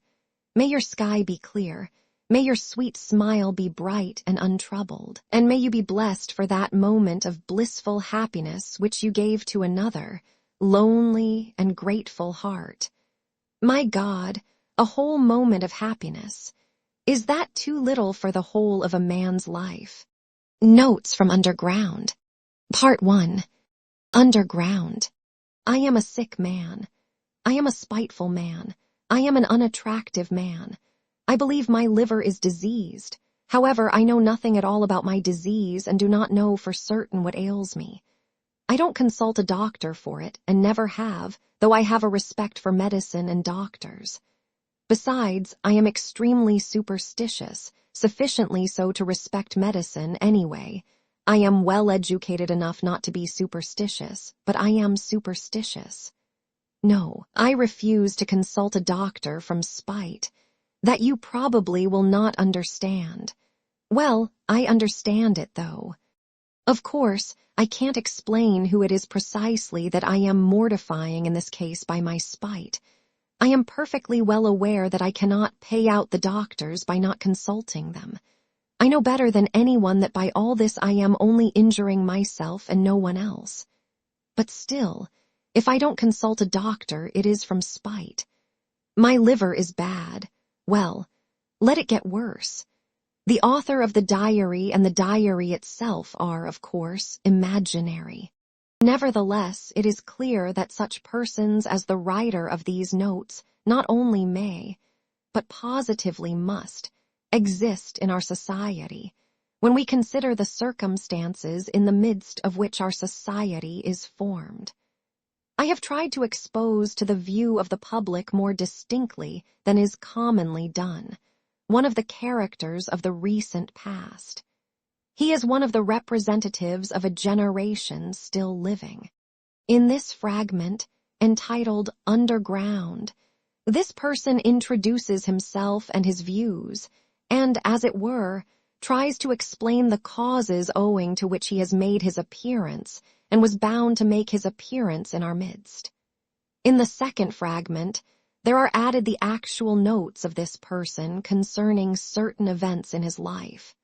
May your sky be clear, may your sweet smile be bright and untroubled, and may you be blessed for that moment of blissful happiness which you gave to another, lonely and grateful heart. My God, a whole moment of happiness. Is that too little for the whole of a man's life? Notes from Underground. Part 1. Underground. I am a sick man. I am a spiteful man. I am an unattractive man. I believe my liver is diseased. However, I know nothing at all about my disease and do not know for certain what ails me. I don't consult a doctor for it, and never have, though I have a respect for medicine and doctors. Besides, I am extremely superstitious, sufficiently so to respect medicine anyway. I am well educated enough not to be superstitious, but I am superstitious. No, I refuse to consult a doctor from spite. That you probably will not understand. Well, I understand it, though. Of course, I can't explain who it is precisely that I am mortifying in this case by my spite. I am perfectly well aware that I cannot pay out the doctors by not consulting them. I know better than anyone that by all this I am only injuring myself and no one else. But still, if I don't consult a doctor, it is from spite. My liver is bad. Well, let it get worse. The author of the diary and the diary itself are, of course, imaginary. Nevertheless, it is clear that such persons as the writer of these notes not only may, but positively must, exist in our society, when we consider the circumstances in the midst of which our society is formed. I have tried to expose to the view of the public more distinctly than is commonly done one of the characters of the recent past. He is one of the representatives of a generation still living. In this fragment, entitled Underground, this person introduces himself and his views, and, as it were, tries to explain the causes owing to which he has made his appearance and was bound to make his appearance in our midst. In the second fragment, there are added the actual notes of this person concerning certain events in his life.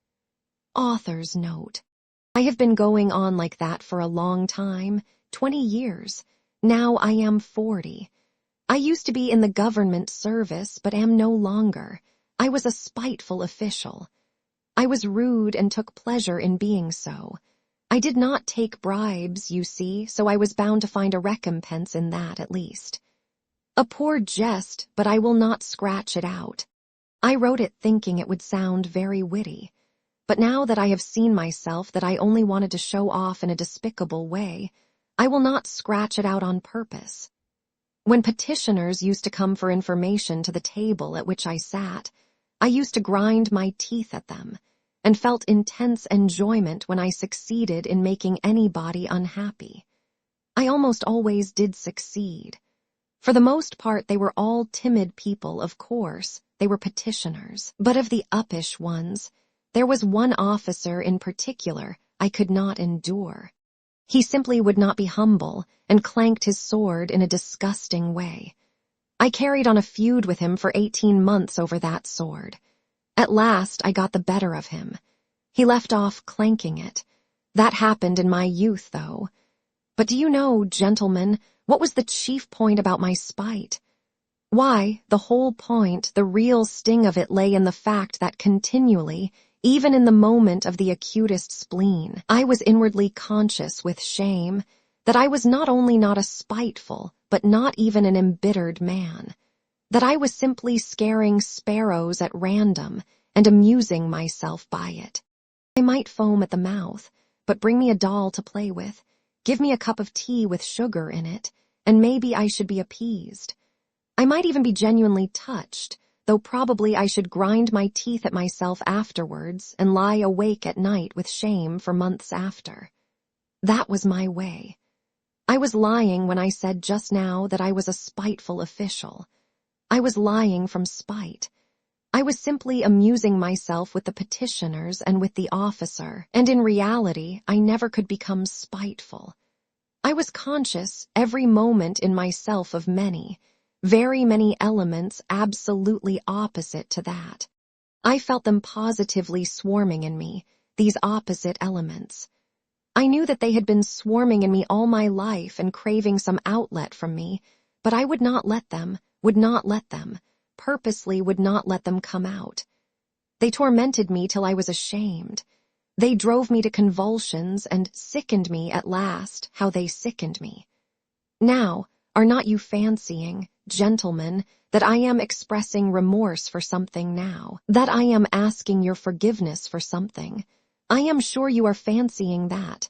Author's note. I have been going on like that for a long time, 20 years. Now I am 40. I used to be in the government service, but am no longer. I was a spiteful official. I was rude and took pleasure in being so. I did not take bribes, you see, so I was bound to find a recompense in that at least. A poor jest, but I will not scratch it out. I wrote it thinking it would sound very witty. But now that I have seen myself that I only wanted to show off in a despicable way, I will not scratch it out on purpose. When petitioners used to come for information to the table at which I sat, I used to grind my teeth at them, and felt intense enjoyment when I succeeded in making anybody unhappy. I almost always did succeed. For the most part, they were all timid people, of course. They were petitioners. But of the uppish ones, there was one officer in particular I could not endure. He simply would not be humble and clanked his sword in a disgusting way. I carried on a feud with him for 18 months over that sword. At last, I got the better of him. He left off clanking it. That happened in my youth, though. But do you know, gentlemen, what was the chief point about my spite? Why, the whole point, the real sting of it lay in the fact that continually, even in the moment of the acutest spleen, I was inwardly conscious with shame that I was not only not a spiteful, but not even an embittered man, that I was simply scaring sparrows at random and amusing myself by it. I might foam at the mouth, but bring me a doll to play with, give me a cup of tea with sugar in it, and maybe I should be appeased. I might even be genuinely touched, though probably I should grind my teeth at myself afterwards and lie awake at night with shame for months after. That was my way. I was lying when I said just now that I was a spiteful official. I was lying from spite. I was simply amusing myself with the petitioners and with the officer, and in reality I never could become spiteful. I was conscious every moment in myself of many, very many elements absolutely opposite to that. I felt them positively swarming in me, these opposite elements. I knew that they had been swarming in me all my life and craving some outlet from me, but I would not let them, purposely would not let them come out. They tormented me till I was ashamed. They drove me to convulsions and sickened me at last, how they sickened me. Now, are not you fancying, gentlemen, that I am expressing remorse for something now, that I am asking your forgiveness for something? I am sure you are fancying that.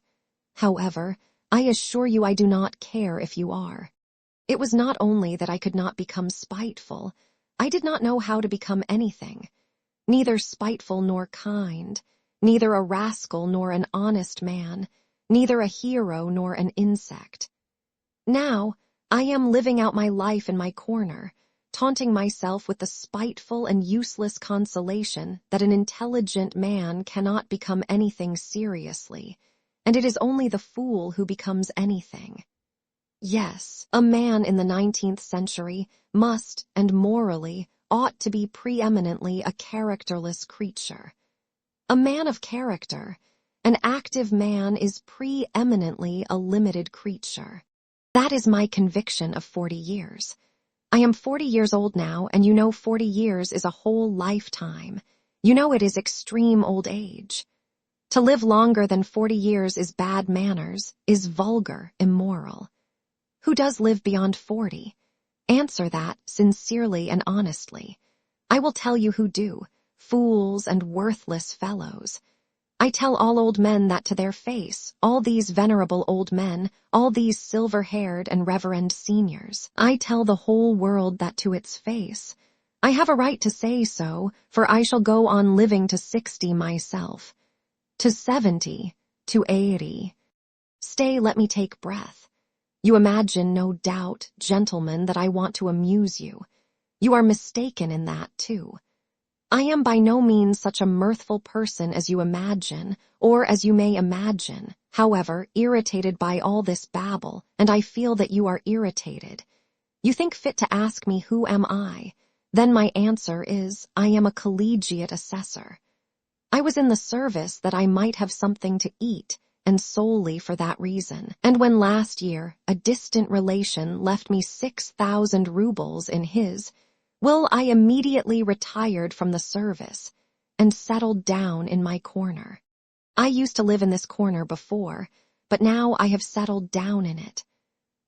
However, I assure you I do not care if you are. It was not only that I could not become spiteful, I did not know how to become anything. Neither spiteful nor kind, neither a rascal nor an honest man, neither a hero nor an insect. Now, I am living out my life in my corner, taunting myself with the spiteful and useless consolation that an intelligent man cannot become anything seriously, and it is only the fool who becomes anything. Yes, a man in the 19th century must, and morally, ought to be preeminently a characterless creature. A man of character, an active man, is preeminently a limited creature. That is my conviction of 40 years. I am 40 years old now, and you know 40 years is a whole lifetime. You know it is extreme old age. To live longer than 40 years is bad manners, is vulgar, immoral. Who does live beyond 40? Answer that sincerely and honestly. I will tell you who do, fools and worthless fellows. I tell all old men that to their face, all these venerable old men, all these silver-haired and reverend seniors. I tell the whole world that to its face. I have a right to say so, for I shall go on living to 60 myself. To 70, to 80. Stay, let me take breath. You imagine, no doubt, gentlemen, that I want to amuse you. You are mistaken in that, too. I am by no means such a mirthful person as you imagine, or as you may imagine, however, irritated by all this babble, and I feel that you are irritated. You think fit to ask me who am I? Then my answer is, I am a collegiate assessor. I was in the service that I might have something to eat, and solely for that reason. And when last year a distant relation left me 6,000 rubles in his, well, I immediately retired from the service and settled down in my corner. I used to live in this corner before, but now I have settled down in it.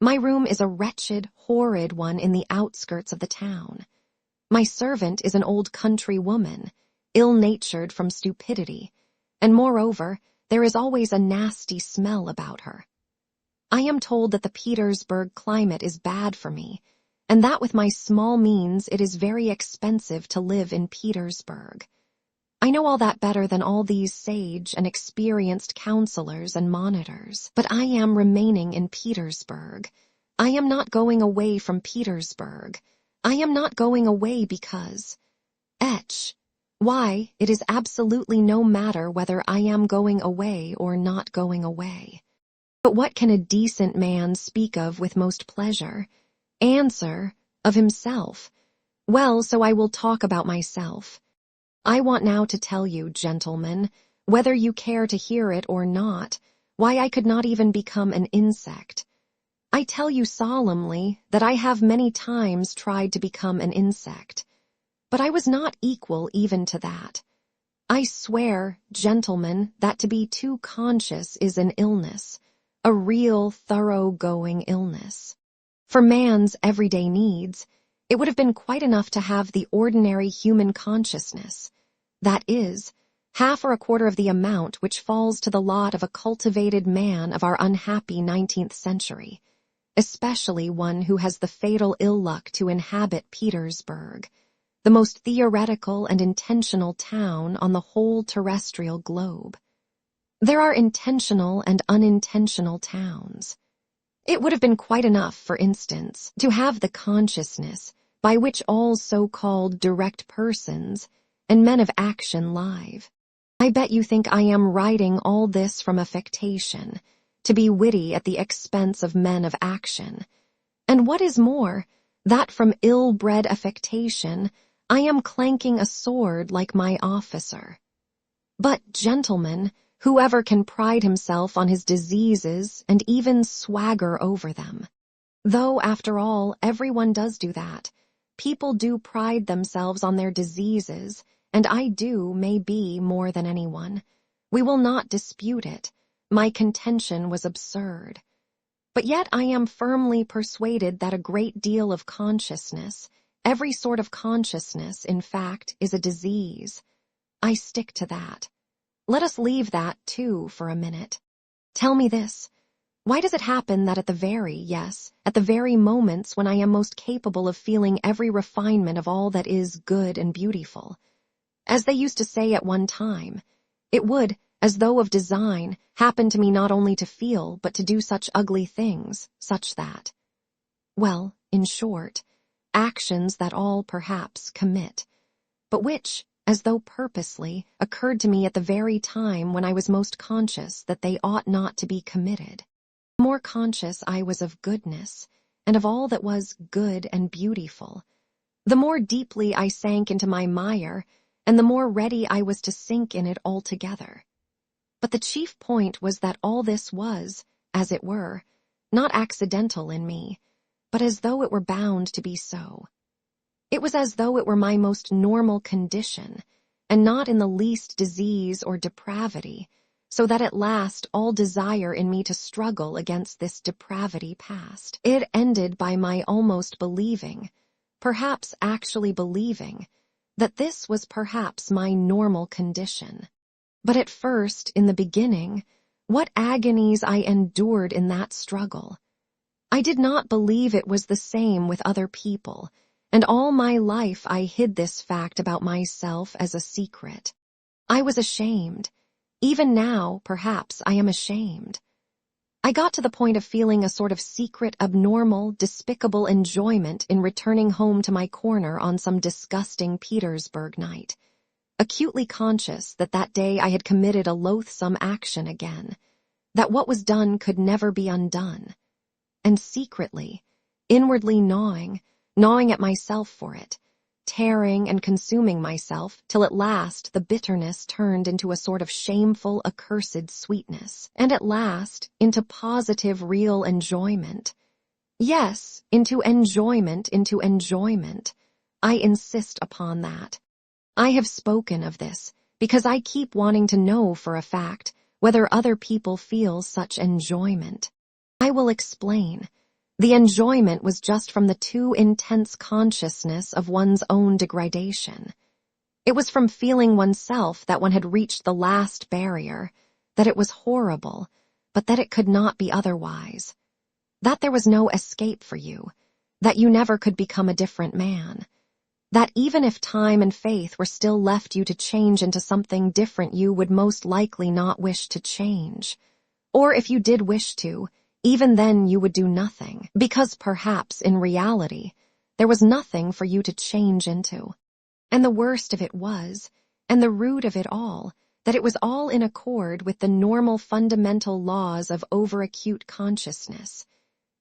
My room is a wretched, horrid one in the outskirts of the town. My servant is an old country woman, ill-natured from stupidity, and moreover, there is always a nasty smell about her. I am told that the Petersburg climate is bad for me, and that with my small means it is very expensive to live in Petersburg. I know all that better than all these sage and experienced counselors and monitors, but I am remaining in Petersburg. I am not going away from Petersburg. I am not going away because... Why, it is absolutely no matter whether I am going away or not going away. But what can a decent man speak of with most pleasure? Answer, of himself. Well, so I will talk about myself. I want now to tell you, gentlemen, whether you care to hear it or not, why I could not even become an insect. I tell you solemnly that I have many times tried to become an insect. But I was not equal even to that. I swear, gentlemen, that to be too conscious is an illness, a real thoroughgoing illness. For man's everyday needs, it would have been quite enough to have the ordinary human consciousness. That is, half or a quarter of the amount which falls to the lot of a cultivated man of our unhappy 19th century, especially one who has the fatal ill luck to inhabit Petersburg, the most theoretical and intentional town on the whole terrestrial globe. There are intentional and unintentional towns. It would have been quite enough, for instance, to have the consciousness by which all so-called direct persons and men of action live. I bet you think I am writing all this from affectation, to be witty at the expense of men of action. And what is more, that from ill-bred affectation I am clanking a sword like my officer. But, gentlemen, whoever can pride himself on his diseases and even swagger over them? Though, after all, everyone does do that. People do pride themselves on their diseases, and I do, may be, more than anyone. We will not dispute it. My contention was absurd. But yet I am firmly persuaded that a great deal of consciousness, every sort of consciousness, in fact, is a disease. I stick to that. Let us leave that, too, for a minute. Tell me this. Why does it happen that at the very moments when I am most capable of feeling every refinement of all that is good and beautiful, as they used to say at one time, it would, as though of design, happen to me not only to feel, but to do such ugly things, such that... Well, in short, actions that all perhaps commit, but which, as though purposely, occurred to me at the very time when I was most conscious that they ought not to be committed. The more conscious I was of goodness, and of all that was good and beautiful, the more deeply I sank into my mire, and the more ready I was to sink in it altogether. But the chief point was that all this was, as it were, not accidental in me, but as though it were bound to be so. It was as though it were my most normal condition, and not in the least disease or depravity, so that at last all desire in me to struggle against this depravity passed. It ended by my almost believing, perhaps actually believing, that this was perhaps my normal condition. But at first, in the beginning, what agonies I endured in that struggle! I did not believe it was the same with other people, and all my life I hid this fact about myself as a secret. I was ashamed. Even now, perhaps, I am ashamed. I got to the point of feeling a sort of secret, abnormal, despicable enjoyment in returning home to my corner on some disgusting Petersburg night, acutely conscious that that day I had committed a loathsome action again, that what was done could never be undone, and secretly, inwardly gnawing at myself for it, tearing and consuming myself till at last the bitterness turned into a sort of shameful, accursed sweetness, and at last into positive, real enjoyment. Yes, into enjoyment. I insist upon that. I have spoken of this because I keep wanting to know for a fact whether other people feel such enjoyment. I will explain. The enjoyment was just from the too intense consciousness of one's own degradation. It was from feeling oneself that one had reached the last barrier, that it was horrible, but that it could not be otherwise, that there was no escape for you, that you never could become a different man, that even if time and faith were still left you to change into something different, you would most likely not wish to change, or if you did wish to, even then you would do nothing, because perhaps, in reality, there was nothing for you to change into. And the worst of it was, and the root of it all, that it was all in accord with the normal fundamental laws of overacute consciousness,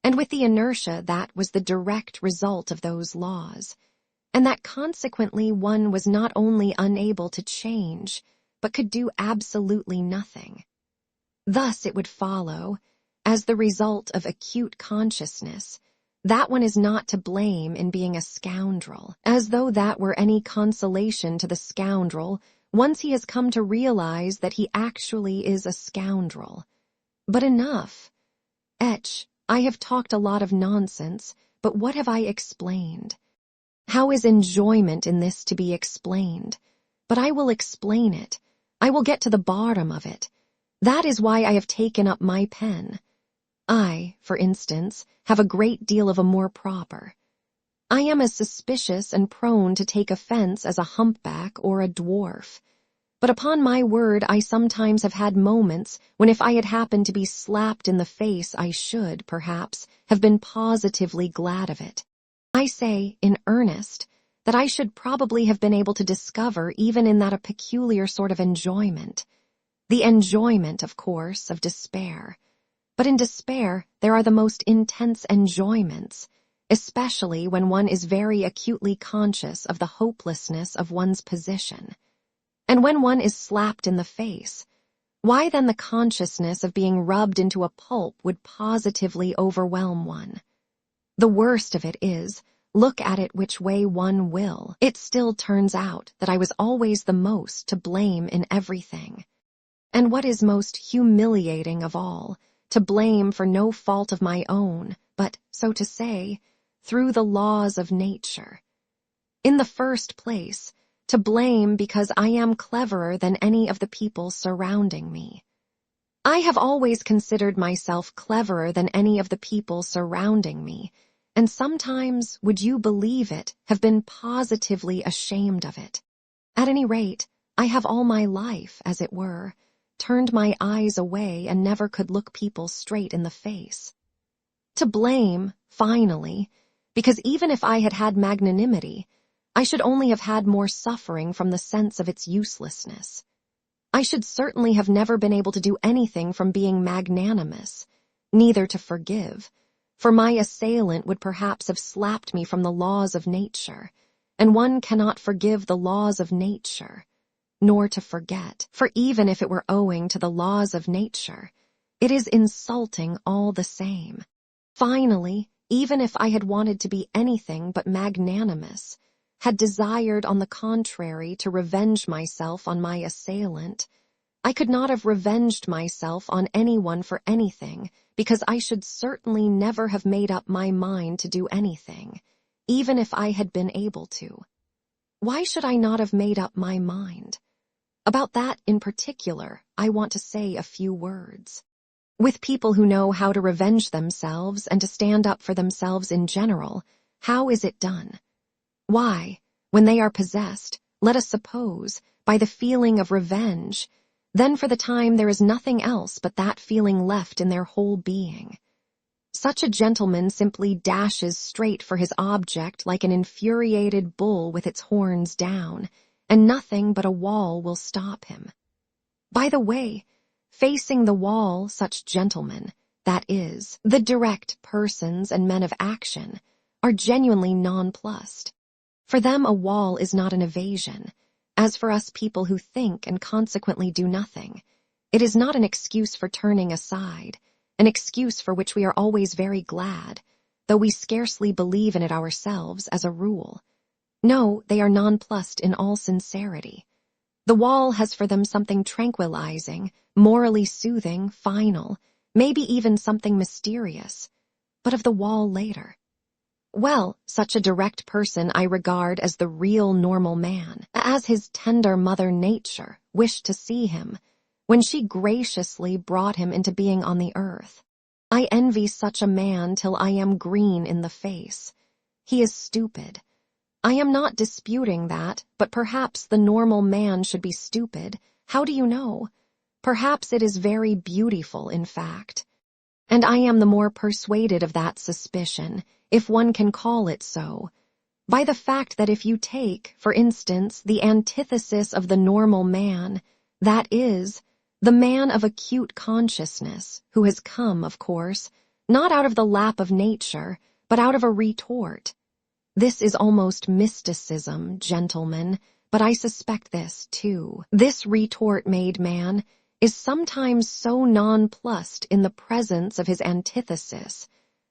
and with the inertia that was the direct result of those laws, and that consequently one was not only unable to change, but could do absolutely nothing. Thus it would follow, as the result of acute consciousness, that one is not to blame in being a scoundrel, as though that were any consolation to the scoundrel once he has come to realize that he actually is a scoundrel. But enough. I have talked a lot of nonsense, but what have I explained? How is enjoyment in this to be explained? But I will explain it. I will get to the bottom of it. That is why I have taken up my pen. I, for instance, have a great deal of amour propre. I am as suspicious and prone to take offense as a humpback or a dwarf. But upon my word, I sometimes have had moments when if I had happened to be slapped in the face, I should, perhaps, have been positively glad of it. I say, in earnest, that I should probably have been able to discover even in that a peculiar sort of enjoyment. The enjoyment, of course, of despair. But in despair, there are the most intense enjoyments, especially when one is very acutely conscious of the hopelessness of one's position. And when one is slapped in the face, why then the consciousness of being rubbed into a pulp would positively overwhelm one. The worst of it is, look at it which way one will, it still turns out that I was always the most to blame in everything. And what is most humiliating of all, to blame for no fault of my own, but, so to say, through the laws of nature. In the first place, to blame because I am cleverer than any of the people surrounding me. I have always considered myself cleverer than any of the people surrounding me, and sometimes, would you believe it, have been positively ashamed of it. At any rate, I have all my life, as it were, turned my eyes away and never could look people straight in the face. To blame, finally, because even if I had had magnanimity, I should only have had more suffering from the sense of its uselessness. I should certainly have never been able to do anything from being magnanimous, neither to forgive, for my assailant would perhaps have slapped me from the laws of nature, and one cannot forgive the laws of nature, nor to forget, for even if it were owing to the laws of nature, it is insulting all the same. Finally, even if I had wanted to be anything but magnanimous, had desired on the contrary to revenge myself on my assailant, I could not have revenged myself on anyone for anything, because I should certainly never have made up my mind to do anything, even if I had been able to. Why should I not have made up my mind? About that in particular, I want to say a few words. With people who know how to revenge themselves and to stand up for themselves in general, how is it done? Why, when they are possessed, let us suppose, by the feeling of revenge, then for the time there is nothing else but that feeling left in their whole being. Such a gentleman simply dashes straight for his object like an infuriated bull with its horns down, and nothing but a wall will stop him. By the way, facing the wall, such gentlemen, that is, the direct persons and men of action, are genuinely nonplussed. For them a wall is not an evasion. As for us people who think and consequently do nothing, it is not an excuse for turning aside, an excuse for which we are always very glad, though we scarcely believe in it ourselves as a rule. No, they are nonplussed in all sincerity. The wall has for them something tranquilizing, morally soothing, final, maybe even something mysterious. But of the wall later. Well, such a direct person I regard as the real normal man, as his tender mother nature wished to see him, when she graciously brought him into being on the earth. I envy such a man till I am green in the face. He is stupid. I am not disputing that, but perhaps the normal man should be stupid. How do you know? Perhaps it is very beautiful, in fact. And I am the more persuaded of that suspicion, if one can call it so, by the fact that if you take, for instance, the antithesis of the normal man, that is, the man of acute consciousness, who has come, of course, not out of the lap of nature, but out of a retort. This is almost mysticism, gentlemen, but I suspect this, too. This retort-made man is sometimes so nonplussed in the presence of his antithesis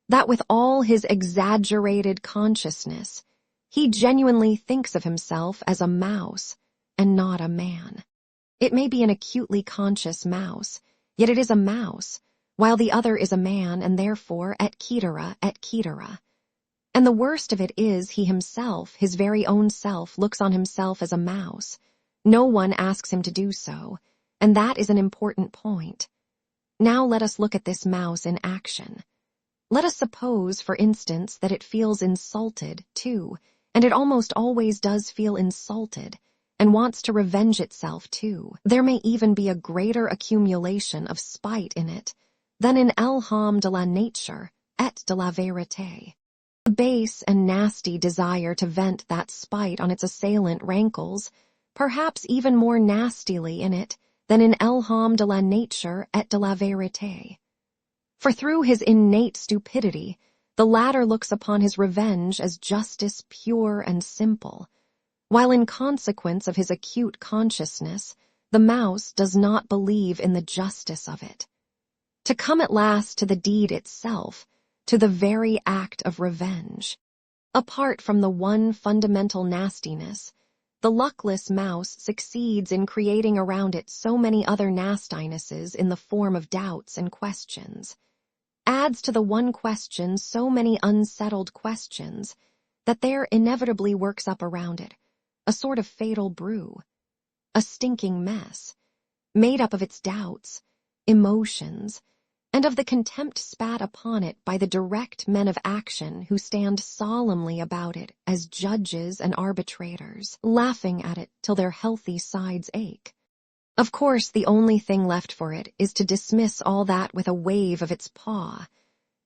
that with all his exaggerated consciousness, he genuinely thinks of himself as a mouse and not a man. It may be an acutely conscious mouse, yet it is a mouse, while the other is a man and therefore et cetera, et cetera. And the worst of it is he himself, his very own self, looks on himself as a mouse. No one asks him to do so, and that is an important point. Now let us look at this mouse in action. Let us suppose, for instance, that it feels insulted, too, and it almost always does feel insulted, and wants to revenge itself, too. There may even be a greater accumulation of spite in it than in l'homme de la nature et de la vérité. The base and nasty desire to vent that spite on its assailant rankles, perhaps even more nastily in it than in l'homme de la nature et de la vérité. For through his innate stupidity, the latter looks upon his revenge as justice pure and simple, while in consequence of his acute consciousness, the mouse does not believe in the justice of it. To come at last to the deed itself, to the very act of revenge. Apart from the one fundamental nastiness, the luckless mouse succeeds in creating around it so many other nastinesses in the form of doubts and questions, adds to the one question so many unsettled questions, that there inevitably works up around it a sort of fatal brew, a stinking mess, made up of its doubts, emotions, and of the contempt spat upon it by the direct men of action who stand solemnly about it as judges and arbitrators, laughing at it till their healthy sides ache. Of course, the only thing left for it is to dismiss all that with a wave of its paw,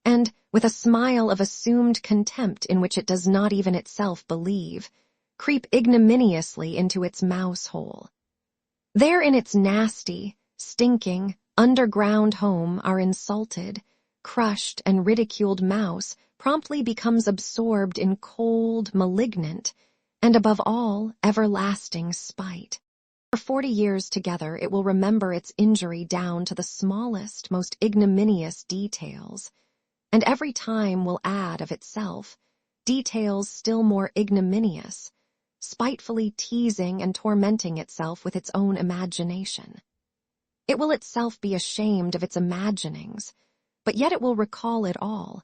and with a smile of assumed contempt in which it does not even itself believe, creep ignominiously into its mouse hole. There in its nasty, stinking, underground home our insulted, crushed, and ridiculed mouse promptly becomes absorbed in cold, malignant, and above all, everlasting spite. For 40 years together it will remember its injury down to the smallest, most ignominious details, and every time will add of itself details still more ignominious, spitefully teasing and tormenting itself with its own imagination. It will itself be ashamed of its imaginings, but yet it will recall it all.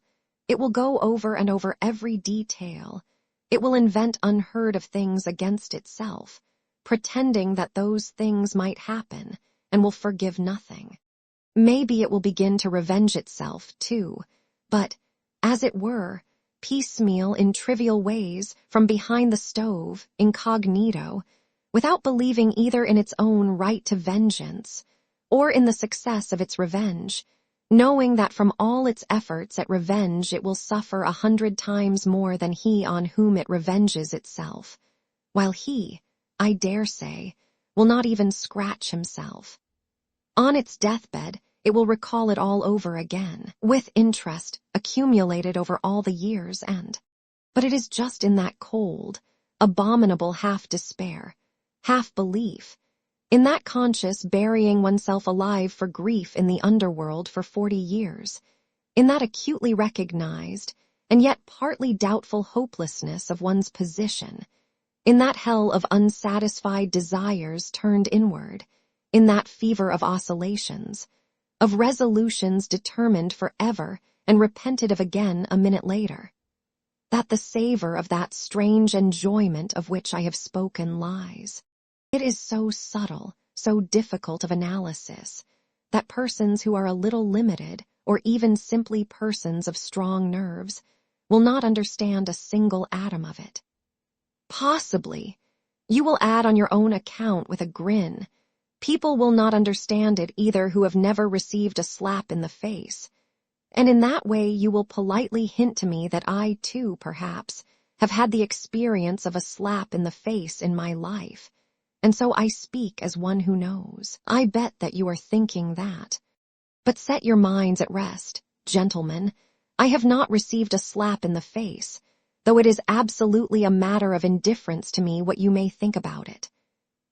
It will go over and over every detail. It will invent unheard of things against itself, pretending that those things might happen, and will forgive nothing. Maybe it will begin to revenge itself, too, but, as it were, piecemeal in trivial ways from behind the stove, incognito, without believing either in its own right to vengeance or in the success of its revenge, knowing that from all its efforts at revenge it will suffer 100 times more than he on whom it revenges itself, while he, I dare say, will not even scratch himself. On its deathbed, it will recall it all over again, with interest accumulated over all the years but it is just in that cold, abominable half-despair, half-belief, in that conscious burying oneself alive for grief in the underworld for 40 years, in that acutely recognized and yet partly doubtful hopelessness of one's position, in that hell of unsatisfied desires turned inward, in that fever of oscillations, of resolutions determined forever and repented of again a minute later, that the savor of that strange enjoyment of which I have spoken lies. It is so subtle, so difficult of analysis, that persons who are a little limited, or even simply persons of strong nerves, will not understand a single atom of it. Possibly, you will add on your own account with a grin, people will not understand it either who have never received a slap in the face, and in that way you will politely hint to me that I, too, perhaps, have had the experience of a slap in the face in my life, and so I speak as one who knows. I bet that you are thinking that. But set your minds at rest, gentlemen. I have not received a slap in the face, though it is absolutely a matter of indifference to me what you may think about it.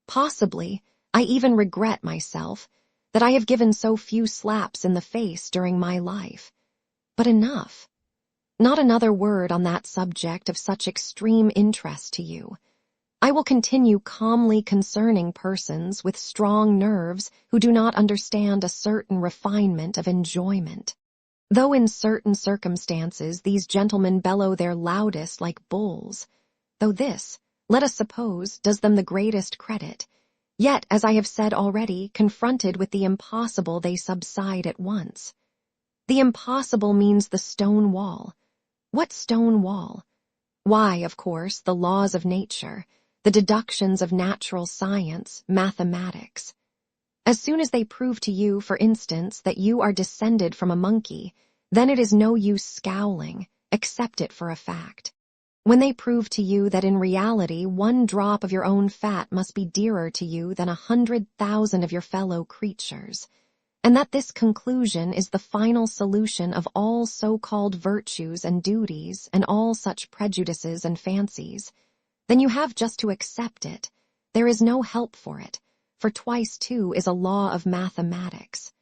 Possibly, I even regret myself that I have given so few slaps in the face during my life. But enough. Not another word on that subject of such extreme interest to you. I will continue calmly concerning persons with strong nerves who do not understand a certain refinement of enjoyment. Though in certain circumstances these gentlemen bellow their loudest like bulls, though this, let us suppose, does them the greatest credit, yet, as I have said already, confronted with the impossible they subside at once. The impossible means the stone wall. What stone wall? Why, of course, the laws of nature, the deductions of natural science, mathematics. As soon as they prove to you, for instance, that you are descended from a monkey, then it is no use scowling, accept it for a fact. When they prove to you that in reality 1 drop of your own fat must be dearer to you than 100,000 of your fellow creatures, and that this conclusion is the final solution of all so-called virtues and duties and all such prejudices and fancies, then you have just to accept it. There is no help for it, for twice 2 is a law of mathematics.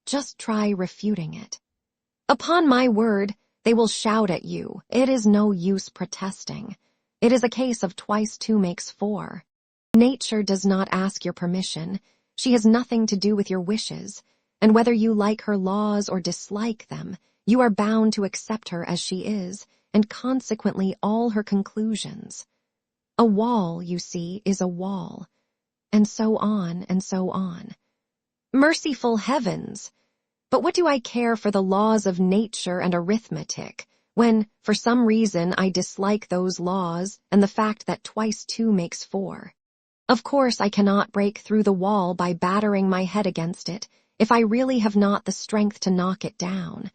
Just try refuting it. Upon my word, they will shout at you. It is no use protesting. It is a case of twice 2 makes 4. Nature does not ask your permission. She has nothing to do with your wishes, and whether you like her laws or dislike them, you are bound to accept her as she is, and consequently all her conclusions. A wall, you see, is a wall, and so on and so on. Merciful heavens! But what do I care for the laws of nature and arithmetic, when, for some reason, I dislike those laws and the fact that twice 2 makes 4? Of course I cannot break through the wall by battering my head against it, if I really have not the strength to knock it down.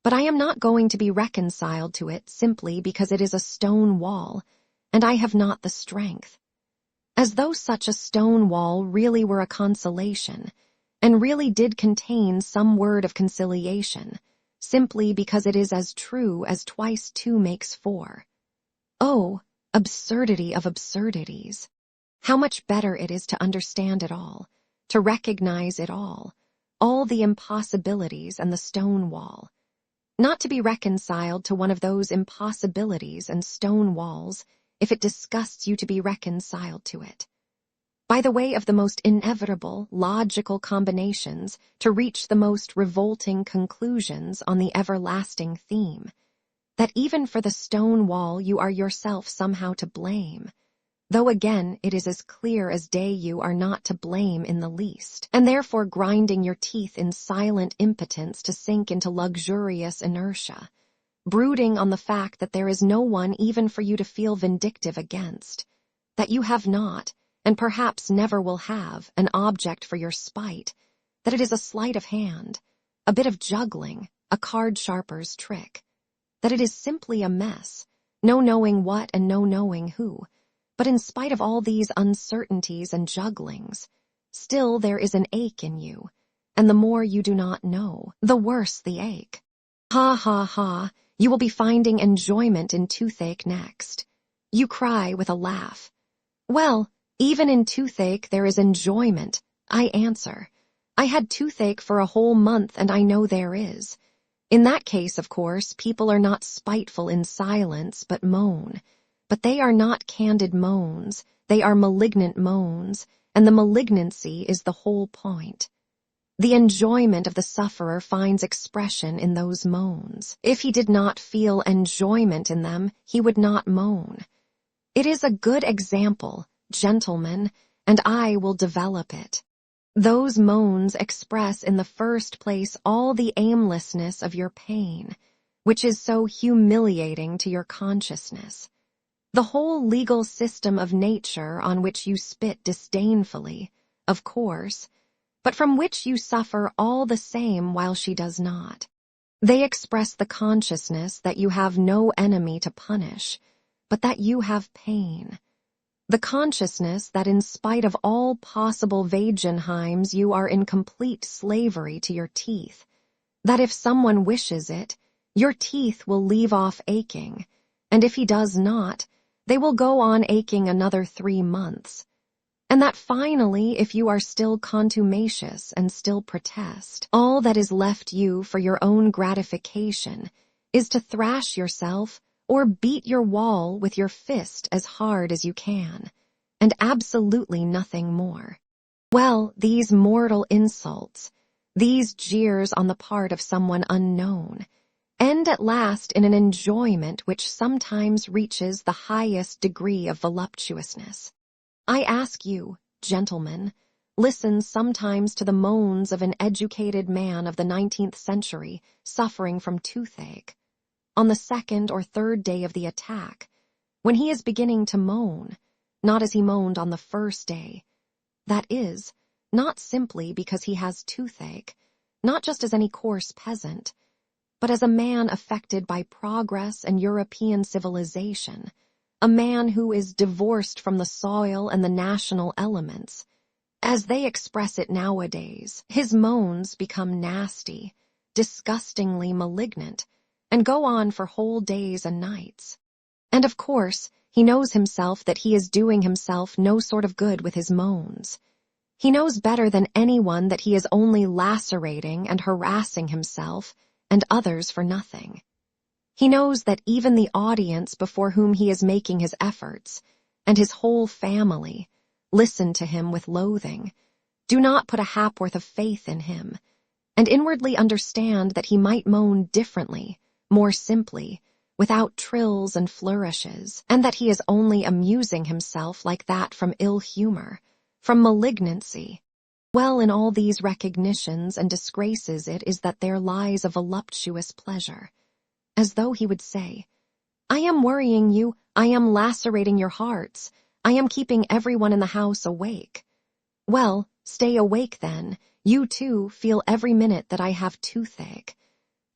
But I am not going to be reconciled to it simply because it is a stone wall, and I have not the strength. As though such a stone wall really were a consolation, and really did contain some word of conciliation, simply because it is as true as twice two makes four. Oh, absurdity of absurdities! How much better it is to understand it all, to recognize it all the impossibilities and the stone wall. Not to be reconciled to one of those impossibilities and stone walls if it disgusts you to be reconciled to it. By the way of the most inevitable, logical combinations to reach the most revolting conclusions on the everlasting theme, that even for the stone wall you are yourself somehow to blame, though again it is as clear as day you are not to blame in the least, and therefore grinding your teeth in silent impotence to sink into luxurious inertia, brooding on the fact that there is no one even for you to feel vindictive against, that you have not, and perhaps never will have, an object for your spite, that it is a sleight of hand, a bit of juggling, a card-sharper's trick, that it is simply a mess, no knowing what and no knowing who. But in spite of all these uncertainties and jugglings, still there is an ache in you, and the more you do not know, the worse the ache. Ha ha ha, you will be finding enjoyment in toothache next. You cry with a laugh. Well, even in toothache there is enjoyment, I answer. I had toothache for a whole month and I know there is. In that case, of course, people are not spiteful in silence but moan. But they are not candid moans, they are malignant moans, and the malignancy is the whole point. The enjoyment of the sufferer finds expression in those moans. If he did not feel enjoyment in them, he would not moan. It is a good example, gentlemen, and I will develop it. Those moans express in the first place all the aimlessness of your pain, which is so humiliating to your consciousness. The whole legal system of nature on which you spit disdainfully, of course, but from which you suffer all the same while she does not. They express the consciousness that you have no enemy to punish, but that you have pain. The consciousness that in spite of all possible Wagenheims you are in complete slavery to your teeth, that if someone wishes it, your teeth will leave off aching, and if he does not, they will go on aching another 3 months, and that finally, if you are still contumacious and still protest, all that is left you for your own gratification is to thrash yourself or beat your wall with your fist as hard as you can, and absolutely nothing more. Well, these mortal insults, these jeers on the part of someone unknown, end at last in an enjoyment which sometimes reaches the highest degree of voluptuousness. I ask you, gentlemen, listen sometimes to the moans of an educated man of the 19th century suffering from toothache, on the 2nd or 3rd day of the attack, when he is beginning to moan, not as he moaned on the 1st day, that is, not simply because he has toothache, not just as any coarse peasant, but as a man affected by progress and European civilization, a man who is divorced from the soil and the national elements. As they express it nowadays, his moans become nasty, disgustingly malignant, and go on for whole days and nights. And of course, he knows himself that he is doing himself no sort of good with his moans. He knows better than anyone that he is only lacerating and harassing himself and others for nothing. He knows that even the audience before whom he is making his efforts, and his whole family, listen to him with loathing, do not put a hapworth of faith in him, and inwardly understand that he might moan differently, more simply, without trills and flourishes, and that he is only amusing himself like that from ill humor, from malignancy. Well, in all these recognitions and disgraces it is that there lies a voluptuous pleasure, as though he would say, I am worrying you, I am lacerating your hearts, I am keeping everyone in the house awake. Well, stay awake then, you too feel every minute that I have toothache.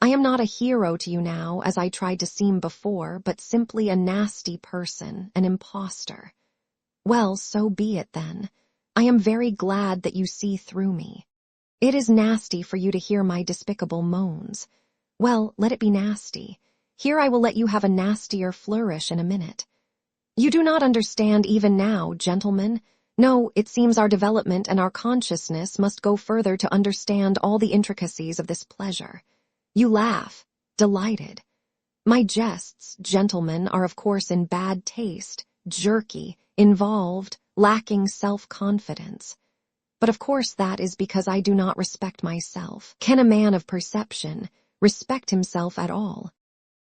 I am not a hero to you now, as I tried to seem before, but simply a nasty person, an imposter. Well, so be it then. I am very glad that you see through me. It is nasty for you to hear my despicable moans. Well, let it be nasty. Here I will let you have a nastier flourish in a minute. You do not understand even now, gentlemen. No, it seems our development and our consciousness must go further to understand all the intricacies of this pleasure. You laugh, delighted. My jests, gentlemen, are of course in bad taste, jerky, involved, lacking self-confidence. But of course that is because I do not respect myself. Can a man of perception respect himself at all?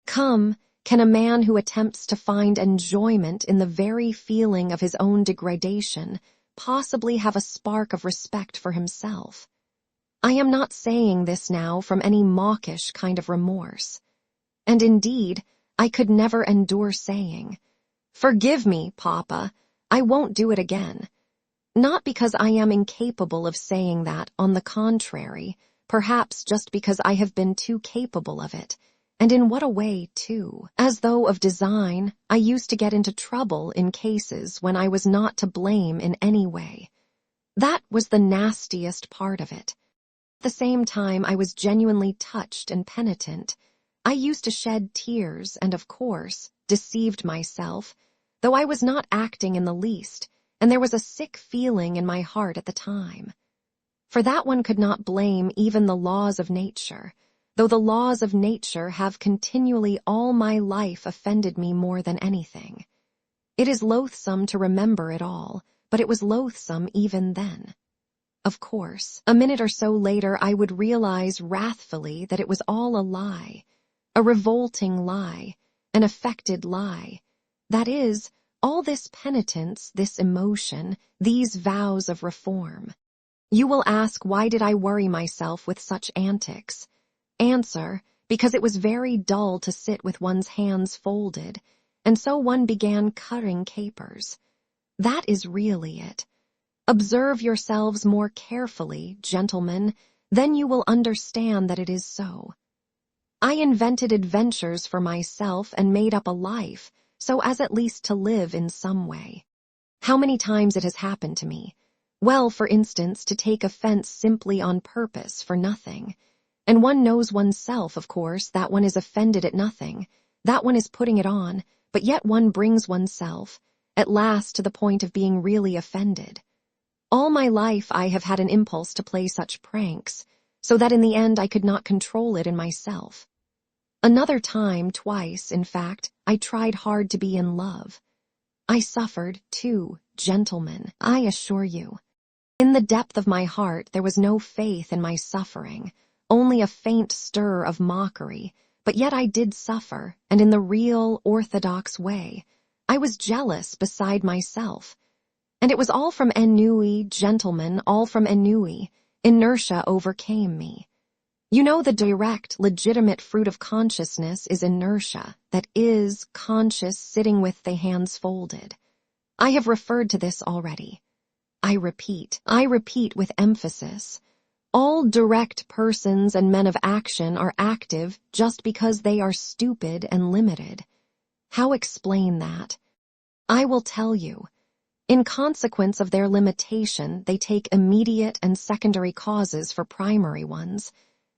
Come, can a man who attempts to find enjoyment in the very feeling of his own degradation possibly have a spark of respect for himself? I am not saying this now from any mawkish kind of remorse. And indeed, I could never endure saying, "Forgive me, Papa, I won't do it again." Not because I am incapable of saying that, on the contrary, perhaps just because I have been too capable of it. And in what a way, too. As though of design, I used to get into trouble in cases when I was not to blame in any way. That was the nastiest part of it. At the same time, I was genuinely touched and penitent. I used to shed tears and, of course, deceived myself, though I was not acting in the least, and there was a sick feeling in my heart at the time. For that one could not blame even the laws of nature, though the laws of nature have continually all my life offended me more than anything. It is loathsome to remember it all, but it was loathsome even then. Of course, a minute or so later I would realize wrathfully that it was all a lie, a revolting lie, an affected lie. That is, all this penitence, this emotion, these vows of reform. You will ask, why did I worry myself with such antics? Answer, because it was very dull to sit with one's hands folded, and so one began cutting capers. That is really it. Observe yourselves more carefully, gentlemen, then you will understand that it is so. I invented adventures for myself and made up a life, so as at least to live in some way. How many times it has happened to me. Well, for instance, to take offense simply on purpose for nothing. And one knows oneself, of course, that one is offended at nothing, that one is putting it on, but yet one brings oneself, at last, to the point of being really offended. All my life I have had an impulse to play such pranks, so that in the end I could not control it in myself. Another time, twice, in fact, I tried hard to be in love. I suffered, too, gentlemen, I assure you. In the depth of my heart there was no faith in my suffering, only a faint stir of mockery, but yet I did suffer, and in the real, orthodox way. I was jealous beside myself. And it was all from ennui, gentlemen, all from ennui. Inertia overcame me. You know, the direct, legitimate fruit of consciousness is inertia, that is, conscious sitting with the hands folded. I have referred to this already. I repeat with emphasis. All direct persons and men of action are active just because they are stupid and limited. How explain that? I will tell you. In consequence of their limitation, they take immediate and secondary causes for primary ones,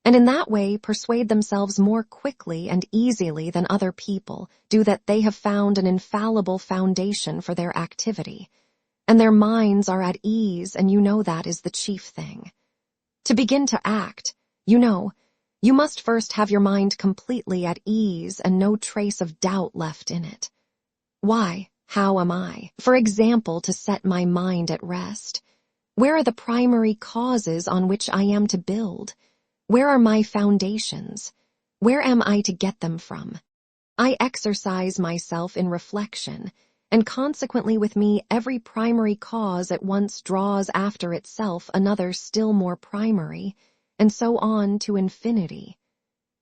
and in that way persuade themselves more quickly and easily than other people do that they have found an infallible foundation for their activity, and their minds are at ease, and you know that is the chief thing. To begin to act, you know, you must first have your mind completely at ease and no trace of doubt left in it. Why? How am I, for example, to set my mind at rest? Where are the primary causes on which I am to build? Where are my foundations? Where am I to get them from? I exercise myself in reflection, and consequently with me every primary cause at once draws after itself another still more primary, and so on to infinity.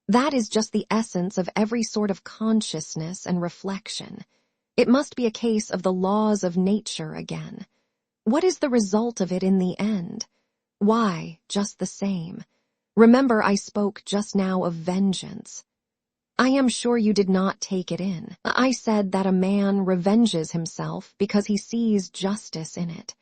That is just the essence of every sort of consciousness and reflection. It must be a case of the laws of nature again. What is the result of it in the end? Why, just the same. Remember, I spoke just now of vengeance. I am sure you did not take it in. I said that a man revenges himself because he sees justice in it.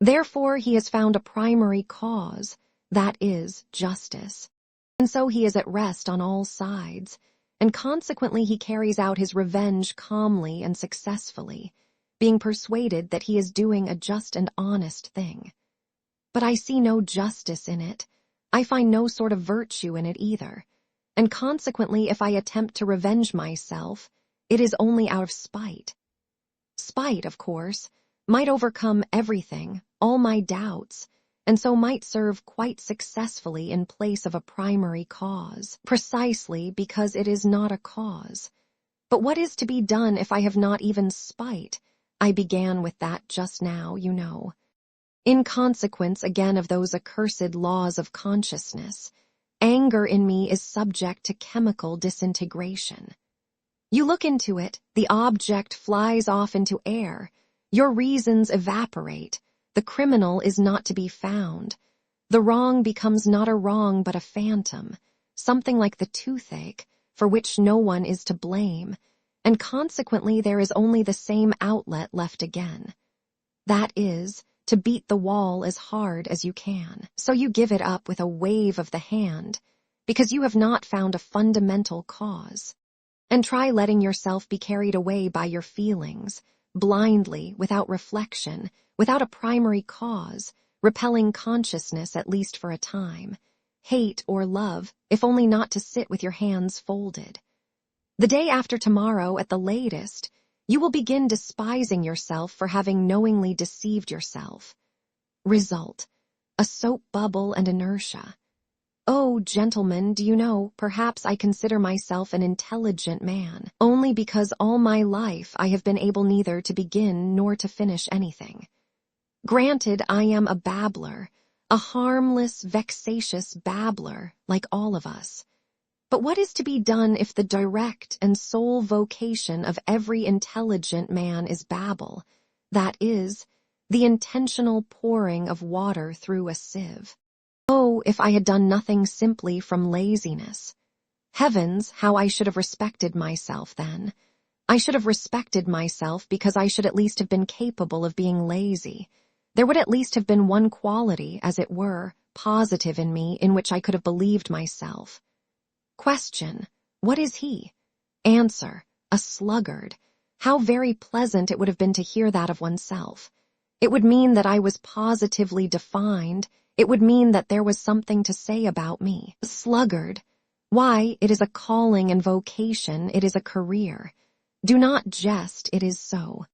Therefore, he has found a primary cause, that is, justice. And so he is at rest on all sides, and consequently he carries out his revenge calmly and successfully, being persuaded that he is doing a just and honest thing. But I see no justice in it. I find no sort of virtue in it either, and consequently if I attempt to revenge myself, it is only out of spite. Spite, of course, might overcome everything, all my doubts, and so might serve quite successfully in place of a primary cause, precisely because it is not a cause. But what is to be done if I have not even spite? I began with that just now, you know. In consequence again of those accursed laws of consciousness, anger in me is subject to chemical disintegration. You look into it, the object flies off into air, your reasons evaporate, the criminal is not to be found, the wrong becomes not a wrong but a phantom, something like the toothache, for which no one is to blame, and consequently there is only the same outlet left again. That is, to beat the wall as hard as you can. So you give it up with a wave of the hand, because you have not found a fundamental cause. And try letting yourself be carried away by your feelings, blindly, without reflection, without a primary cause, repelling consciousness at least for a time, hate or love, if only not to sit with your hands folded. The day after tomorrow, at the latest, you will begin despising yourself for having knowingly deceived yourself. Result: a soap bubble and inertia. Oh, gentlemen, do you know, perhaps I consider myself an intelligent man, only because all my life I have been able neither to begin nor to finish anything. Granted, I am a babbler, a harmless, vexatious babbler, like all of us. But what is to be done if the direct and sole vocation of every intelligent man is babble, that is, the intentional pouring of water through a sieve? Oh, if I had done nothing simply from laziness! Heavens, how I should have respected myself then! I should have respected myself because I should at least have been capable of being lazy. There would at least have been one quality, as it were, positive in me in which I could have believed myself. Question: what is he? Answer: a sluggard. How very pleasant it would have been to hear that of oneself. It would mean that I was positively defined. It would mean that there was something to say about me. Sluggard. Why, it is a calling and vocation, it is a career. Do not jest, it is so.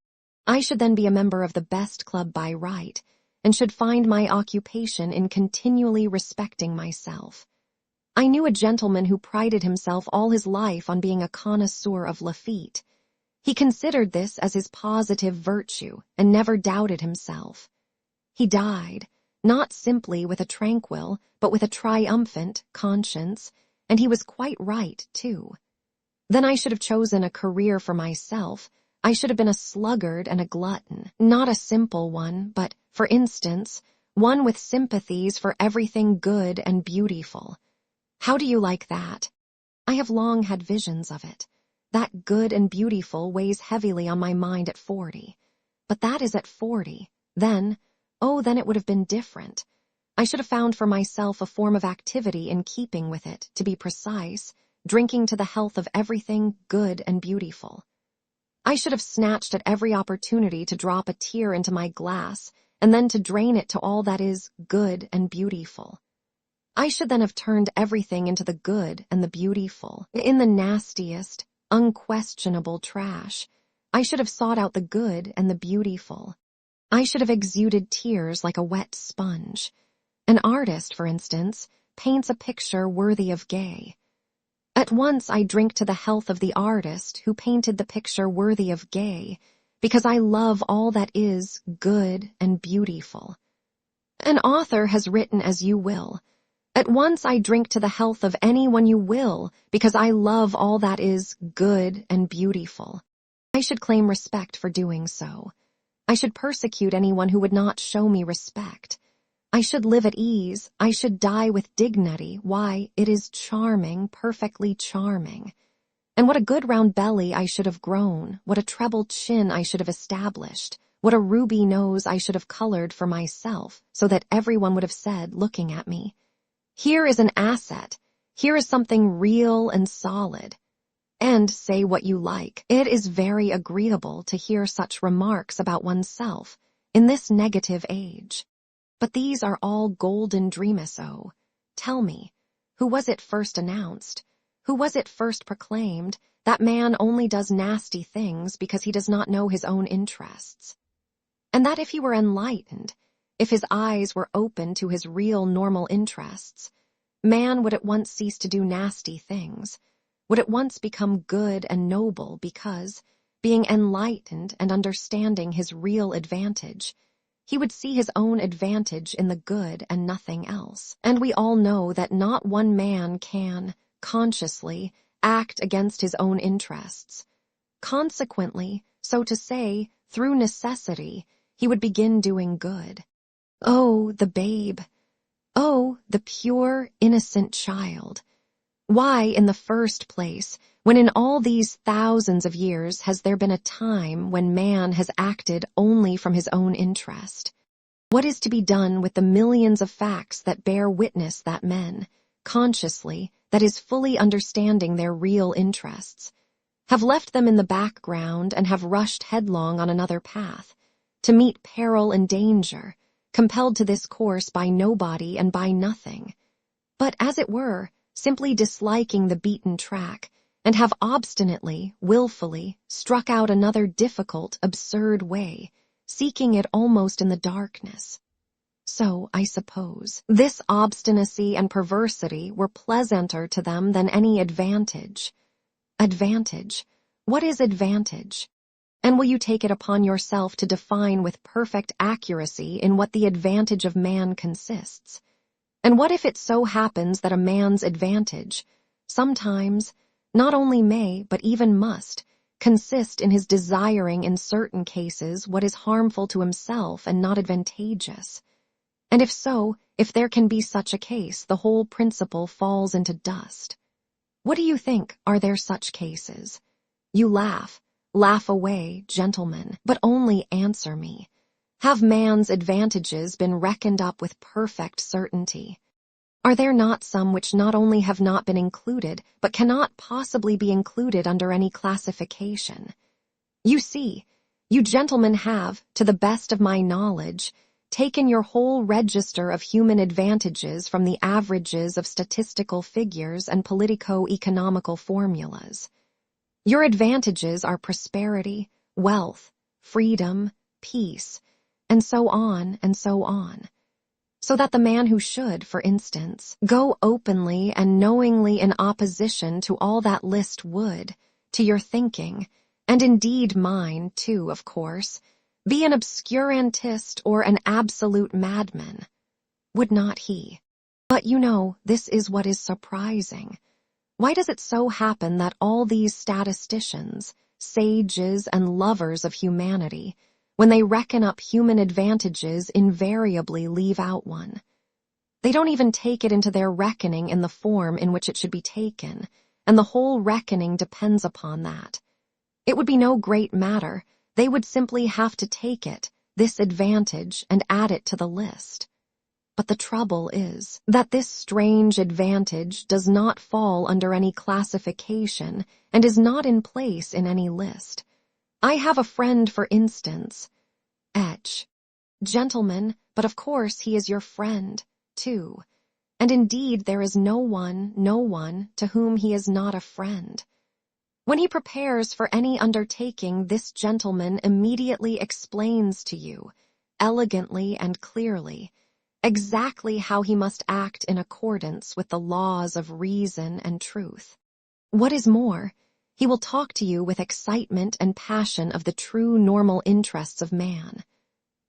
I should then be a member of the best club by right, and should find my occupation in continually respecting myself. I knew a gentleman who prided himself all his life on being a connoisseur of Lafitte. He considered this as his positive virtue, and never doubted himself. He died, not simply with a tranquil, but with a triumphant conscience, and he was quite right, too. Then I should have chosen a career for myself. I should have been a sluggard and a glutton, not a simple one, but, for instance, one with sympathies for everything good and beautiful. How do you like that? I have long had visions of it. That good and beautiful weighs heavily on my mind at 40. But that is at 40. Then it would have been different. I should have found for myself a form of activity in keeping with it, to be precise, drinking to the health of everything good and beautiful. I should have snatched at every opportunity to drop a tear into my glass, and then to drain it to all that is good and beautiful. I should then have turned everything into the good and the beautiful. In the nastiest, unquestionable trash, I should have sought out the good and the beautiful. I should have exuded tears like a wet sponge. An artist, for instance, paints a picture worthy of gay. At once I drink to the health of the artist who painted the picture worthy of gay, because I love all that is good and beautiful. An author has written as you will. At once I drink to the health of anyone you will, because I love all that is good and beautiful. I should claim respect for doing so. I should persecute anyone who would not show me respect. I should live at ease. I should die with dignity. Why, it is charming, perfectly charming. And what a good round belly I should have grown, what a treble chin I should have established, what a ruby nose I should have colored for myself, so that everyone would have said, looking at me, here is an asset, here is something real and solid. And say what you like, it is very agreeable to hear such remarks about oneself in this negative age. But these are all golden dreamus. Oh, tell me, who was it first announced? Who was it first proclaimed that man only does nasty things because he does not know his own interests? And that if he were enlightened, if his eyes were open to his real normal interests, man would at once cease to do nasty things, would at once become good and noble because, being enlightened and understanding his real advantage, he would see his own advantage in the good and nothing else. And we all know that not one man can, consciously, act against his own interests. Consequently, so to say, through necessity, he would begin doing good. Oh, the babe! Oh, the pure, innocent child! Why, in the first place, when in all these thousands of years has there been a time when man has acted only from his own interest? What is to be done with the millions of facts that bear witness that men, consciously, that is fully understanding their real interests, have left them in the background and have rushed headlong on another path, to meet peril and danger, compelled to this course by nobody and by nothing, but, as it were, simply disliking the beaten track, and have obstinately, willfully, struck out another difficult, absurd way, seeking it almost in the darkness. So, I suppose, this obstinacy and perversity were pleasanter to them than any advantage. Advantage? What is advantage? And will you take it upon yourself to define with perfect accuracy in what the advantage of man consists? And what if it so happens that a man's advantage, sometimes, not only may, but even must, consist in his desiring in certain cases what is harmful to himself and not advantageous? And if so, if there can be such a case, the whole principle falls into dust. What do you think, are there such cases? You laugh. Laugh away, gentlemen, but only answer me. Have man's advantages been reckoned up with perfect certainty? Are there not some which not only have not been included, but cannot possibly be included under any classification? You see, you gentlemen have, to the best of my knowledge, taken your whole register of human advantages from the averages of statistical figures and politico-economical formulas. Your advantages are prosperity, wealth, freedom, peace, and so on and so on. So that the man who should, for instance, go openly and knowingly in opposition to all that list would, to your thinking, and indeed mine too, of course, be an obscurantist or an absolute madman. Would not he? But you know, this is what is surprising. Why does it so happen that all these statisticians, sages, and lovers of humanity, when they reckon up human advantages, invariably leave out one? They don't even take it into their reckoning in the form in which it should be taken, and the whole reckoning depends upon that. It would be no great matter. They would simply have to take it, this advantage, and add it to the list. But the trouble is that this strange advantage does not fall under any classification and is not in place in any list. I have a friend, for instance. Gentlemen, but of course he is your friend, too. And indeed there is no one to whom he is not a friend. When he prepares for any undertaking, this gentleman immediately explains to you, elegantly and clearly, exactly how he must act in accordance with the laws of reason and truth. What is more, he will talk to you with excitement and passion of the true normal interests of man.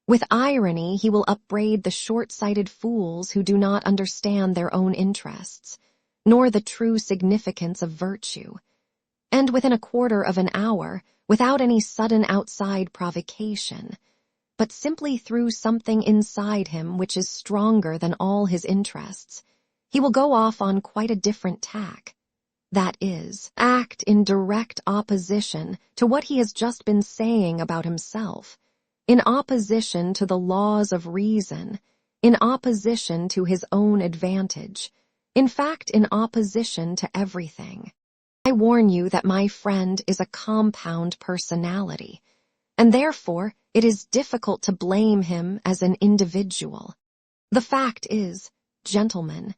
With irony, he will upbraid the short-sighted fools who do not understand their own interests, nor the true significance of virtue. And within a quarter of an hour, without any sudden outside provocation, but simply through something inside him which is stronger than all his interests, he will go off on quite a different tack. That is, act in direct opposition to what he has just been saying about himself, in opposition to the laws of reason, in opposition to his own advantage, in fact, in opposition to everything. I warn you that my friend is a compound personality, and therefore it is difficult to blame him as an individual. The fact is, gentlemen,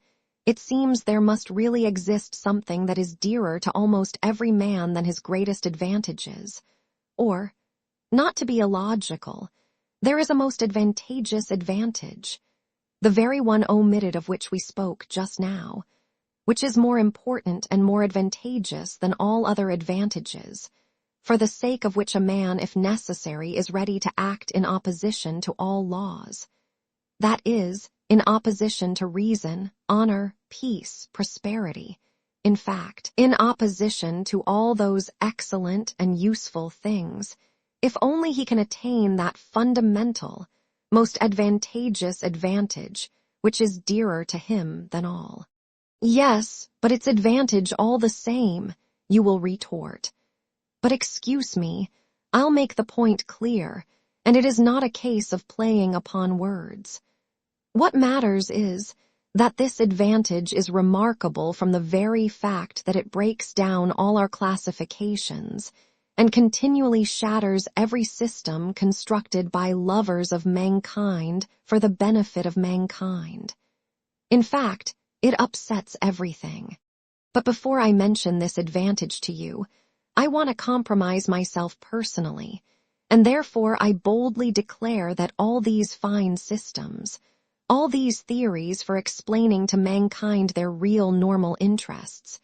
it seems there must really exist something that is dearer to almost every man than his greatest advantages. Or, not to be illogical, there is a most advantageous advantage, the very one omitted of which we spoke just now, which is more important and more advantageous than all other advantages, for the sake of which a man, if necessary, is ready to act in opposition to all laws. That is, in opposition to reason, honor, peace, prosperity. In fact, in opposition to all those excellent and useful things, if only he can attain that fundamental, most advantageous advantage, which is dearer to him than all. Yes, but it's advantage all the same, you will retort. But excuse me, I'll make the point clear, and it is not a case of playing upon words. What matters is that this advantage is remarkable from the very fact that it breaks down all our classifications and continually shatters every system constructed by lovers of mankind for the benefit of mankind. In fact, it upsets everything. But before I mention this advantage to you, I want to compromise myself personally, and therefore I boldly declare that all these fine systems, all these theories for explaining to mankind their real normal interests,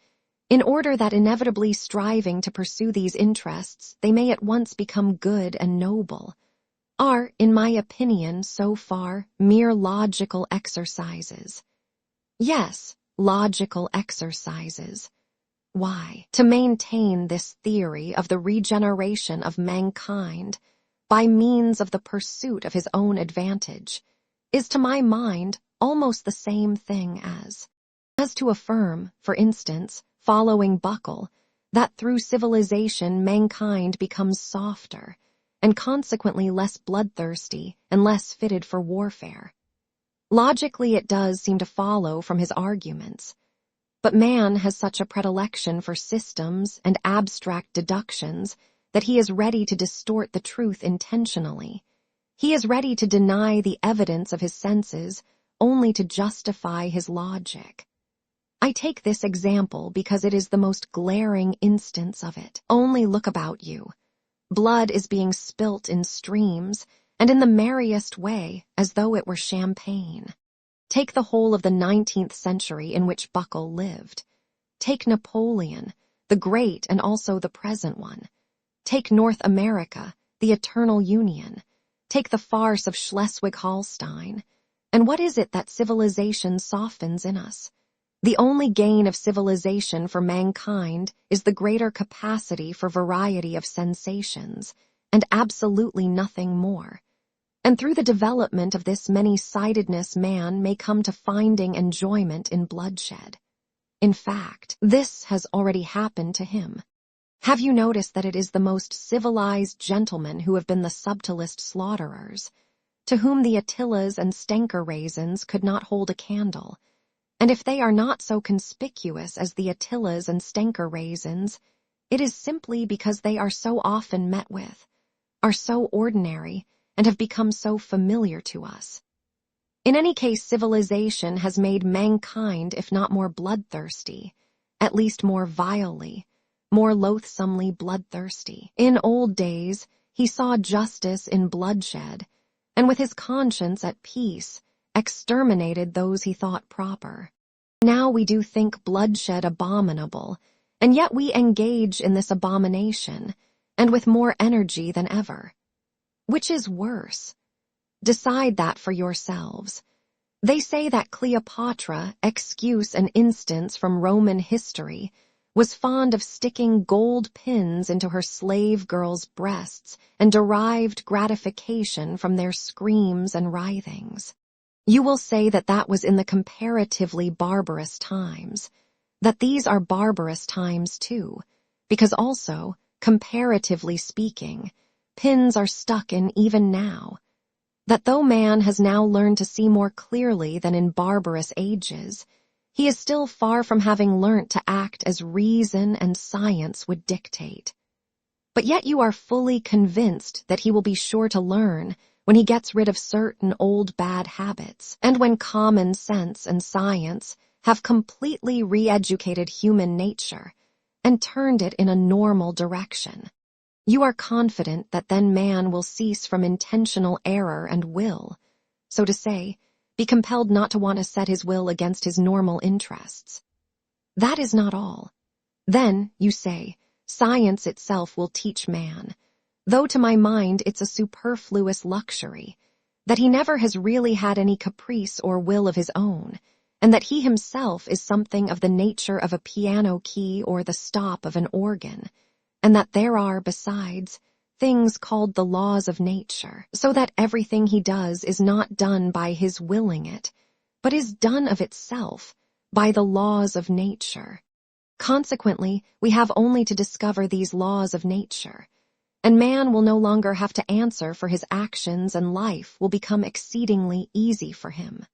in order that inevitably striving to pursue these interests they may at once become good and noble, are, in my opinion so far, mere logical exercises. Yes, logical exercises. Why? To maintain this theory of the regeneration of mankind by means of the pursuit of his own advantage is to my mind almost the same thing as to affirm, for instance, following Buckle, that through civilization mankind becomes softer and consequently less bloodthirsty and less fitted for warfare. Logically it does seem to follow from his arguments, but man has such a predilection for systems and abstract deductions that he is ready to distort the truth intentionally. He is ready to deny the evidence of his senses only to justify his logic. I take this example because it is the most glaring instance of it. Only look about you. Blood is being spilt in streams, and in the merriest way, as though it were champagne. Take the whole of the 19th century in which Buckle lived. Take Napoleon, the great and also the present one. Take North America, the eternal union. Take the farce of Schleswig-Holstein. And what is it that civilization softens in us? The only gain of civilization for mankind is the greater capacity for variety of sensations, and absolutely nothing more. And through the development of this many-sidedness man may come to finding enjoyment in bloodshed. In fact, this has already happened to him. Have you noticed that it is the most civilized gentlemen who have been the subtlest slaughterers, to whom the Attilas and Stenker raisins could not hold a candle? And if they are not so conspicuous as the Attilas and Stenker raisins, it is simply because they are so often met with, are so ordinary, and have become so familiar to us. In any case, civilization has made mankind, if not more bloodthirsty, at least more vilely, more loathsomely bloodthirsty. In old days, he saw justice in bloodshed, and with his conscience at peace, exterminated those he thought proper. Now we do think bloodshed abominable, and yet we engage in this abomination, and with more energy than ever. Which is worse? Decide that for yourselves. They say that Cleopatra, excuse an instance from Roman history, was fond of sticking gold pins into her slave girls' breasts and derived gratification from their screams and writhings. You will say that that was in the comparatively barbarous times, that these are barbarous times too, because also, comparatively speaking, pins are stuck in even now, that though man has now learned to see more clearly than in barbarous ages, he is still far from having learnt to act as reason and science would dictate. But yet you are fully convinced that he will be sure to learn when he gets rid of certain old bad habits, and when common sense and science have completely re-educated human nature and turned it in a normal direction. You are confident that then man will cease from intentional error and will, so to say, be compelled not to want to set his will against his normal interests. That is not all. Then, you say, science itself will teach man, though to my mind it's a superfluous luxury, that he never has really had any caprice or will of his own, and that he himself is something of the nature of a piano key or the stop of an organ, and that there are, besides, things called the laws of nature, so that everything he does is not done by his willing it, but is done of itself, by the laws of nature. Consequently, we have only to discover these laws of nature, and man will no longer have to answer for his actions, and life will become exceedingly easy for him.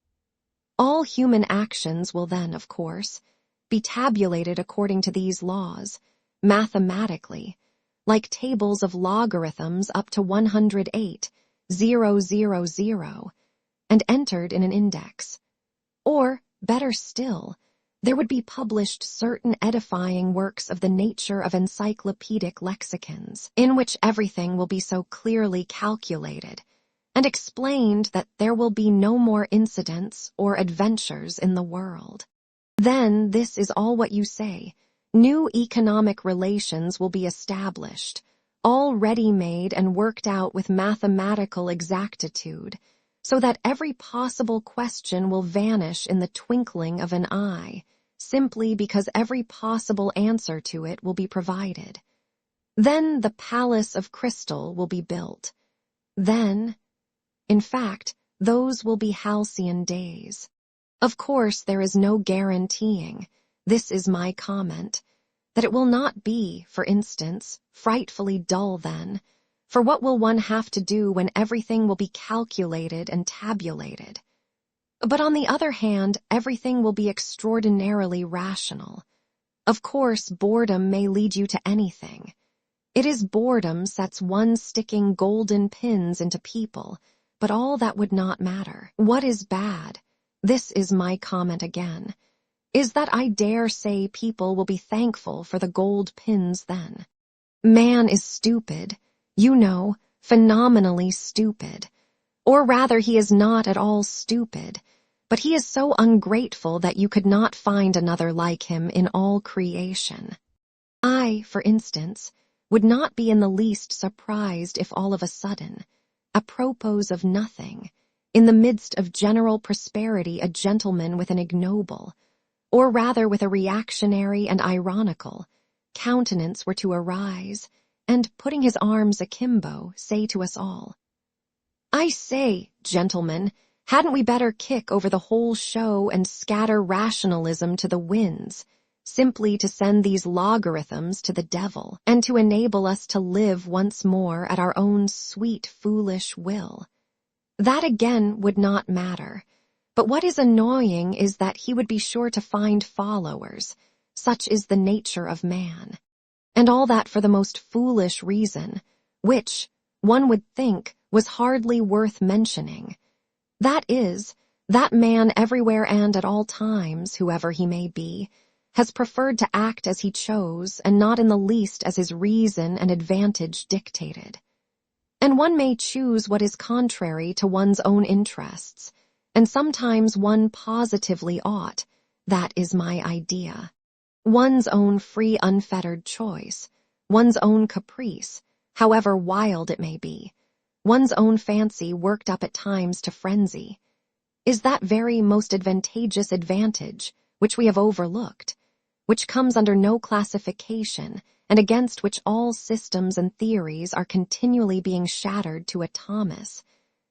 All human actions will then, of course, be tabulated according to these laws, mathematically, like tables of logarithms up to 108,000, and entered in an index. Or, better still, there would be published certain edifying works of the nature of encyclopedic lexicons, in which everything will be so clearly calculated, and explained that there will be no more incidents or adventures in the world. Then this is all what you say. New economic relations will be established, all ready-made and worked out with mathematical exactitude, so that every possible question will vanish in the twinkling of an eye, simply because every possible answer to it will be provided. Then the palace of crystal will be built. Then, in fact, those will be halcyon days. Of course, there is no guaranteeing, this is my comment, that it will not be, for instance, frightfully dull then, for what will one have to do when everything will be calculated and tabulated? But on the other hand, everything will be extraordinarily rational. Of course, boredom may lead you to anything. It is boredom sets one sticking golden pins into people, but all that would not matter. What is bad? This is my comment again, is that I dare say people will be thankful for the gold pins then. Man is stupid, you know, phenomenally stupid. Or rather, he is not at all stupid, but he is so ungrateful that you could not find another like him in all creation. I, for instance, would not be in the least surprised if all of a sudden, apropos of nothing, in the midst of general prosperity, a gentleman with an ignoble, or rather with a reactionary and ironical, countenance were to arise, and, putting his arms akimbo, say to us all, "I say, gentlemen, hadn't we better kick over the whole show and scatter rationalism to the winds, simply to send these logarithms to the devil, and to enable us to live once more at our own sweet, foolish will?" That again would not matter, but what is annoying is that he would be sure to find followers, such is the nature of man, and all that for the most foolish reason, which, one would think, was hardly worth mentioning. That is, that man everywhere and at all times, whoever he may be, has preferred to act as he chose and not in the least as his reason and advantage dictated. And one may choose what is contrary to one's own interests, and sometimes one positively ought, that is my idea. One's own free unfettered choice, one's own caprice, however wild it may be, one's own fancy worked up at times to frenzy, is that very most advantageous advantage which we have overlooked, which comes under no classification and against which all systems and theories are continually being shattered to atoms.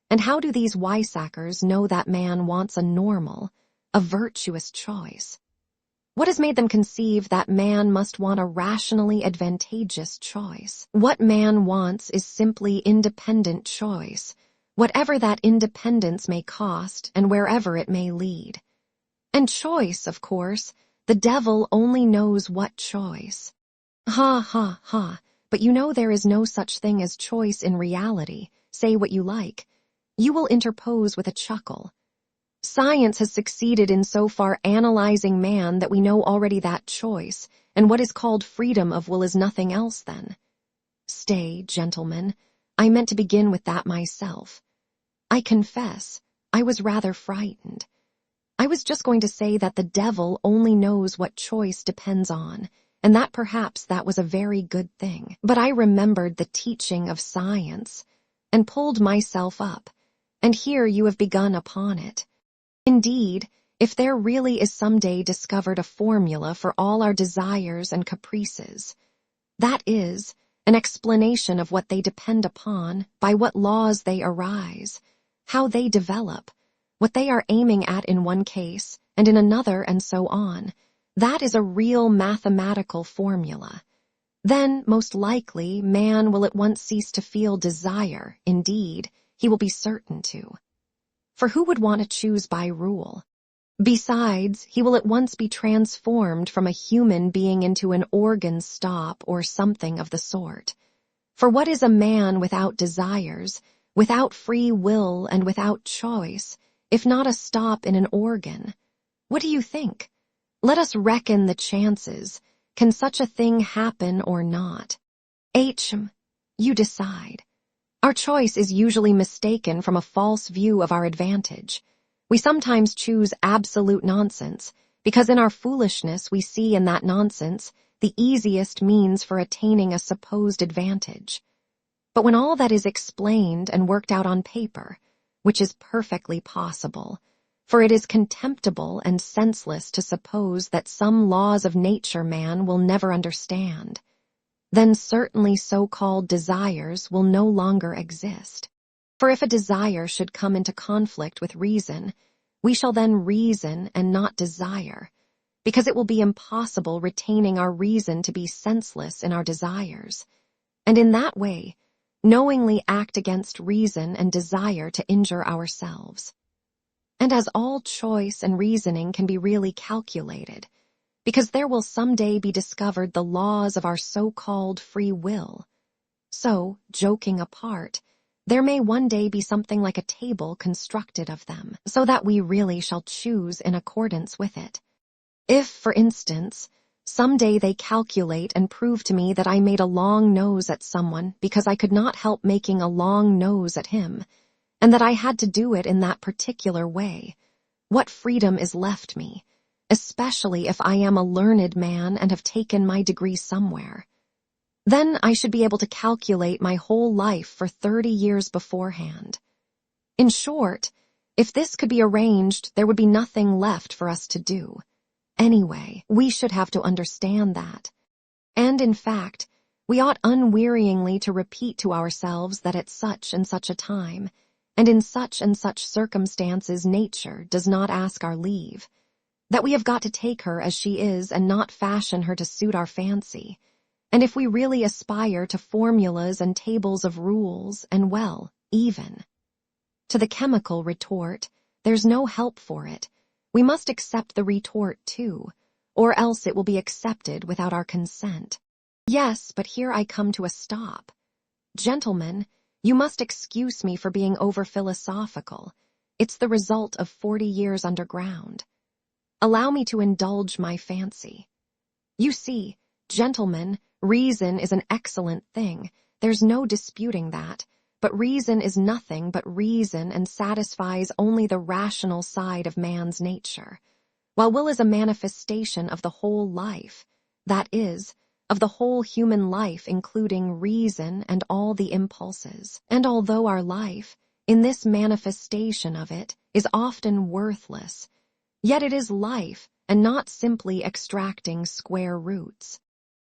And how do these Weissackers know that man wants a normal, a virtuous choice? What has made them conceive that man must want a rationally advantageous choice? What man wants is simply independent choice, whatever that independence may cost and wherever it may lead. And choice, of course, the devil only knows what choice. Ha, ha, ha, but you know there is no such thing as choice in reality. Say what you like. You will interpose with a chuckle. Science has succeeded in so far analyzing man that we know already that choice, and what is called freedom of will is nothing else then. Stay, gentlemen, I meant to begin with that myself. I confess, I was rather frightened. I was just going to say that the devil only knows what choice depends on, and that perhaps that was a very good thing. But I remembered the teaching of science, and pulled myself up, and here you have begun upon it. Indeed, if there really is someday discovered a formula for all our desires and caprices, that is, an explanation of what they depend upon, by what laws they arise, how they develop, what they are aiming at in one case, and in another, and so on, that is a real mathematical formula. Then, most likely, man will at once cease to feel desire. Indeed, he will be certain to. For who would want to choose by rule? Besides, he will at once be transformed from a human being into an organ stop or something of the sort. For what is a man without desires, without free will and without choice, if not a stop in an organ? What do you think? Let us reckon the chances. Can such a thing happen or not? You decide. Our choice is usually mistaken from a false view of our advantage. We sometimes choose absolute nonsense, because in our foolishness we see in that nonsense the easiest means for attaining a supposed advantage. But when all that is explained and worked out on paper, which is perfectly possible, for it is contemptible and senseless to suppose that some laws of nature man will never understand, then certainly so-called desires will no longer exist. For if a desire should come into conflict with reason, we shall then reason and not desire, because it will be impossible retaining our reason to be senseless in our desires, and in that way knowingly act against reason and desire to injure ourselves. And as all choice and reasoning can be really calculated, because there will someday be discovered the laws of our so-called free will. So, joking apart, there may one day be something like a table constructed of them, so that we really shall choose in accordance with it. If, for instance, someday they calculate and prove to me that I made a long nose at someone because I could not help making a long nose at him, and that I had to do it in that particular way, what freedom is left me? Especially if I am a learned man and have taken my degree somewhere. Then I should be able to calculate my whole life for 30 years beforehand. In short, if this could be arranged, there would be nothing left for us to do. Anyway, we should have to understand that. And in fact, we ought unwearyingly to repeat to ourselves that at such and such a time, and in such and such circumstances nature does not ask our leave, that we have got to take her as she is and not fashion her to suit our fancy. And if we really aspire to formulas and tables of rules, and well, even to the chemical retort, there's no help for it. We must accept the retort too, or else it will be accepted without our consent. Yes, but here I come to a stop. Gentlemen, you must excuse me for being over-philosophical. It's the result of 40 years underground. Allow me to indulge my fancy. You see, gentlemen, reason is an excellent thing. There's no disputing that. But reason is nothing but reason and satisfies only the rational side of man's nature, while will is a manifestation of the whole life, that is, of the whole human life including reason and all the impulses. And although our life, in this manifestation of it, is often worthless, yet it is life, and not simply extracting square roots.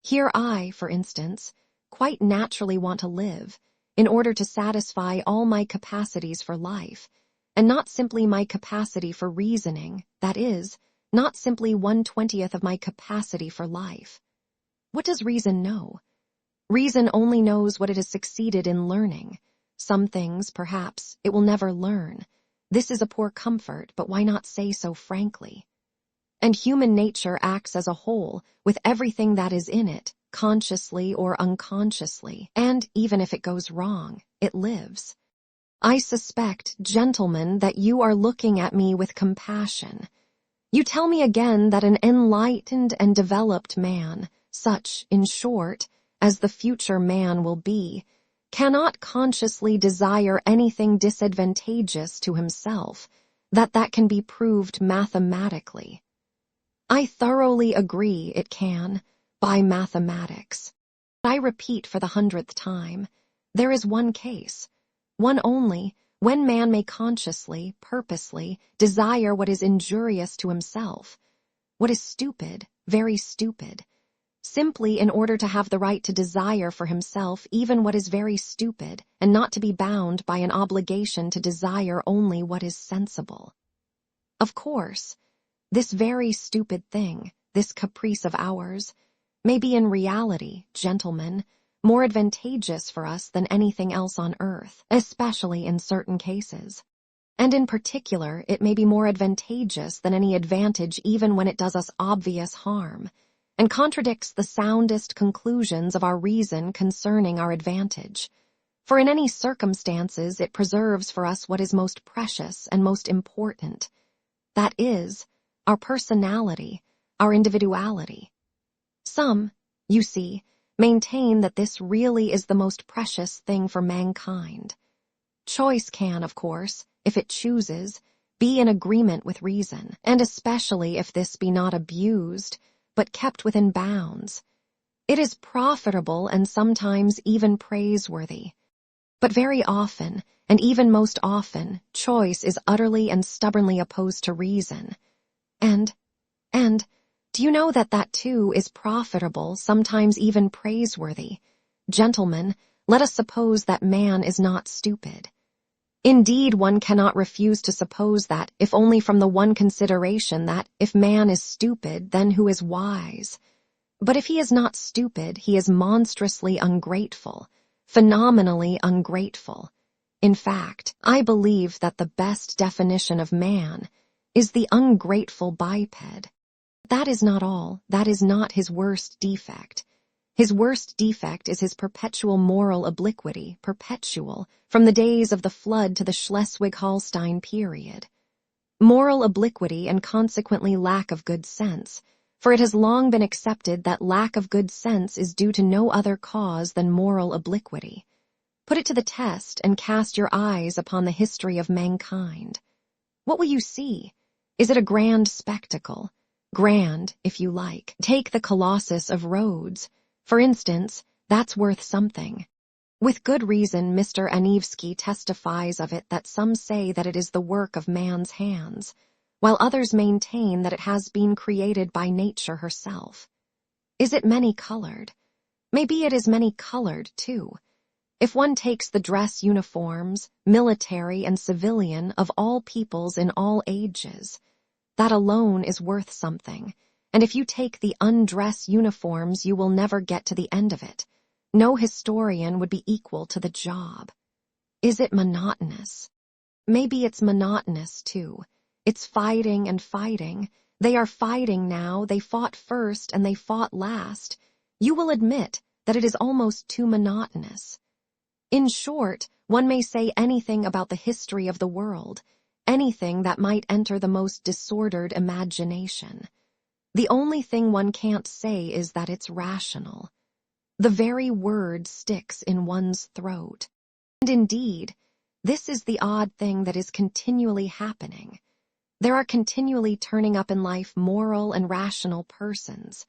Here I, for instance, quite naturally want to live in order to satisfy all my capacities for life, and not simply my capacity for reasoning, that is, not simply 1/20th of my capacity for life. What does reason know? Reason only knows what it has succeeded in learning. Some things, perhaps, it will never learn. This is a poor comfort, but why not say so frankly? And human nature acts as a whole, with everything that is in it, consciously or unconsciously, and even if it goes wrong, it lives. I suspect, gentlemen, that you are looking at me with compassion. You tell me again that an enlightened and developed man, such, in short, as the future man will be, cannot consciously desire anything disadvantageous to himself, that can be proved mathematically. I thoroughly agree it can, by mathematics. I repeat for the 100th time, there is one case, one only, when man may consciously, purposely, desire what is injurious to himself, what is stupid, very stupid, simply in order to have the right to desire for himself even what is very stupid, and not to be bound by an obligation to desire only what is sensible. Of course, this very stupid thing, this caprice of ours, may be in reality, gentlemen, more advantageous for us than anything else on earth, especially in certain cases. And in particular, it may be more advantageous than any advantage even when it does us obvious harm, and contradicts the soundest conclusions of our reason concerning our advantage. For in any circumstances it preserves for us what is most precious and most important. That is, our personality, our individuality. Some, you see, maintain that this really is the most precious thing for mankind. Choice can, of course, if it chooses, be in agreement with reason, and especially if this be not abused, but kept within bounds. It is profitable and sometimes even praiseworthy. But very often, and even most often, choice is utterly and stubbornly opposed to reason. And, do you know that too is profitable, sometimes even praiseworthy? Gentlemen, let us suppose that man is not stupid. Indeed, one cannot refuse to suppose that, if only from the one consideration that, if man is stupid, then who is wise? But if he is not stupid, he is monstrously ungrateful, phenomenally ungrateful. In fact, I believe that the best definition of man is the ungrateful biped. That is not all, that is not his worst defect. His worst defect is his perpetual moral obliquity, perpetual, from the days of the flood to the Schleswig-Holstein period. Moral obliquity and consequently lack of good sense, for it has long been accepted that lack of good sense is due to no other cause than moral obliquity. Put it to the test and cast your eyes upon the history of mankind. What will you see? Is it a grand spectacle? Grand, if you like. Take the Colossus of Rhodes. For instance, that's worth something. With good reason, Mr. Dostoyevsky testifies of it that some say that it is the work of man's hands, while others maintain that it has been created by nature herself. Is it many-colored? Maybe it is many-colored, too. If one takes the dress uniforms, military and civilian, of all peoples in all ages, that alone is worth something, and if you take the undress uniforms you will never get to the end of it. No historian would be equal to the job. Is it monotonous? Maybe it's monotonous, too. It's fighting and fighting. They are fighting now, they fought first and they fought last. You will admit that it is almost too monotonous. In short, one may say anything about the history of the world, anything that might enter the most disordered imagination. The only thing one can't say is that it's rational. The very word sticks in one's throat. And indeed, this is the odd thing that is continually happening. There are continually turning up in life moral and rational persons,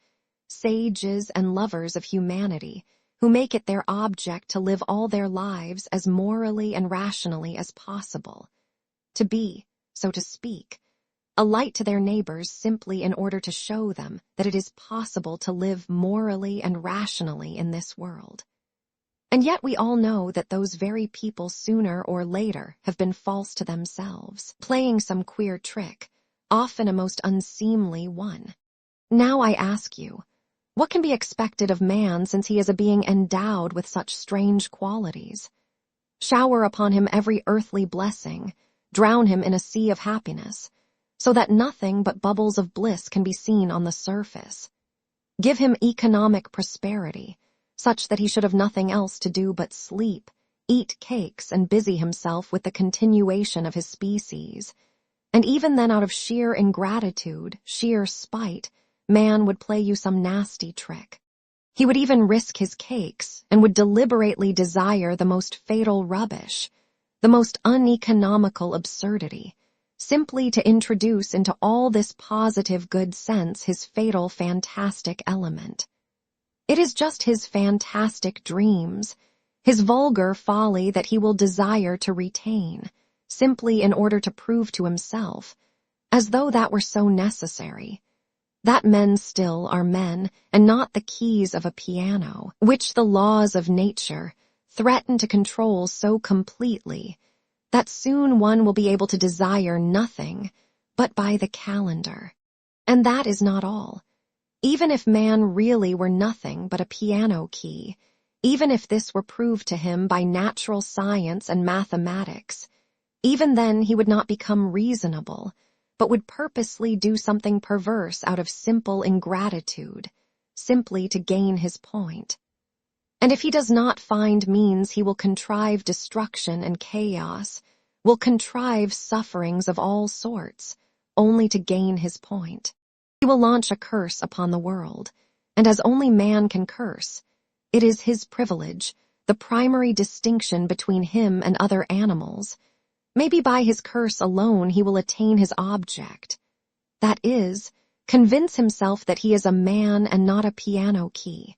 sages and lovers of humanity, who make it their object to live all their lives as morally and rationally as possible. To be, so to speak, a light to their neighbors simply in order to show them that it is possible to live morally and rationally in this world. And yet we all know that those very people sooner or later have been false to themselves, playing some queer trick, often a most unseemly one. Now I ask you, what can be expected of man since he is a being endowed with such strange qualities? Shower upon him every earthly blessing, drown him in a sea of happiness, so that nothing but bubbles of bliss can be seen on the surface. Give him economic prosperity, such that he should have nothing else to do but sleep, eat cakes, and busy himself with the continuation of his species. And even then, out of sheer ingratitude, sheer spite, man would play you some nasty trick. He would even risk his cakes, and would deliberately desire the most fatal rubbish, the most uneconomical absurdity, simply to introduce into all this positive good sense his fatal fantastic element. It is just his fantastic dreams, his vulgar folly that he will desire to retain, simply in order to prove to himself, as though that were so necessary, that men still are men and not the keys of a piano, which the laws of nature threaten to control so completely that soon one will be able to desire nothing but by the calendar. And that is not all. Even if man really were nothing but a piano key, even if this were proved to him by natural science and mathematics, even then he would not become reasonable, but would purposely do something perverse out of simple ingratitude, simply to gain his point. And if he does not find means, he will contrive destruction and chaos, will contrive sufferings of all sorts, only to gain his point. He will launch a curse upon the world, and as only man can curse, it is his privilege, the primary distinction between him and other animals. Maybe by his curse alone he will attain his object. That is, convince himself that he is a man and not a piano key.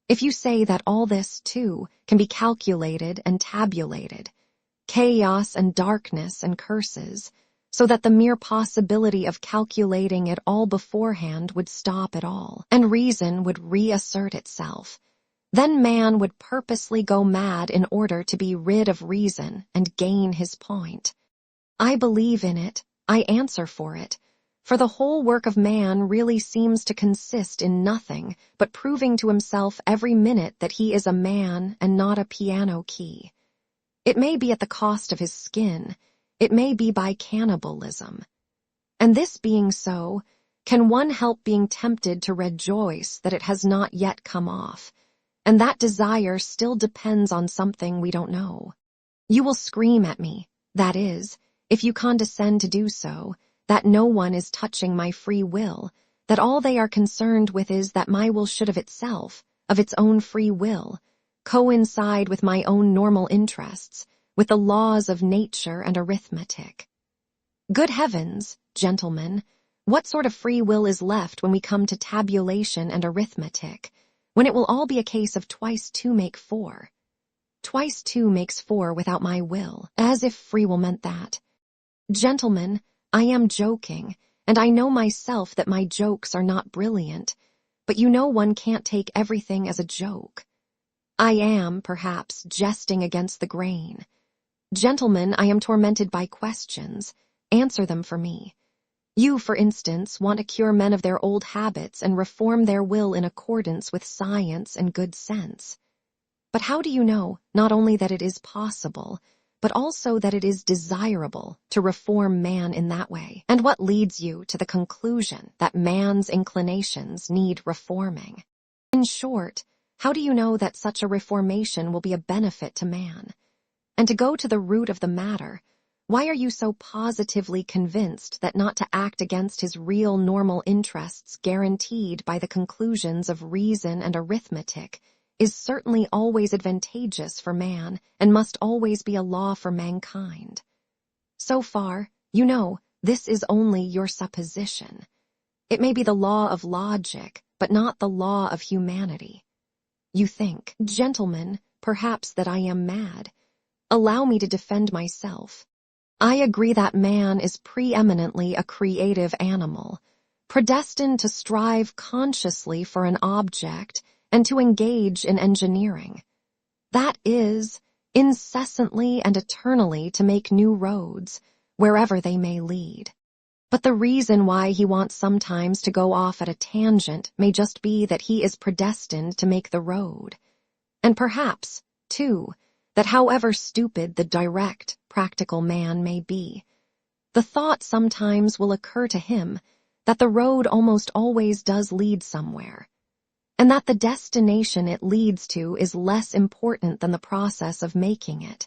If you say that all this, too, can be calculated and tabulated, chaos and darkness and curses, so that the mere possibility of calculating it all beforehand would stop it all, and reason would reassert itself, then man would purposely go mad in order to be rid of reason and gain his point. I believe in it, I answer for it, for the whole work of man really seems to consist in nothing but proving to himself every minute that he is a man and not a piano key. It may be at the cost of his skin, it may be by cannibalism. And this being so, can one help being tempted to rejoice that it has not yet come off, and that desire still depends on something we don't know? You will scream at me, that is, if you condescend to do so, that no one is touching my free will, that all they are concerned with is that my will should of itself, of its own free will, coincide with my own normal interests, with the laws of nature and arithmetic. Good heavens, gentlemen, what sort of free will is left when we come to tabulation and arithmetic, when it will all be a case of twice two make four? Twice two makes four without my will, as if free will meant that. Gentlemen, I am joking, and I know myself that my jokes are not brilliant, but you know one can't take everything as a joke. I am, perhaps, jesting against the grain. Gentlemen, I am tormented by questions. Answer them for me. You, for instance, want to cure men of their old habits and reform their will in accordance with science and good sense. But how do you know not only that it is possible, but also that it is desirable to reform man in that way? And what leads you to the conclusion that man's inclinations need reforming? In short, how do you know that such a reformation will be a benefit to man? And to go to the root of the matter, why are you so positively convinced that not to act against his real normal interests guaranteed by the conclusions of reason and arithmetic is certainly always advantageous for man and must always be a law for mankind? So far, you know, this is only your supposition. It may be the law of logic, but not the law of humanity. You think, gentlemen, perhaps that I am mad. Allow me to defend myself. I agree that man is preeminently a creative animal, predestined to strive consciously for an object and to engage in engineering. That is, incessantly and eternally to make new roads, wherever they may lead. But the reason why he wants sometimes to go off at a tangent may just be that he is predestined to make the road. And perhaps, too, that however stupid the direct, practical man may be, the thought sometimes will occur to him that the road almost always does lead somewhere, and that the destination it leads to is less important than the process of making it,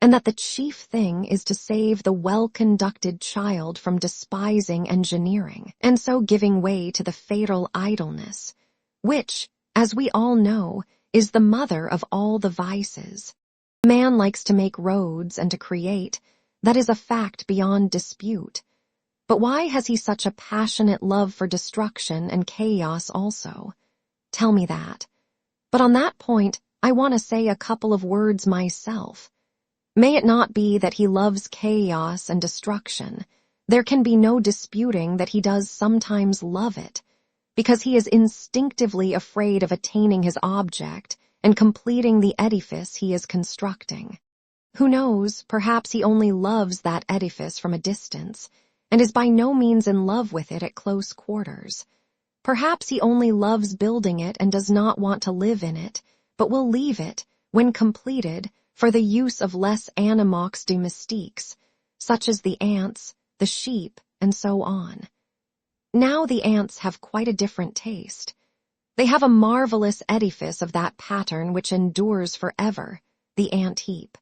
and that the chief thing is to save the well-conducted child from despising engineering, and so giving way to the fatal idleness, which, as we all know, is the mother of all the vices. Man likes to make roads and to create. That is a fact beyond dispute. But why has he such a passionate love for destruction and chaos also? Tell me that. But on that point, I want to say a couple of words myself. May it not be that he loves chaos and destruction. There can be no disputing that he does sometimes love it, because he is instinctively afraid of attaining his object and completing the edifice he is constructing. Who knows, perhaps he only loves that edifice from a distance, and is by no means in love with it at close quarters. Perhaps he only loves building it and does not want to live in it, but will leave it, when completed, for the use of less animaux domestiques, such as the ants, the sheep, and so on. Now the ants have quite a different taste. They have a marvelous edifice of that pattern which endures forever, the ant heap.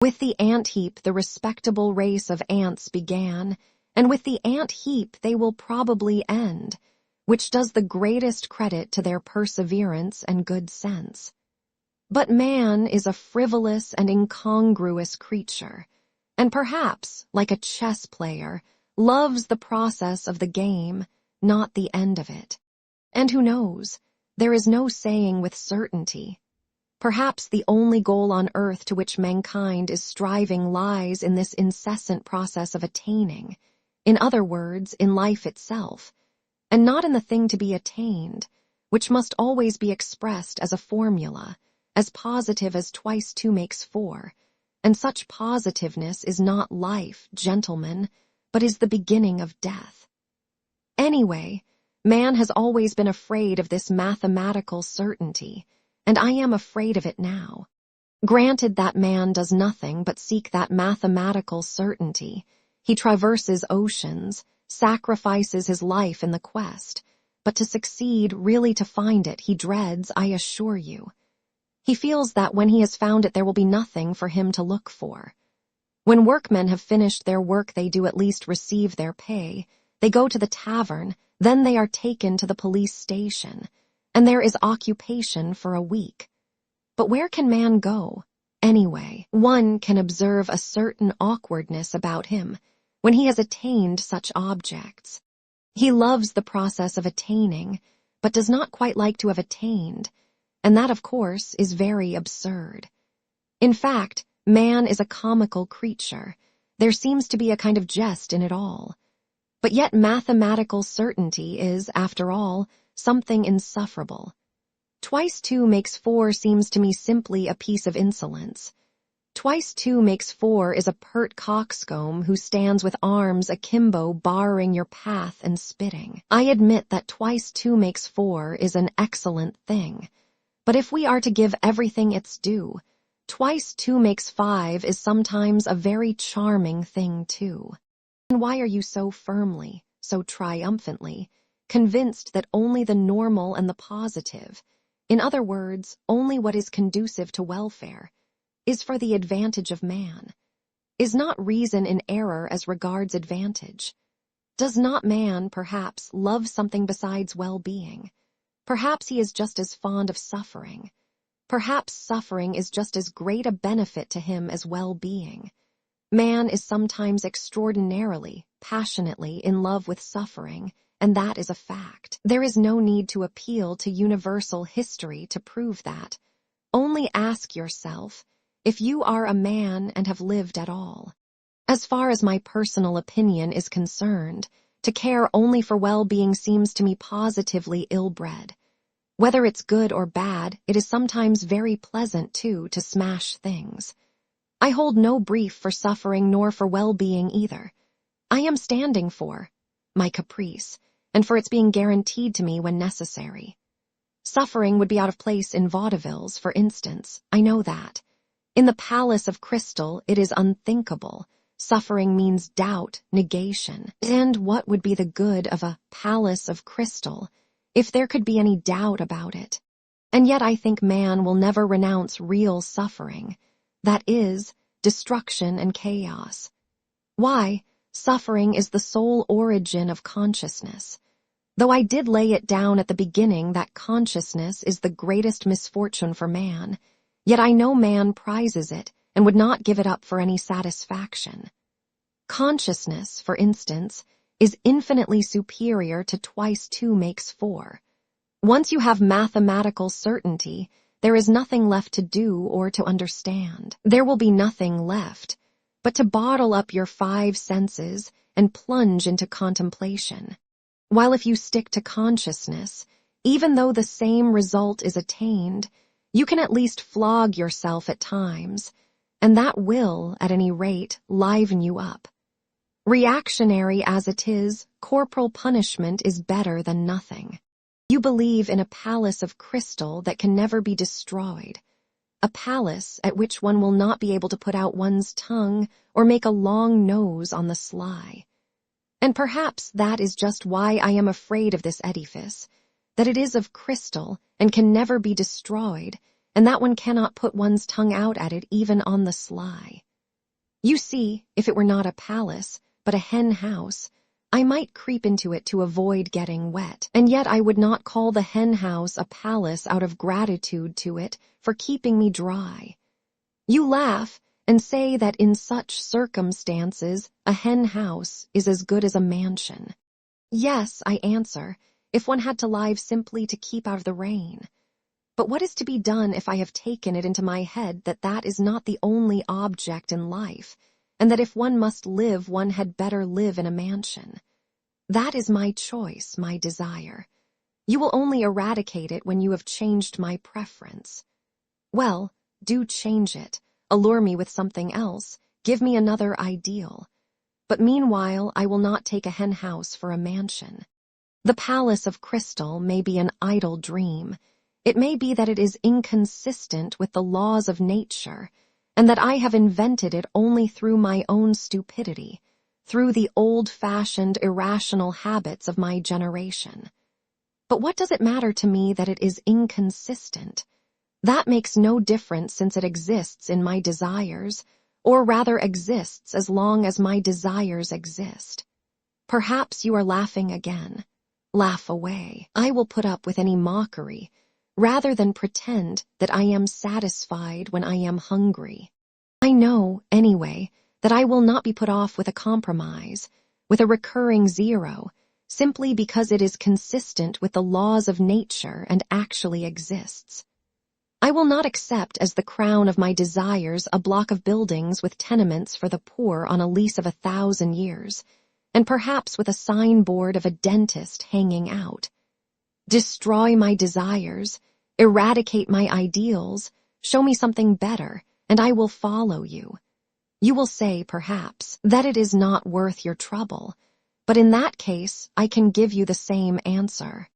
With the ant heap the respectable race of ants began, and with the ant heap they will probably end, which does the greatest credit to their perseverance and good sense. But man is a frivolous and incongruous creature, and perhaps, like a chess player, loves the process of the game, not the end of it. And who knows? There is no saying with certainty. Perhaps the only goal on earth to which mankind is striving lies in this incessant process of attaining, in other words, in life itself, and not in the thing to be attained, which must always be expressed as a formula, as positive as 2 × 2 = 4, and such positiveness is not life, gentlemen, but is the beginning of death. Anyway, man has always been afraid of this mathematical certainty, and I am afraid of it now. Granted that man does nothing but seek that mathematical certainty, he traverses oceans, sacrifices his life in the quest, but to succeed, really to find it, he dreads, I assure you. He feels that when he has found it there will be nothing for him to look for. When workmen have finished their work they do at least receive their pay, they go to the tavern, then they are taken to the police station, and there is occupation for a week. But where can man go? Anyway, one can observe a certain awkwardness about him when he has attained such objects. He loves the process of attaining, but does not quite like to have attained, and that, of course, is very absurd. In fact, man is a comical creature. There seems to be a kind of jest in it all. But yet mathematical certainty is, after all, something insufferable. 2 × 2 = 4 seems to me simply a piece of insolence. 2 × 2 = 4 is a pert coxcomb who stands with arms akimbo barring your path and spitting. I admit that 2 × 2 = 4 is an excellent thing, but if we are to give everything its due, 2 × 2 = 5 is sometimes a very charming thing too. And why are you so firmly, so triumphantly, convinced that only the normal and the positive, in other words, only what is conducive to welfare, is for the advantage of man? Is not reason in error as regards advantage? Does not man, perhaps, love something besides well-being? Perhaps he is just as fond of suffering. Perhaps suffering is just as great a benefit to him as well-being. Man is sometimes extraordinarily, passionately in love with suffering, and that is a fact. There is no need to appeal to universal history to prove that. Only ask yourself, if you are a man and have lived at all. As far as my personal opinion is concerned, to care only for well-being seems to me positively ill-bred. Whether it's good or bad, it is sometimes very pleasant, too, to smash things. I hold no brief for suffering nor for well-being either. I am standing for my caprice, and for its being guaranteed to me when necessary. Suffering would be out of place in vaudevilles, for instance. I know that. In the palace of crystal, it is unthinkable. Suffering means doubt, negation. And what would be the good of a palace of crystal if there could be any doubt about it? And yet I think man will never renounce real suffering. That is, destruction and chaos. Why? Suffering is the sole origin of consciousness. Though I did lay it down at the beginning that consciousness is the greatest misfortune for man, yet I know man prizes it and would not give it up for any satisfaction. Consciousness, for instance, is infinitely superior to twice 2 makes 4. Once you have mathematical certainty, there is nothing left to do or to understand. There will be nothing left but to bottle up your 5 senses and plunge into contemplation. While if you stick to consciousness, even though the same result is attained, you can at least flog yourself at times, and that will, at any rate, liven you up. Reactionary as it is, corporal punishment is better than nothing. You believe in a palace of crystal that can never be destroyed, a palace at which one will not be able to put out one's tongue or make a long nose on the sly. And perhaps that is just why I am afraid of this edifice, that it is of crystal and can never be destroyed, and that one cannot put one's tongue out at it even on the sly. You see, if it were not a palace, but a hen house, I might creep into it to avoid getting wet, and yet I would not call the hen house a palace out of gratitude to it for keeping me dry. You laugh and say that in such circumstances a hen house is as good as a mansion. Yes, I answer, if one had to live simply to keep out of the rain. But what is to be done if I have taken it into my head that that is not the only object in life, and that if one must live, one had better live in a mansion? That is my choice, my desire. You will only eradicate it when you have changed my preference. Well, do change it. Allure me with something else. Give me another ideal. But meanwhile, I will not take a hen house for a mansion. The palace of crystal may be an idle dream. It may be that it is inconsistent with the laws of nature, and that I have invented it only through my own stupidity, through the old-fashioned irrational habits of my generation. But what does it matter to me that it is inconsistent? That makes no difference since it exists in my desires, or rather exists as long as my desires exist. Perhaps you are laughing again. Laugh away. I will put up with any mockery, rather than pretend that I am satisfied when I am hungry. I know, anyway, that I will not be put off with a compromise, with a recurring 0, simply because it is consistent with the laws of nature and actually exists. I will not accept as the crown of my desires a block of buildings with tenements for the poor on a lease of 1,000 years, and perhaps with a signboard of a dentist hanging out. Destroy my desires, eradicate my ideals, show me something better, and I will follow you. You will say, perhaps, that it is not worth your trouble, but in that case, I can give you the same answer.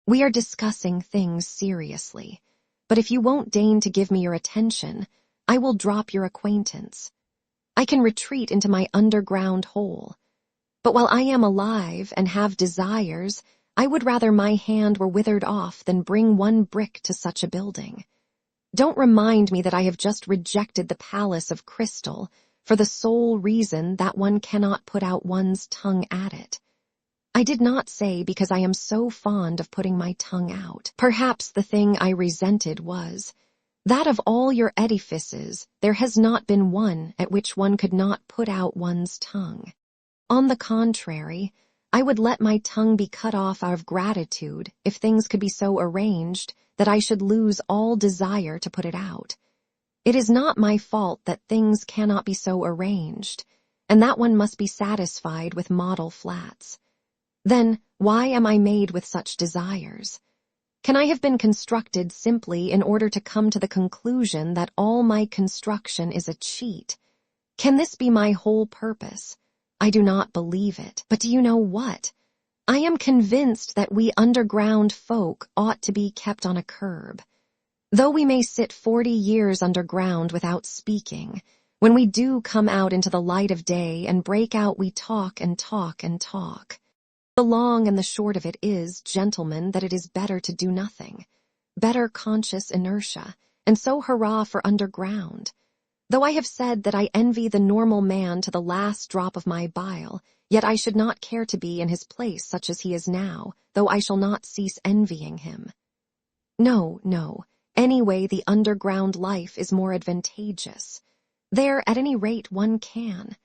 We are discussing things seriously. But if you won't deign to give me your attention, I will drop your acquaintance. I can retreat into my underground hole. But while I am alive and have desires, I would rather my hand were withered off than bring one brick to such a building. Don't remind me that I have just rejected the palace of crystal for the sole reason that one cannot put out one's tongue at it. I did not say because I am so fond of putting my tongue out. Perhaps the thing I resented was that of all your edifices there has not been one at which one could not put out one's tongue. On the contrary, I would let my tongue be cut off out of gratitude if things could be so arranged that I should lose all desire to put it out. It is not my fault that things cannot be so arranged. and that one must be satisfied with model flats. Then, why am I made with such desires? Can I have been constructed simply in order to come to the conclusion that all my construction is a cheat? Can this be my whole purpose? I do not believe it. But do you know what? I am convinced that we underground folk ought to be kept on a curb. Though we may sit 40 years underground without speaking, when we do come out into the light of day and break out, we talk and talk and talk. The long and the short of it is, gentlemen, that it is better to do nothing. Better conscious inertia, and so hurrah for underground. Though I have said that I envy the normal man to the last drop of my bile, yet I should not care to be in his place such as he is now, though I shall not cease envying him. No, no, anyway the underground life is more advantageous. There, at any rate, one can.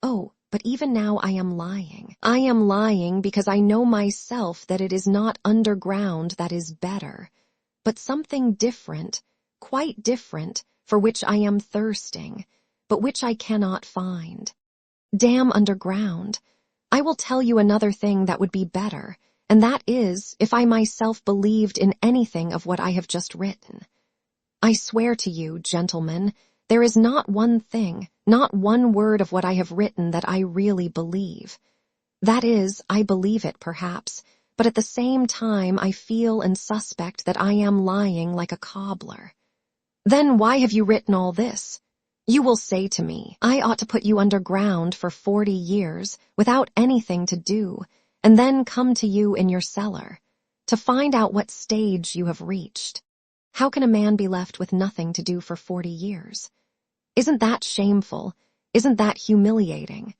Oh, but even now I am lying. I am lying because I know myself that it is not underground that is better, but something different, quite different, for which I am thirsting, but which I cannot find. Damn underground. I will tell you another thing that would be better, and that is, if I myself believed in anything of what I have just written. I swear to you, gentlemen, there is not one thing, not one word of what I have written that I really believe. That is, I believe it perhaps, but at the same time I feel and suspect that I am lying like a cobbler. Then why have you written all this? You will say to me, I ought to put you underground for 40 years without anything to do, and then come to you in your cellar, to find out what stage you have reached. How can a man be left with nothing to do for 40 years? Isn't that shameful? Isn't that humiliating?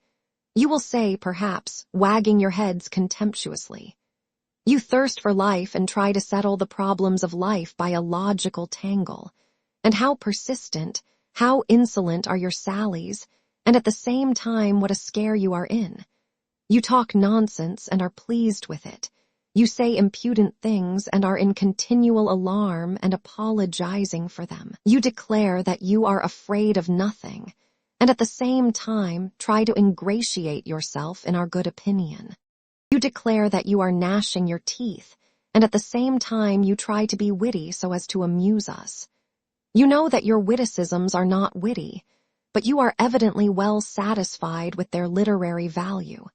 You will say, perhaps, wagging your heads contemptuously. You thirst for life and try to settle the problems of life by a logical tangle. And how persistent, how insolent are your sallies, and at the same time what a scare you are in. You talk nonsense and are pleased with it. You say impudent things and are in continual alarm and apologizing for them. You declare that you are afraid of nothing, and at the same time try to ingratiate yourself in our good opinion. You declare that you are gnashing your teeth, and at the same time you try to be witty so as to amuse us. You know that your witticisms are not witty, but you are evidently well satisfied with their literary value.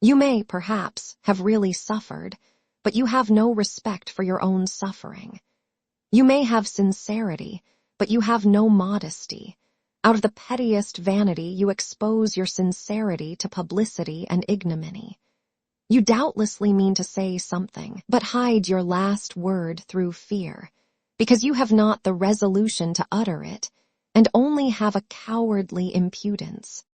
You may, perhaps, have really suffered, but you have no respect for your own suffering. You may have sincerity, but you have no modesty. Out of the pettiest vanity you expose your sincerity to publicity and ignominy. You doubtlessly mean to say something, but hide your last word through fear, because you have not the resolution to utter it, and only have a cowardly impudence.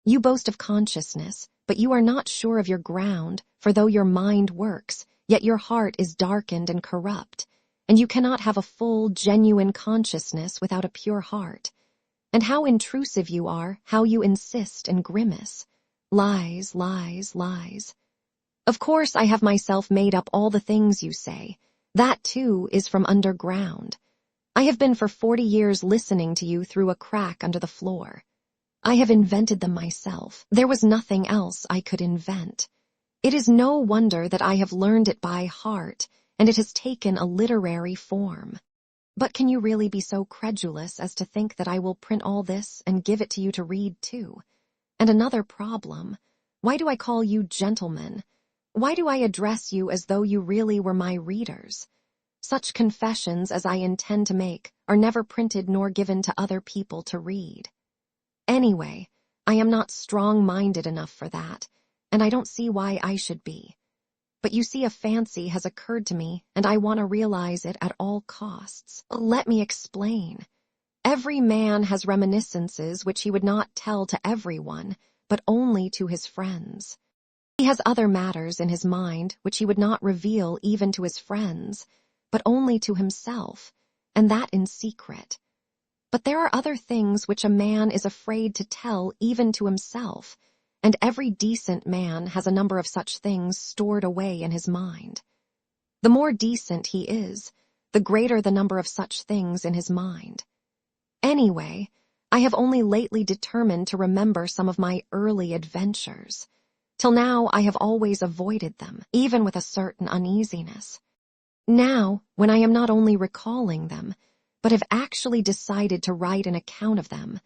You boast of consciousness, but you are not sure of your ground, for though your mind works, yet your heart is darkened and corrupt, and you cannot have a full, genuine consciousness without a pure heart. And how intrusive you are, how you insist and grimace. Lies, lies, lies. Of course I have myself made up all the things you say. That, too, is from underground. I have been for 40 years listening to you through a crack under the floor. I have invented them myself. There was nothing else I could invent. It is no wonder that I have learned it by heart, and it has taken a literary form. But can you really be so credulous as to think that I will print all this and give it to you to read too? And another problem. Why do I call you gentlemen? Why do I address you as though you really were my readers? Such confessions as I intend to make are never printed nor given to other people to read. Anyway, I am not strong-minded enough for that, and I don't see why I should be. But you see, a fancy has occurred to me, and I want to realize it at all costs. Let me explain. Every man has reminiscences which he would not tell to everyone, but only to his friends. He has other matters in his mind which he would not reveal even to his friends, but only to himself, and that in secret. But there are other things which a man is afraid to tell even to himself, and every decent man has a number of such things stored away in his mind. The more decent he is, the greater the number of such things in his mind. Anyway, I have only lately determined to remember some of my early adventures. Till now I have always avoided them, even with a certain uneasiness. Now, when I am not only recalling them, but have actually decided to write an account of them,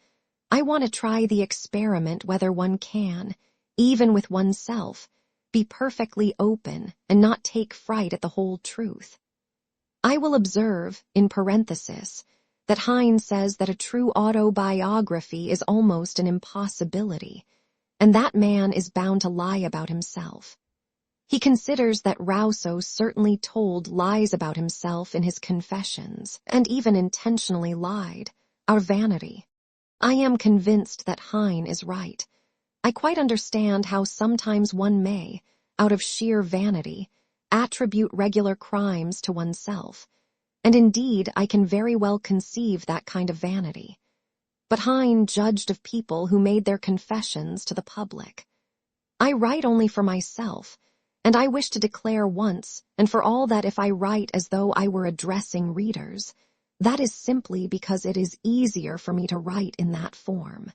I want to try the experiment whether one can, even with oneself, be perfectly open and not take fright at the whole truth. I will observe, in parenthesis, that Heine says that a true autobiography is almost an impossibility, and that man is bound to lie about himself. He considers that Rousseau certainly told lies about himself in his confessions, and even intentionally lied, out of vanity. I am convinced that Heine is right. I quite understand how sometimes one may, out of sheer vanity, attribute regular crimes to oneself, and indeed I can very well conceive that kind of vanity. But Heine judged of people who made their confessions to the public. I write only for myself, and I wish to declare once and for all that if I write as though I were addressing readers, that is simply because it is easier for me to write in that form.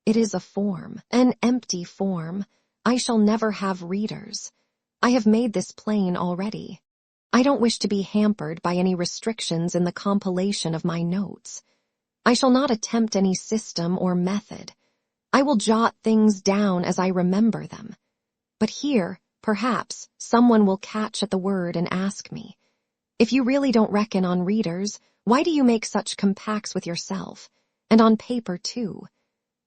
It is a form, an empty form. I shall never have readers. I have made this plain already. I don't wish to be hampered by any restrictions in the compilation of my notes. I shall not attempt any system or method. I will jot things down as I remember them. But here, perhaps, someone will catch at the word and ask me, if you really don't reckon on readers, why do you make such compacts with yourself, and on paper too?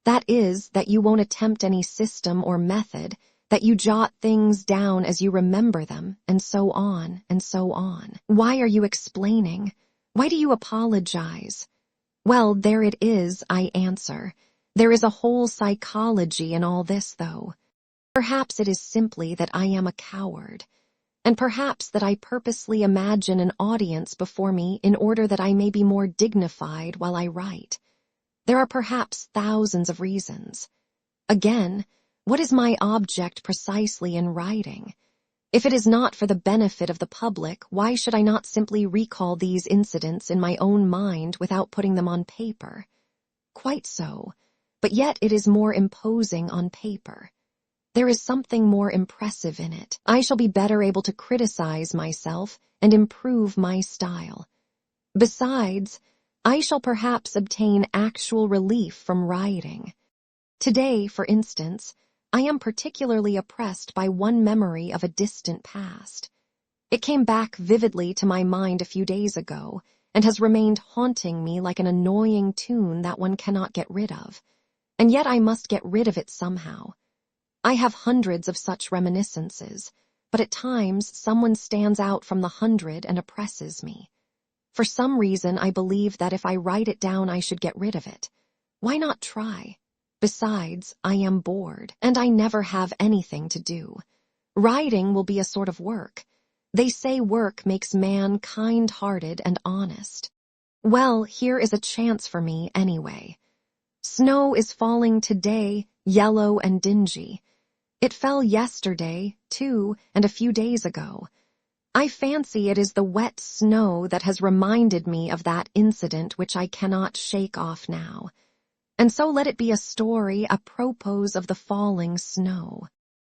That is, that you won't attempt any system or method, that you jot things down as you remember them, and so on, and so on. Why are you explaining? Why do you apologize? Well, there it is, I answer. There is a whole psychology in all this, though. Perhaps it is simply that I am a coward, and perhaps that I purposely imagine an audience before me in order that I may be more dignified while I write. There are perhaps thousands of reasons. Again, what is my object precisely in writing? If it is not for the benefit of the public, why should I not simply recall these incidents in my own mind without putting them on paper? Quite so, but yet it is more imposing on paper. There is something more impressive in it. I shall be better able to criticize myself and improve my style. Besides, I shall perhaps obtain actual relief from writing. Today, for instance, I am particularly oppressed by one memory of a distant past. It came back vividly to my mind a few days ago and has remained haunting me like an annoying tune that one cannot get rid of. And yet I must get rid of it somehow. I have hundreds of such reminiscences, but at times someone stands out from the 100 and oppresses me. For some reason I believe that if I write it down I should get rid of it. Why not try? Besides, I am bored, and I never have anything to do. Writing will be a sort of work. They say work makes man kind-hearted and honest. Well, here is a chance for me anyway. Snow is falling today, yellow and dingy. It fell yesterday, too, and a few days ago. I fancy it is the wet snow that has reminded me of that incident which I cannot shake off now. And so let it be a story apropos of the falling snow.